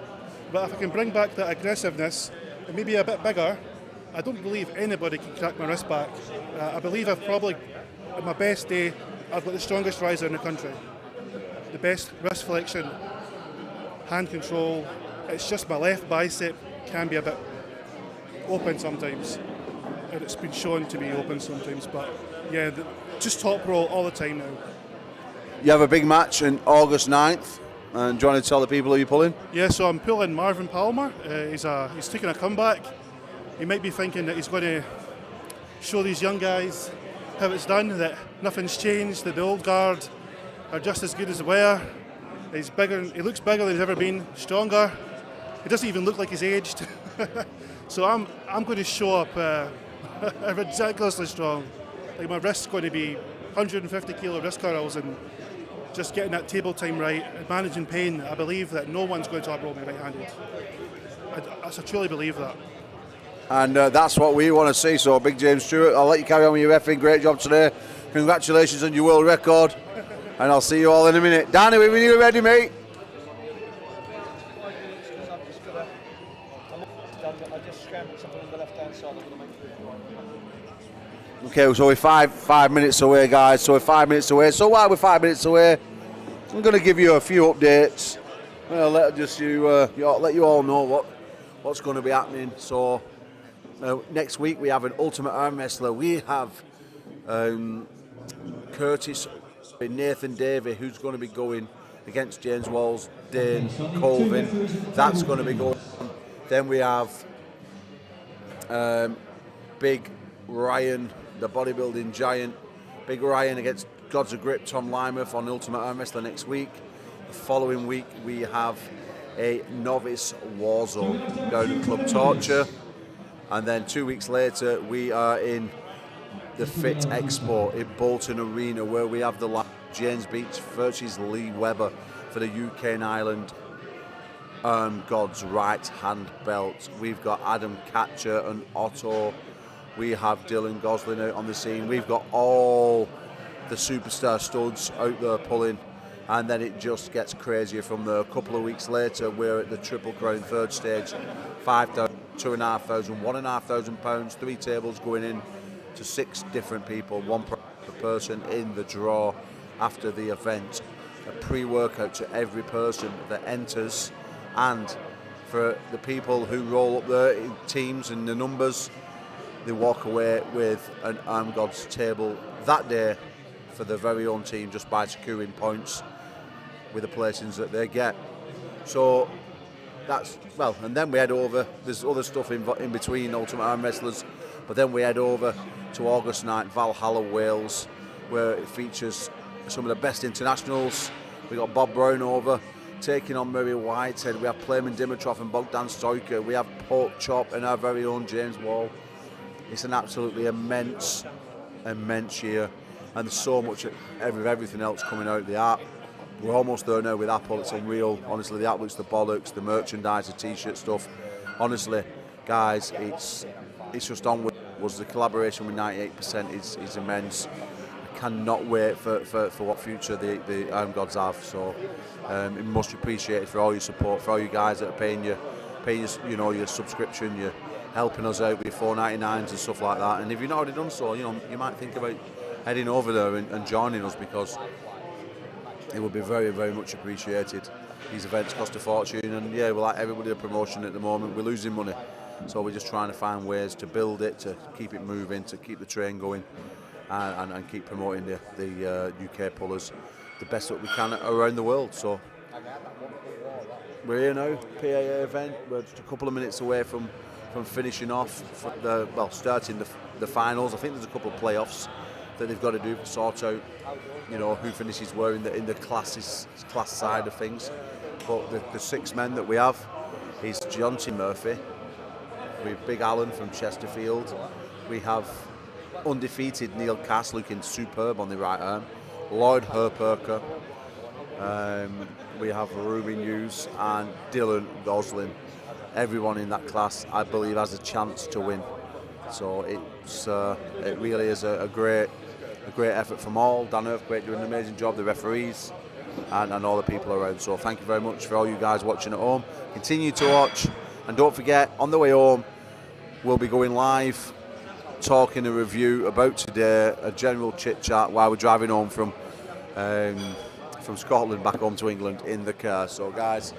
But if I can bring back that aggressiveness and maybe a bit bigger, I don't believe anybody can crack my wrist back. I believe I've probably, at my best day, I've got the strongest riser in the country. The best wrist flexion, hand control. It's just my left bicep can be a bit open sometimes. And it's been shown to be open sometimes, but yeah, just top roll all the time now. You have a big match on August 9th, and do you want to tell the people who you're pulling? Yeah, so I'm pulling Marvin Palmer. He's taking a comeback. He might be thinking that he's going to show these young guys how it's done, that nothing's changed, that the old guard are just as good as they were. He's bigger. He looks bigger than he's ever been, stronger. He doesn't even look like he's aged. So I'm going to show up ridiculously strong. Like my wrist's going to be 150 kilo wrist curls and just getting that table time right and managing pain. I believe that no one's going to top roll me right-handed. I truly believe that. And that's what we want to see. So, Big James Stewart, I'll let you carry on with your effing great job today. Congratulations on your world record. And I'll see you all in a minute. Danny, when you're ready, mate. I just scrambled something on the left-hand side. I'm going to make Okay, so we're five minutes away, guys. So we're 5 minutes away. So while we're 5 minutes away, I'm going to give you a few updates. Well, let you all know what's going to be happening. So next week we have an Ultimate Arm Wrestler. We have Curtis, Nathan Davey, who's going to be going against James Walls, Dane Colvin. That's going to be going on. Then we have Big Ryan, the bodybuilding giant. Big Ryan against Gods of Grip, Tom Limuth on Ultimate Arm Wrestler next week. The following week we have a novice Warzone down at Club Torture. And then 2 weeks later we are in the Fit Expo in Bolton Arena, where we have the James Beach versus Lee Webber for the UK and Ireland God's right hand belt. We've got Adam Catcher and Otto. We have Dylan Gosling out on the scene. We've got all the superstar studs out there pulling, and then it just gets crazier from there. A couple of weeks later, we're at the Triple Crown third stage, 5,000, 2,500, £1,500, 3 tables going in to 6 different people, one per person in the draw after the event. A pre-workout to every person that enters, and for the people who roll up their teams and the numbers, they walk away with an Arm Gods table that day for their very own team just by securing points with the placings that they get. So that's, well, and then we head over, there's other stuff in between Ultimate Arm Wrestlers, but then we head over to August night, Valhalla, Wales, where it features some of the best internationals. We got Bob Brown over taking on Murray Whitehead. We have Playman Dimitrov and Bogdan Stoiker. We have Pork Chop and our very own James Wall. It's an absolutely immense year, and there's so much everything else coming out. The app, we're almost there now with Apple. It's unreal. Honestly, the app looks the bollocks, the merchandise, the t-shirt stuff. Honestly, guys, it's just onward. Was the collaboration with 98% is immense. I cannot wait for what future the Arm Gods have. So it must be appreciated for all your support, for all you guys that are paying your your subscription, you're helping us out with your $4.99s and stuff like that. And if you've not already done so, you might think about heading over there and joining us, because it would be very, very much appreciated. These events cost a fortune, and yeah, we're like everybody a promotion at the moment. We're losing money, so we're just trying to find ways to build it, to keep it moving, to keep the train going, and keep promoting the UK pullers the best that we can around the world. So we're here now, PAA event. We're just a couple of minutes away from finishing off starting the finals. I think there's a couple of playoffs that they've got to do to sort out, who finishes where in the class side of things. But the 6 men that we have is John T. Murphy, we have Big Alan from Chesterfield, we have undefeated Neil Cass looking superb on the right arm, Lloyd Herperker, we have Ruby News and Dylan Gosling. Everyone in that class, I believe, has a chance to win. So it really is a great effort from all. Dan Earthquake doing an amazing job, the referees, and all the people around. So thank you very much for all you guys watching at home. Continue to watch, and don't forget, on the way home, we'll be going live, talking a review about today, a general chit chat while we're driving home from Scotland back home to England in the car. So guys,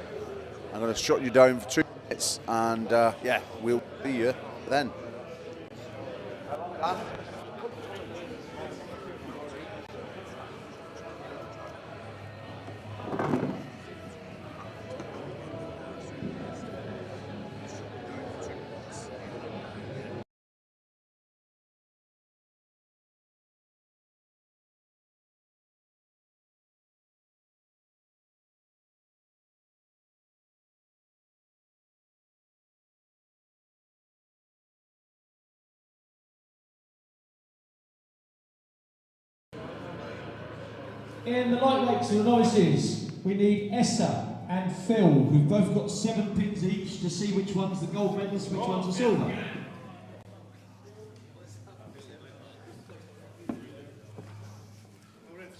I'm going to shut you down for 2 minutes, and yeah, we'll see you then. In the lightweights and the novices, we need Essa and Phil, who've both got 7 pins each, to see which one's the gold medalist, which one's the silver.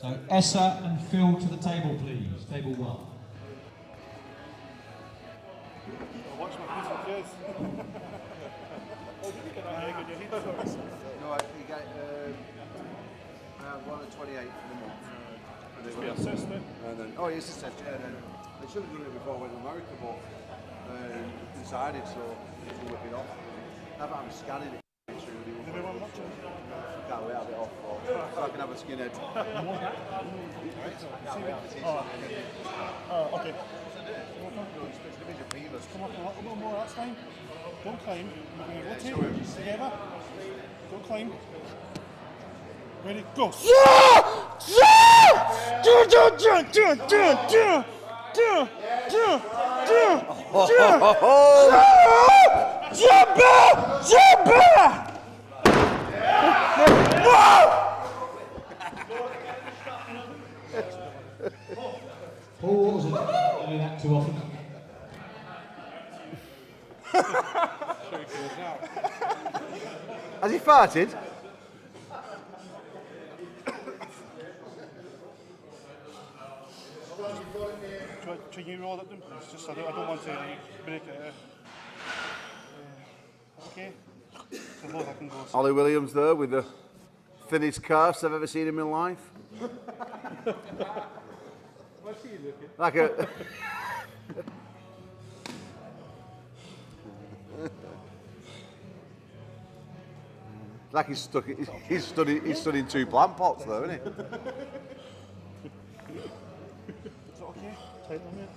So Essa and Phil to the table, please. Table 1. Watch my piece of jazz. No, you get we're on the 28th of the month. Must be assessed, eh? And then, oh, it's assessed, yeah. And then they should have done it before we went to America, but decided, so just whip it off. Now that I'm scanning it, Everyone watching? can't wait to have it off, so I can have a skinhead. Oh, okay. Come on, a little more, that's fine. Don't climb. We're going to rotate together. Don't climb. Ready, go. Paul wasn't doing that too often. Has he farted? Try you roll it then? It's just I don't want to break it. Okay. So both I can go. Ollie Williams there with the thinnest calves I've ever seen him in life. What's he looking? Like a. Like he's stuck. He's stood in two plant pots though, isn't he? Is it okay? Tight on it.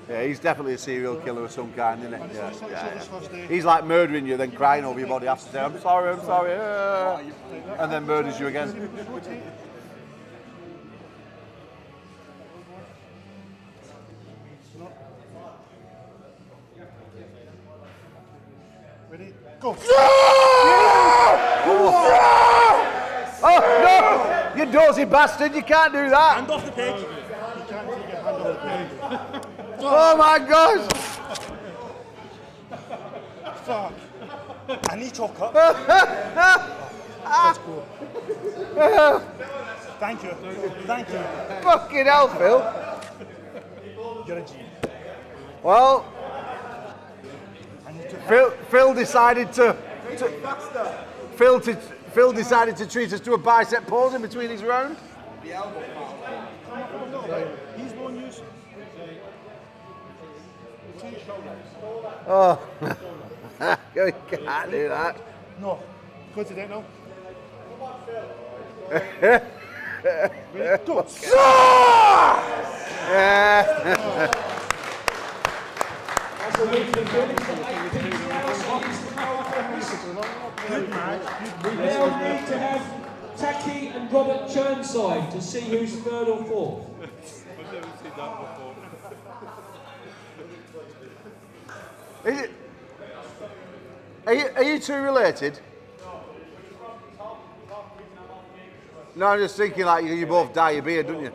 Yeah, he's definitely a serial killer of some kind, isn't he? Yeah. He's like murdering you, then crying over your body after saying, I'm sorry, and then murders you again. Ready? Go! Oh no! You dozy bastard! You can't do that! Hand off the pig! You can't take your hand off the pig. Oh my gosh! Fuck! I need your cup. Let's go. Thank you. Thank you. Fucking hell, Phil. You're a G. Well, Phil decided to Phil decided to treat us to a bicep pause in between his round. He's one use. Oh, you can't do that. No, go to that now. Go. Yeah. We now need to have Taki and Robert Churnside to see who's third or fourth. I've never seen that before. Is it? Are you two related? No, I'm just thinking like you both dye your beard, don't you?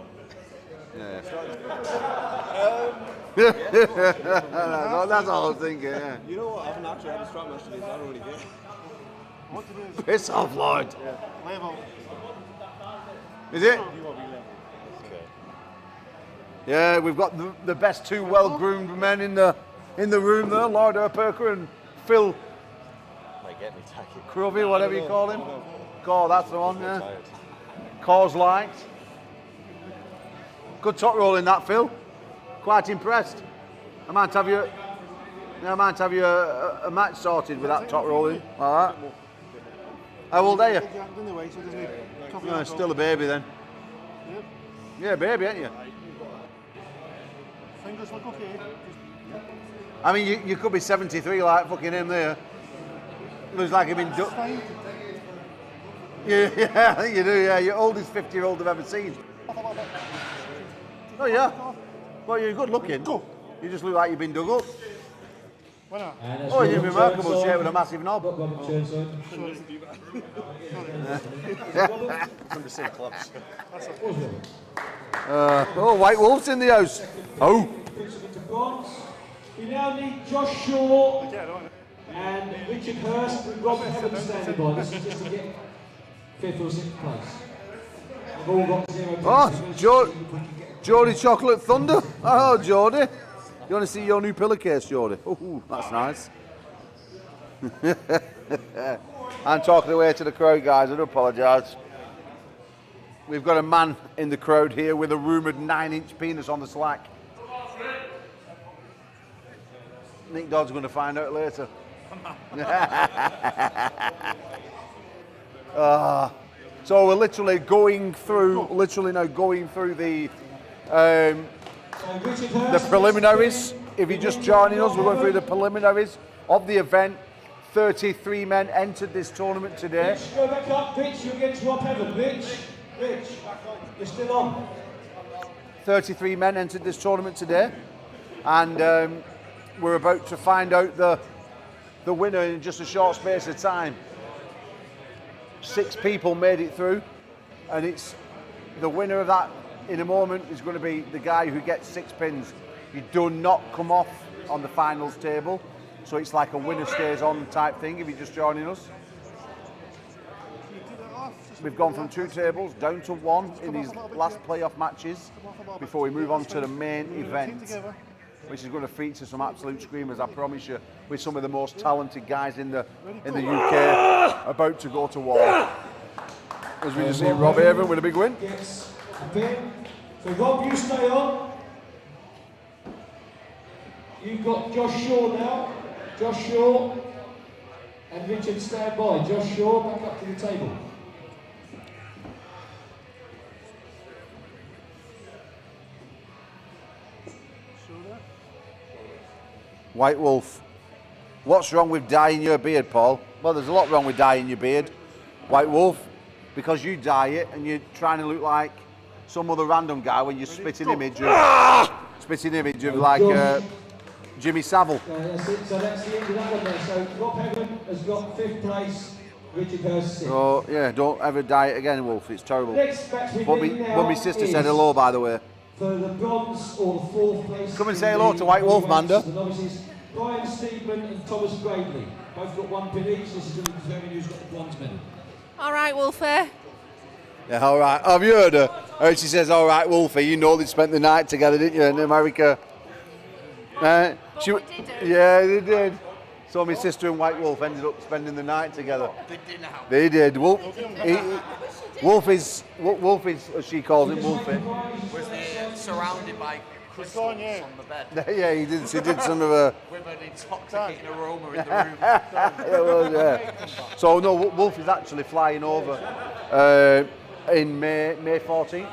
Yeah. That's all I was thinking, yeah. You know what, I haven't actually had a strap match today, so I don't really care. What to do is... Piss off, Lloyd. Yeah. Level. Is it? You want to be level. Okay. Yeah, we've got the best two well-groomed men in the room there, Lloyd Erperker and Phil Might get me tacky. Cruvy, whatever you call him. Core, that's the one, yeah. Core's light. Good top roll in that, Phil. Quite impressed. I might have you a match sorted with that top rolling. All right. How old are you? No, still a baby then. Yep. Yeah, baby, ain't you? Fingers look okay. I mean, you could be 73 like fucking him there. Looks like you've been done. Yeah, you do, yeah. You're oldest 50-year-old I've ever seen. Oh, yeah. Well, you're good looking. Go. You just look like you've been dug up. Oh, Oh, you're in remarkable shape with a massive knob. From the same clubs. Oh, White Wolf's in the house. Oh. We now need Josh Shaw and Richard Hurst and Robert Heaven standing by. This is just to get 5th or 6th place. We've all got 0 points. Oh, Geordie Chocolate Thunder. Oh, Geordie. You want to see your new pillowcase, Geordie? Oh, that's nice. I'm talking away to the crowd, guys. I do apologise. We've got a man in the crowd here with a rumoured 9-inch penis on the slack. Nick Dodd's going to find out later. So we're literally going through, the preliminaries. If you're just joining us, we're going through the preliminaries of the event. 33 men entered this tournament today. Rich, go back up, Rich, you're against Rob Heaven. Rich, you're still on. 33 men entered this tournament today, and we're about to find out the winner in just a short space of time. 6 people made it through, and it's the winner of that in a moment is going to be the guy who gets 6 pins. You do not come off on the finals table, so it's like a winner stays on type thing if you're just joining us. We've gone from 2 tables down to 1 in these last playoff matches before we move on to the main event, which is going to feature some absolute screamers, I promise you, with some of the most talented guys in the UK about to go to war. As we just see Rob Avon with a big win. Yes, a pin. So Rob, you stay on. You've got Josh Shaw now. Josh Shaw and Richard stand by. Josh Shaw back up to the table. White Wolf, what's wrong with dyeing your beard, Paul? Well, there's a lot wrong with dyeing your beard, White Wolf, because you dye it and you're trying to look like some other random guy when you spit an image of like Jimmy Savile. That's it. So that's the end of that one there. So Rob Heaven has got 5th place, Richard Hurst 6th. Oh yeah, don't ever dye it again, Wolf. It's terrible. Next match we But my sister said hello, by the way. For the bronze or the 4th place. Come and say hello to White Wolf, Manda. The novices, Brian Steedman and Thomas Gradley. Both got 1 pin each. This is going to determine who's got the bronze medal. All right, Wolfie. Yeah, all right. Have you heard her? I heard she says, all right, Wolfie, you know they spent the night together, didn't you, in America? Yeah, they did. So my sister and White Wolf ended up spending the night together. They did. Wolf is, as she calls him, Wolfie. Was they surrounded by crystals on the bed? Yeah, he did some of a... With an intoxicating aroma in the room. It was, yeah. So no, Wolf is actually flying over in May 14th.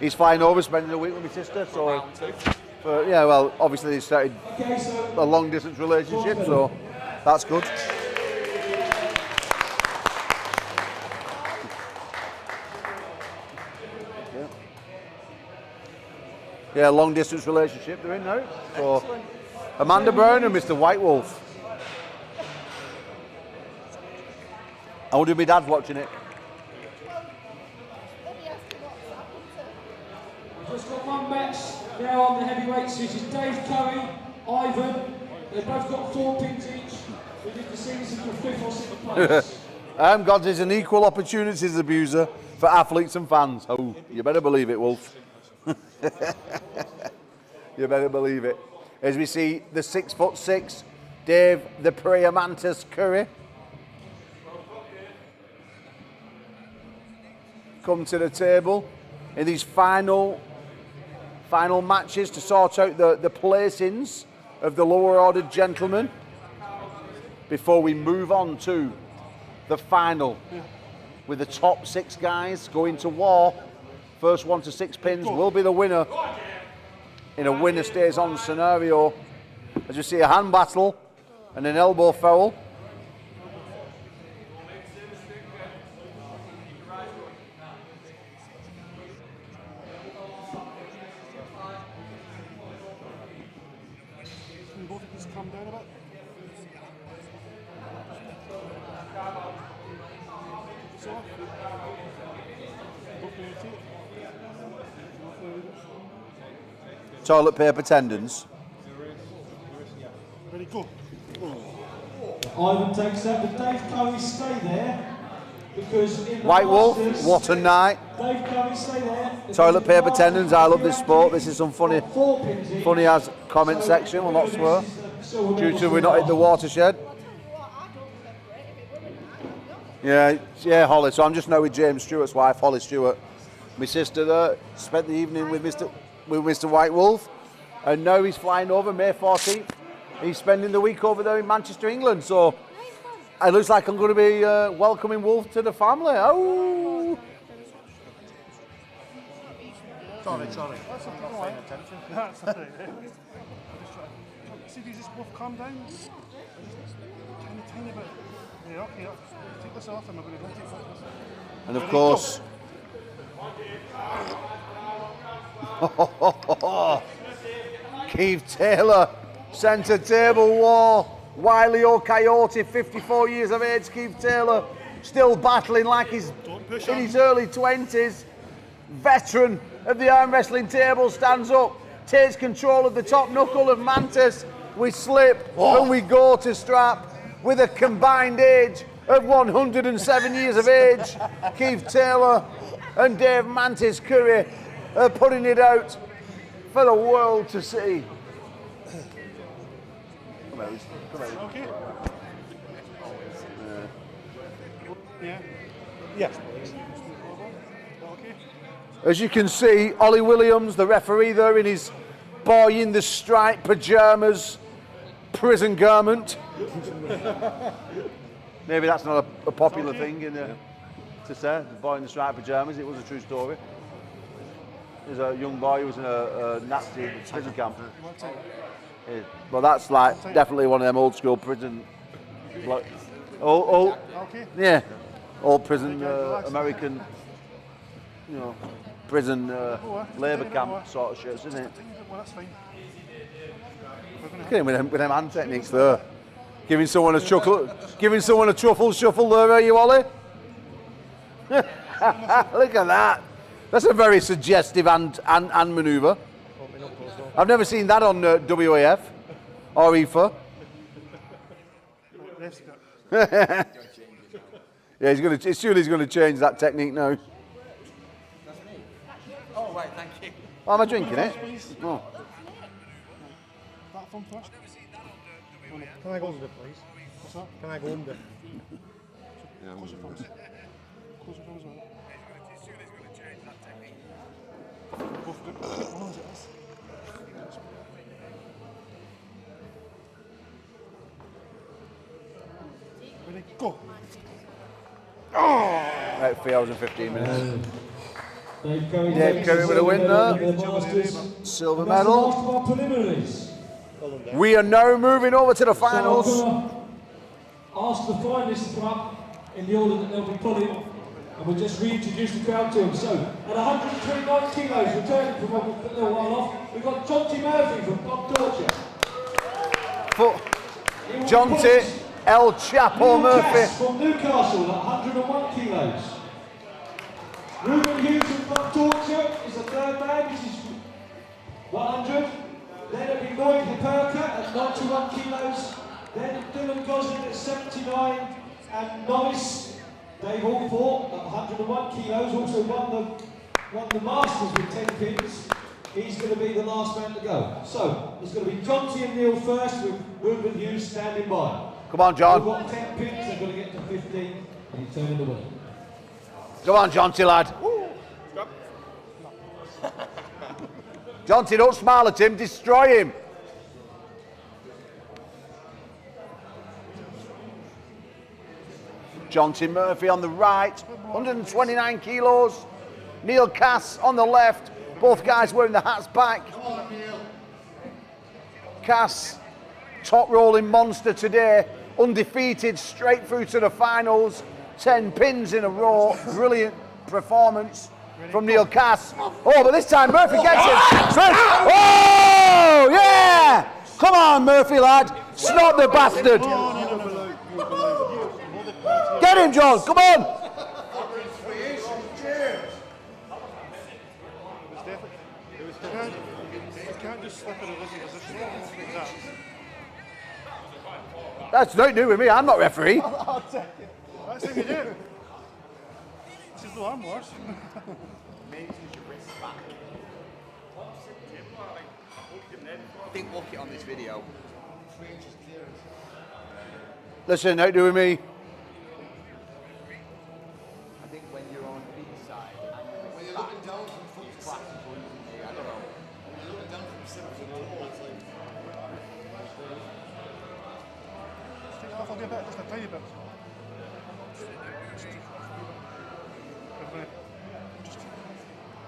He's flying over, spending a week with my sister. So, yeah, well, obviously they started a long distance relationship, so that's good. Yeah, long distance relationship they're in now. So Amanda Brown and Mr. White Wolf. I wonder if my dad's watching it. Just got 1 match now on the heavyweights, which is Dave Curry, Ivan. They've both got 4 pins each. We did the season for 5th or 6th place. God is an equal opportunities abuser for athletes and fans. Oh, you better believe it, Wolf. You better believe it. As we see the 6'6", Dave the Prayer Mantis Curry come to the table in these final matches to sort out the placings of the lower ordered gentlemen before we move on to the final with the top 6 guys going to war. First 1 to 6 pins will be the winner in a winner stays on scenario. As you see, a hand battle and an elbow foul. Can both of these calm down a bit? Toilet paper tendons. Ready, go. Ivan takes that, but Dave Curry stay there. Because in the White Wolf, Masters, what a night. Dave Curry stay there. Toilet paper tendons, I love this sport. This is some funny as comment section, will not swear. Due to we're not in the watershed. Yeah, Holly. So I'm just now with James Stewart's wife, Holly Stewart. My sister there spent the evening with Mr. White Wolf, and now he's flying over May 14th. He's spending the week over there in Manchester, England. So it looks like I'm going to be welcoming Wolf to the family. Oh! Sorry. That's okay. I'm paying attention. That's okay. See, these just both calm down. Tiny bit. Yeah, okay. Take this off and I'm going to take this. And of course, Keith Taylor, centre table war. Wily old Coyote, 54 years of age. Keith Taylor, still battling like he's in his early 20s. Veteran of the arm wrestling table, stands up, takes control of the top knuckle of Mantis. We slip and we go to strap with a combined age of 107 years of age. Keith Taylor and Dave Mantis Curry are putting it out for the world to see. Come out. Okay. Yeah. Yes, please. Okay. As you can see, Ollie Williams, the referee there in his boy in the striped pyjamas, prison garment. Maybe that's not a popular thing to say, the boy in the striped pyjamas. It was a true story. There's a young boy who was in a nasty prison camp. But that's like definitely one of them old school prison, yeah, old prison American, prison labour camp sort of shirts, isn't it? Well, that's fine. Look at him with them hand techniques there. Giving someone a truffle shuffle there, are you, Ollie? Look at that. That's a very suggestive hand manoeuvre. I've never seen that on WAF or IFA. Yeah, he's surely going to change that technique now. Oh, right, thank you. Oh, am I drinking it? Oh. That one first. Can I go under, please? What's that? Can I go under? Yeah, close your thumbs. Close your thumbs right. Both good. Oh, is it this? Ready, go. Oh! Right, 3 hours and 15 minutes. Dave Curry with a win there. Silver medal. We are now moving over to the finals. So ask the finalists to come up in the order that they'll be put in, and we'll just reintroduce the crowd to them. So, at 129 kilos, returning from a little while off, we've got Jonty Murphy from Bob Torture. Jonty El Chapo Murphy. From Newcastle at 101 kilos. Ruben Hughes from Bob Torture is the third man, which is 100. Then it'll be Lloyd Hipperka at 91 kilos. Then Dylan Gosling at 79. And novice Dave Allport at 101 kilos. Also won the Masters with 10 pins. He's going to be the last man to go. So it's going to be Jonty and Neil first with Ruben Hughes standing by. Come on, John. We've got 10 pins. They're going to get to 15 and he's turning the winner. Come on, Jonty, lad. Jonty, don't smile at him, destroy him. Jonty Murphy on the right, 129 kilos. Neil Cass on the left. Both guys wearing the hats back. Cass, top rolling monster today, undefeated straight through to the finals. 10 pins in a row. Brilliant performance from Neil Cass. Oh, but this time Murphy gets it. Oh, yeah! Come on, Murphy, lad. Snot the bastard. Get him, John. Come on. You can't just slip in a losing position like that. That's nothing to do with me. I'm not referee. I'll take it. That's how you do it. This is the arm wars. Didn't walk it on this video. Listen, nothing to do with me. I think when you're on inside and you're looking down from front to back, I don't know. You're looking down from 7 feet tall, it's like. Take it off a bit, just a tiny bit.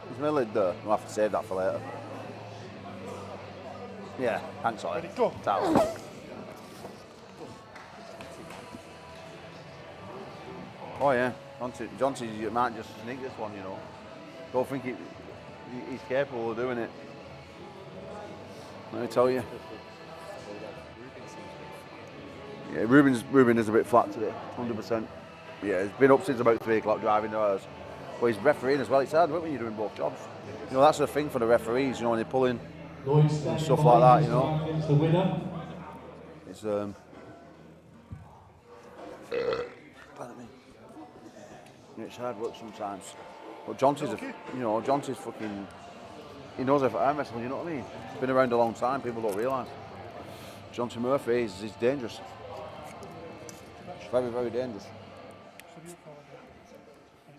There's my lid there. We'll have to save that for later. Yeah, thanks, Ollie. Ready, go. Towel. Oh yeah, Johnson, you might just sneak this one, you know. Don't think he's capable of doing it. Let me tell you. Yeah, Ruben is a bit flat today, 100%. Yeah, he's been up since about 3 o'clock driving to ours. But he's refereeing as well. It's hard, when you're doing both jobs. You know, that's the thing for the referees, you know, when they're pulling and stuff like that, you know. The winner. It's it's hard work sometimes. But Johnson's fucking, he knows if arm wrestling, you know what I mean? He's been around a long time, people don't realise. Johnson Murphy is dangerous. Very, very dangerous.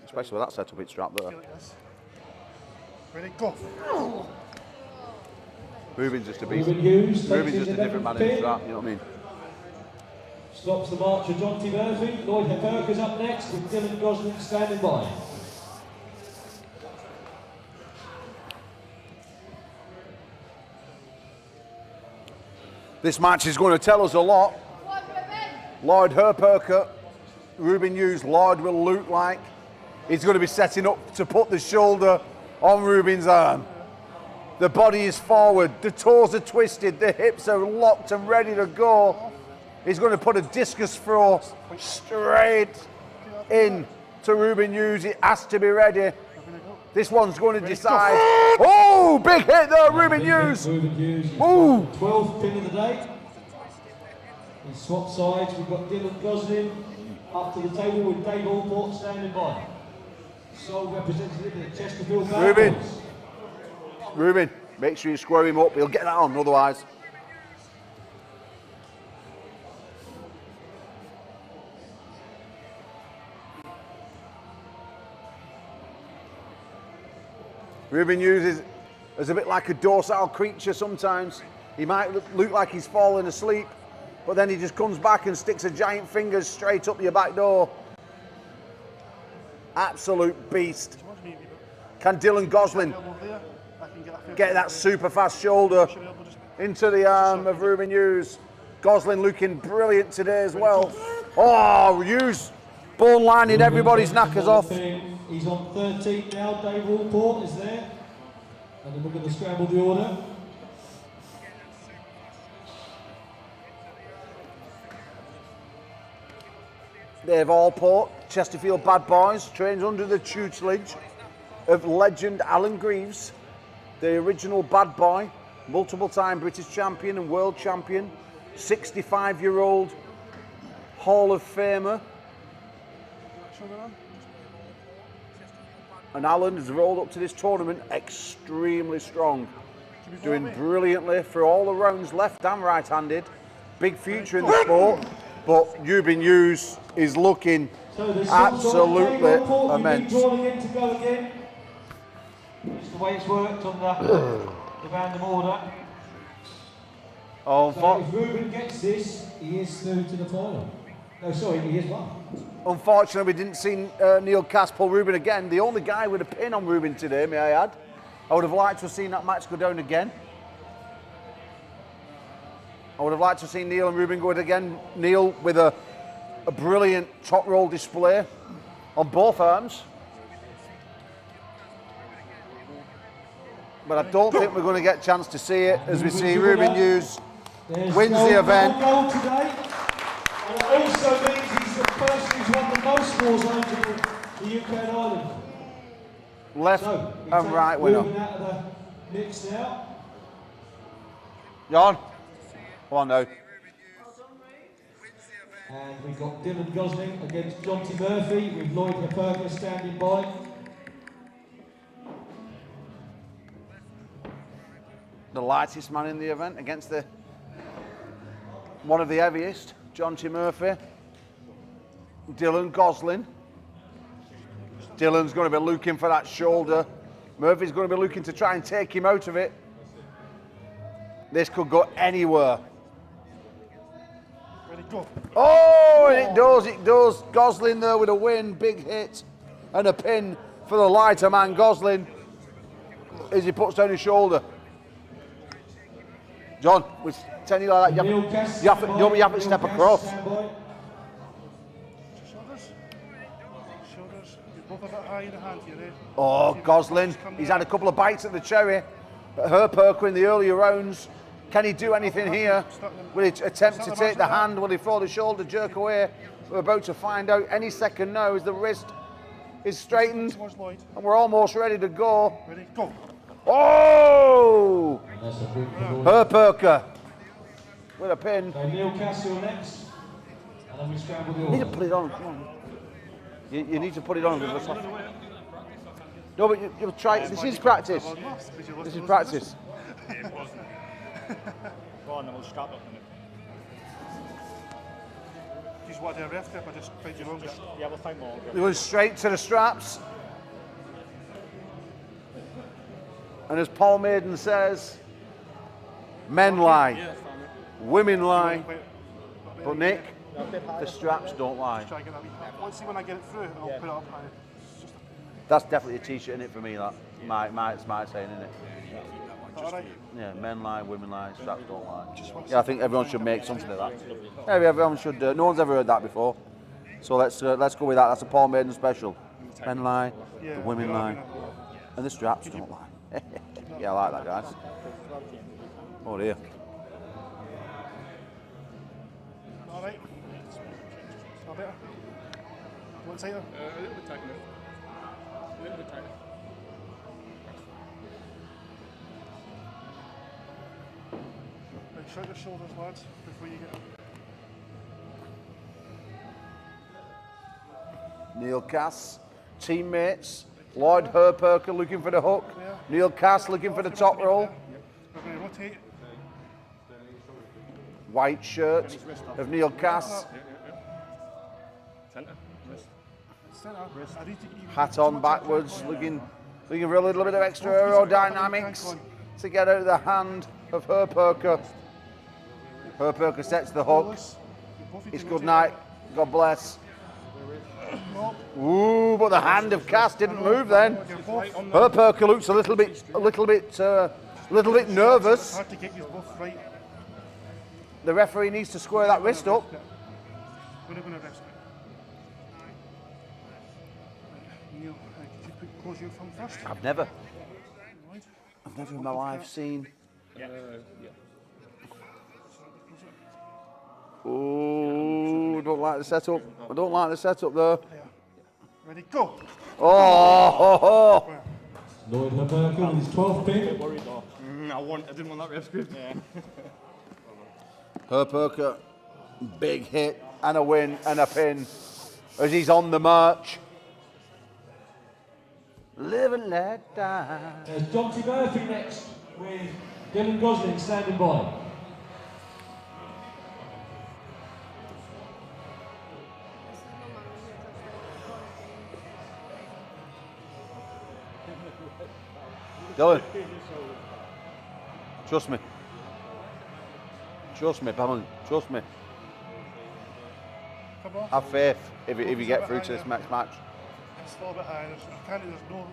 Especially with that setup, it's strapped there. Ready, go. Ruben's just a beast. Ruben's just a different man in the strap, you know what I mean? Stops the march of John T. Murphy. Lloyd Hepburger's up next with Dylan Gosling standing by. This match is going to tell us a lot. Lloyd Hepburger, Ruben Hughes, Lloyd will look like he's going to be setting up to put the shoulder on Ruben's arm. The body is forward, the toes are twisted, the hips are locked and ready to go. He's going to put a discus throw straight in to Ruben Hughes. He has to be ready. This one's going to decide. Oh, big hit there, Ruben Hughes. Ooh. 12th pin of the day. In swap sides, we've got Dylan Gosling up to the table with Dave Allport standing by. Sole representative of the Chesterfield Falcons. Ruben, make sure you square him up. He'll get that on otherwise. Ruben Hughes is a bit like a docile creature sometimes. He might look like he's falling asleep, but then he just comes back and sticks a giant finger straight up your back door. Absolute beast. Can Dylan Gosling get that super fast shoulder into the arm of Ruben Hughes? Gosling looking brilliant today as well. Oh, Hughes bone lining everybody's knackers off. He's on 13 now. Dave Allport is there. And then we're going to scramble the order. Dave Allport, Chesterfield Bad Boys, trains under the tutelage of legend Alan Greaves, the original bad boy, multiple-time British champion and world champion, 65-year-old Hall of Famer. And Alan has rolled up to this tournament extremely strong, doing brilliantly for all the rounds, left and right-handed. Big future in the sport, but Ruben Hughes is looking absolutely immense. To go again. It's the way it's worked on the random order. Oh, so if Ruben gets this, he is through to the final. No, sorry, he is one. Unfortunately, we didn't see Neil Cass pull Ruben again. The only guy with a pin on Ruben today, may I add. I would have liked to have seen that match go down again. I would have liked to have seen Neil and Ruben go it again. Neil with a brilliant top roll display on both arms. But I don't think we're going to get a chance to see it as we see Ruben Hughes wins the event. Goal today. And it also means he's the person who's won the most war zones in the UK and Ireland. Left and right winner. Ruben out of the mix now. Jan, come on now. And we've got Dylan Gosling against John T. Murphy with Lloyd Hepburger standing by. The lightest man in the event against the one of the heaviest, John T. Murphy. Dylan Gosling. Dylan's going to be looking for that shoulder. Murphy's going to be looking to try and take him out of it. This could go anywhere. Ready, go. Oh, and it does. Gosling there with a win, big hit, and a pin for the lighter man, Gosling, as he puts down his shoulder. John, with 10 like that, you have to step across. Shoulders. You're both a bit high in the hand here, eh? Oh, Gosling, he's had a couple of bites at the cherry. Herperker in the earlier rounds. Can he do anything here? Will he attempt to take the hand? Will he throw the shoulder jerk away? We're about to find out any second now as the wrist is straightened. And we're almost ready to go. Ready, go. Oh! Herperker with a pin. Neil Castle next. And then we scramble the You need to put it on, come on. You need to put it on. No, but you'll try. This is practice. This is practice. Go on, then we'll strap up. Just what the ref grip, I just find your own grip. Yeah, we'll find more. He goes straight to the straps. And as Paul Maiden says, men lie, women lie, but Nick, the straps don't lie. Once when I get it through, I'll put it up. That's definitely a t-shirt in it for me, that. It's my saying, isn't it? Alright. Yeah, men lie, women lie, straps don't lie. Yeah, I think everyone should make something of that. Maybe everyone should. No one's ever heard that before. So let's go with that. That's a Paul Maiden special. Men lie, the women lie, and the straps don't lie. Yeah, I like that, guys. Oh dear. Alright. Not better. One tighter. A little bit tighter. A little bit tighter. Right, shut your shoulders, lads, before you get up. Neil Cass, teammates. Lloyd Herperker looking for the hook. Neil Cass looking for the top roll. We're going to rotate. White shirt of Neil Cass. Centre. Wrist. Hat on backwards, looking for a little bit of extra aerodynamics to get out of the hand of Herperker. Herperker sets the hook. It's good night. God bless. Ooh, but the hand of Cass didn't move then. Herperker looks a little bit nervous. Hard to get you both right. The referee needs to square that wrist up. We're not going to rest. Neil, could you close your thumb first? I've never in my life seen. Oh, don't like the setup. I don't like the setup there. Ready, go. Oh! Lloyd Herperker with his 12th pin. I didn't want that ref script. Yeah. Herperker, big hit and a win and a pin as he's on the march. Live and let die. There's Jonty Murphy next with Dylan Gosling standing by. Dylan, trust me. Trust me, Pamela. Trust me. Have faith if you get through to this next match. It's a little bit high.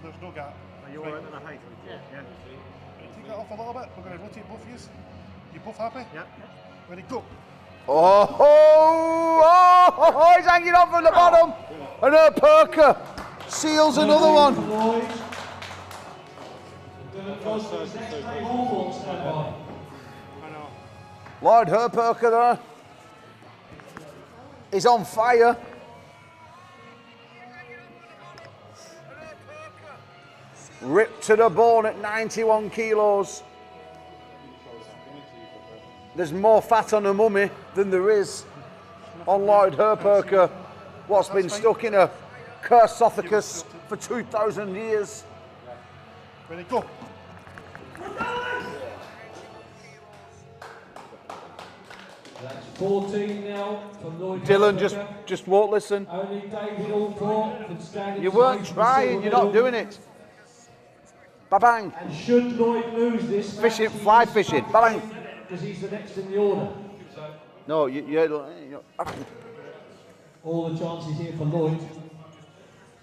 There's no gap. Are you alright with the height? Yeah. Take that off a little bit. We're going to rotate both of you. You both happy? Yeah. Ready, go. Oh, he's hanging on from the bottom. And Herperker seals another one. Dylan Gosling, 6-4 stand by. Lloyd Herperker there. He's on fire. Ripped to the bone at 91 kilos. There's more fat on a mummy than there is on Lloyd Herperker, what's been stuck in a Cursophagus for 2,000 years. Ready, go. That's 14 now from Lloyd. Dylan, just won't listen. Only David Allport can stand. You weren't trying, you're not doing it. Ba-bang. And should Lloyd lose this, Fishing, fly fishing, ba-bang. Because he's the next in the order. No, you're all the chances here for Lloyd.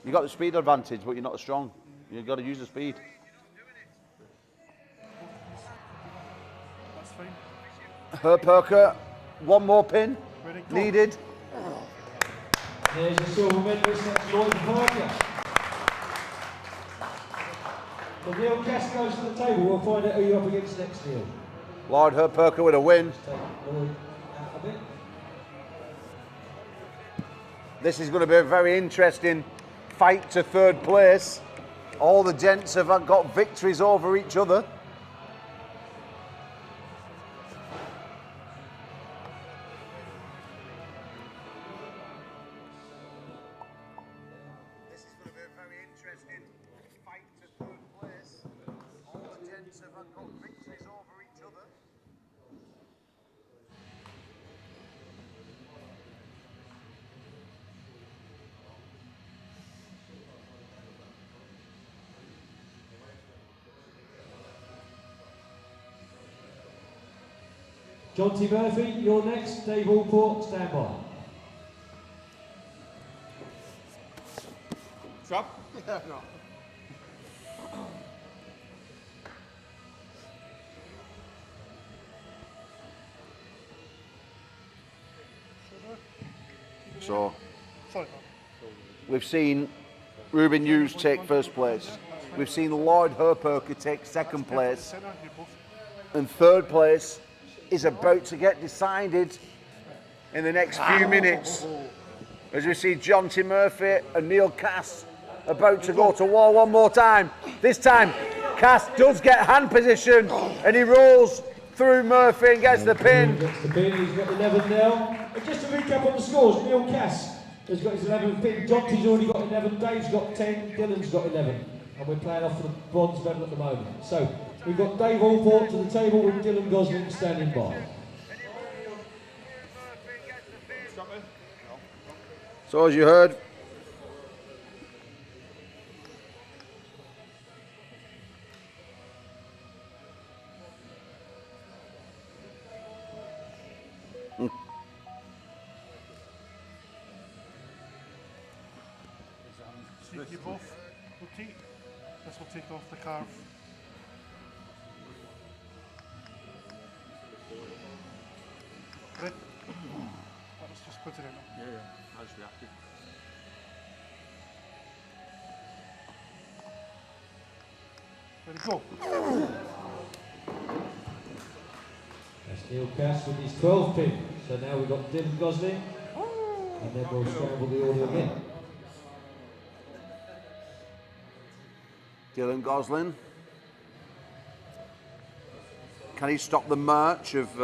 You got the speed advantage, but you're not as strong. You've got to use the speed. That's fine. Her Perker, one more pin needed. There's a silver medalist, that's Lloyd Parker. If Neil Cass goes to the table, we'll find out who you're up against next, Neil. Lloyd Her Perker with a win. This is going to be a very interesting fight to third place. All the gents have got victories over each other. This is going to be a very interesting fight to third place. All the gents have got victories over each other. John T. Murphy, you're next. Dave Allport, stand by. Drop? Yeah, no. So, we've seen Ruben Hughes take first place. We've seen Lloyd Her Perker take second place. And third place is about to get decided in the next few minutes. As we see John T. Murphy and Neil Cass about to go to war one more time. This time, Cass does get hand position and he rolls through Murphy and gets the pin. Gets the pin, he's got 11 now. And just to recap on the scores, Neil Cass has got his 11th pin. John T's already got 11, Dave's got 10, Dylan's got 11. And we're playing off for the bronze medal at the moment. So, we've got Dave Allport to the table with Dylan Gosling standing by. So as you heard, Take you both. Rotate. This will take off the carve. Ready? Let's just put it in. Yeah, I just reacted. Ready, go. That's Neil Cass with his 12 pin. So now we've got Dylan Gosling. And then we'll scramble the order again. Dylan Gosling. Can he stop the march of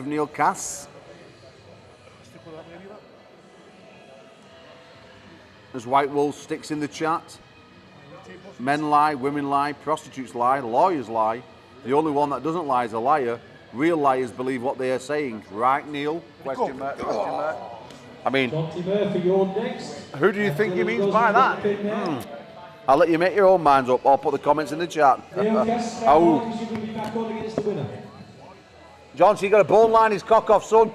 Neil Cass? As White Wolf sticks in the chat, men lie, women lie, prostitutes lie, lawyers lie. The only one that doesn't lie is a liar. Real liars believe what they are saying. Right, Neil? Question mark, question mark. I mean, Murphy, you're next. Who do you think he means by that? I'll let you make your own minds up or put the comments in the chat. Oh. John, so you got a bone line his cock off, son.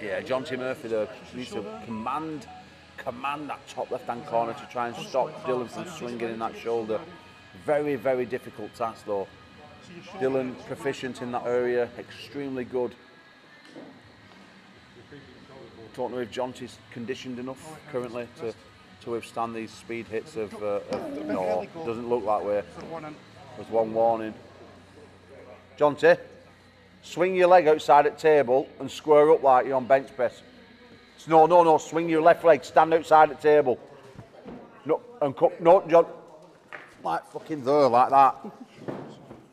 Yeah, John T. Murphy though needs to command that top left-hand corner to try and stop Dylan from swinging in that shoulder. Very, very difficult task though. Dylan proficient in that area, extremely good. Don't know if Jonty's conditioned enough currently to withstand these speed hits of no, doesn't look that way. There's one warning. Jonty, swing your leg outside at table and square up like you're on bench press. No, swing your left leg, stand outside at table. No, and no, John, like fucking there, like that.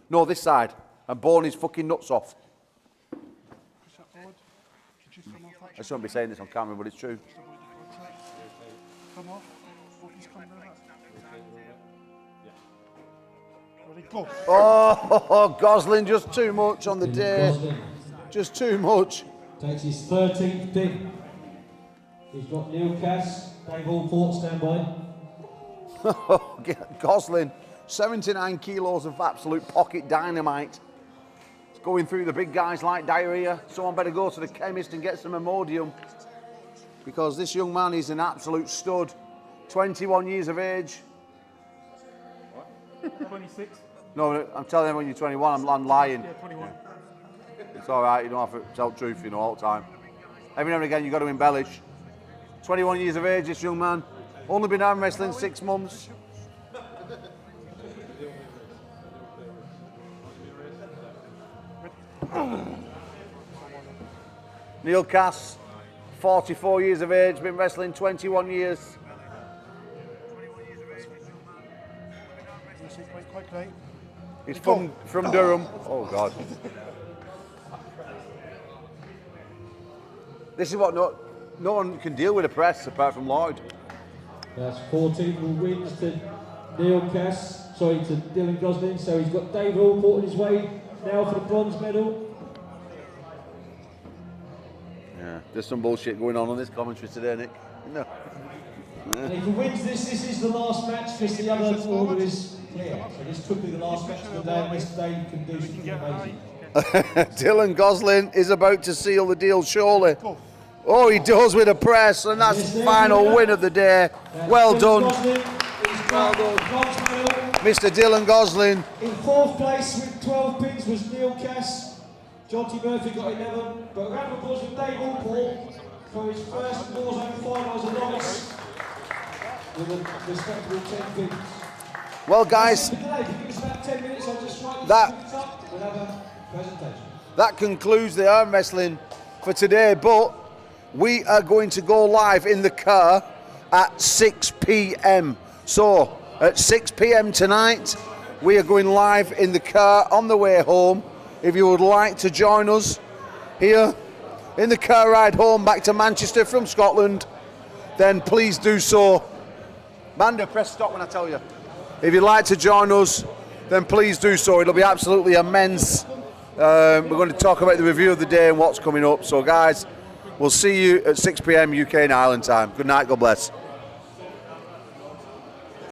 No, this side, and bone his fucking nuts off. I shouldn't be saying this on camera, but it's true. Come off. Oh, Gosling just too much on the day. Just too much. Takes his 13th pin. He's got Neil Cass, Dave Allport, stand by. Gosling, 79 kilos of absolute pocket dynamite. It's going through the big guys like diarrhea. Someone better go to the chemist and get some Imodium, because this young man is an absolute stud. 21 years of age. 26. No, I'm telling everyone you're 21, I'm lying. Yeah, 21. It's all right, you don't have to tell the truth, all the time. Every now and again, you've got to embellish. 21 years of age, this young man. Only been arm wrestling 6 months. Neil Cass, 44 years of age, been wrestling 21 years. He's from Durham. Oh, God. This is what no one can deal with the press apart from Lloyd. That's 14 who wins to Neil Cass, sorry, to Dylan Gosling. So he's got Dave Allport on his way now for the bronze medal. Yeah, there's some bullshit going on this commentary today, Nick. No. And if he wins this is the last match, because the other order is clear. So this could be the last match of the day, and this day can do something amazing. Dylan Gosling is about to seal the deal, surely. Oh, he does with a press, and that's the final win of the day. Well done. Well done. Mr. Dylan Gosling. In 4th place with 12 pins was Neil Cass. Jonty Murphy got 11. But a round of applause for Dave Allport for his first Warzone final as a novice with a respectable 10 pins. Well, guys, that concludes the arm wrestling for today, but we are going to go live in the car at 6 p.m. So, at 6 p.m. tonight, we are going live in the car on the way home. If you would like to join us here in the car ride home back to Manchester from Scotland, then please do so. Manda, press stop when I tell you. If you'd like to join us, then please do so. It'll be absolutely immense. We're going to talk about the review of the day and what's coming up. So, guys, we'll see you at 6 p.m. UK and Ireland time. Good night, God bless.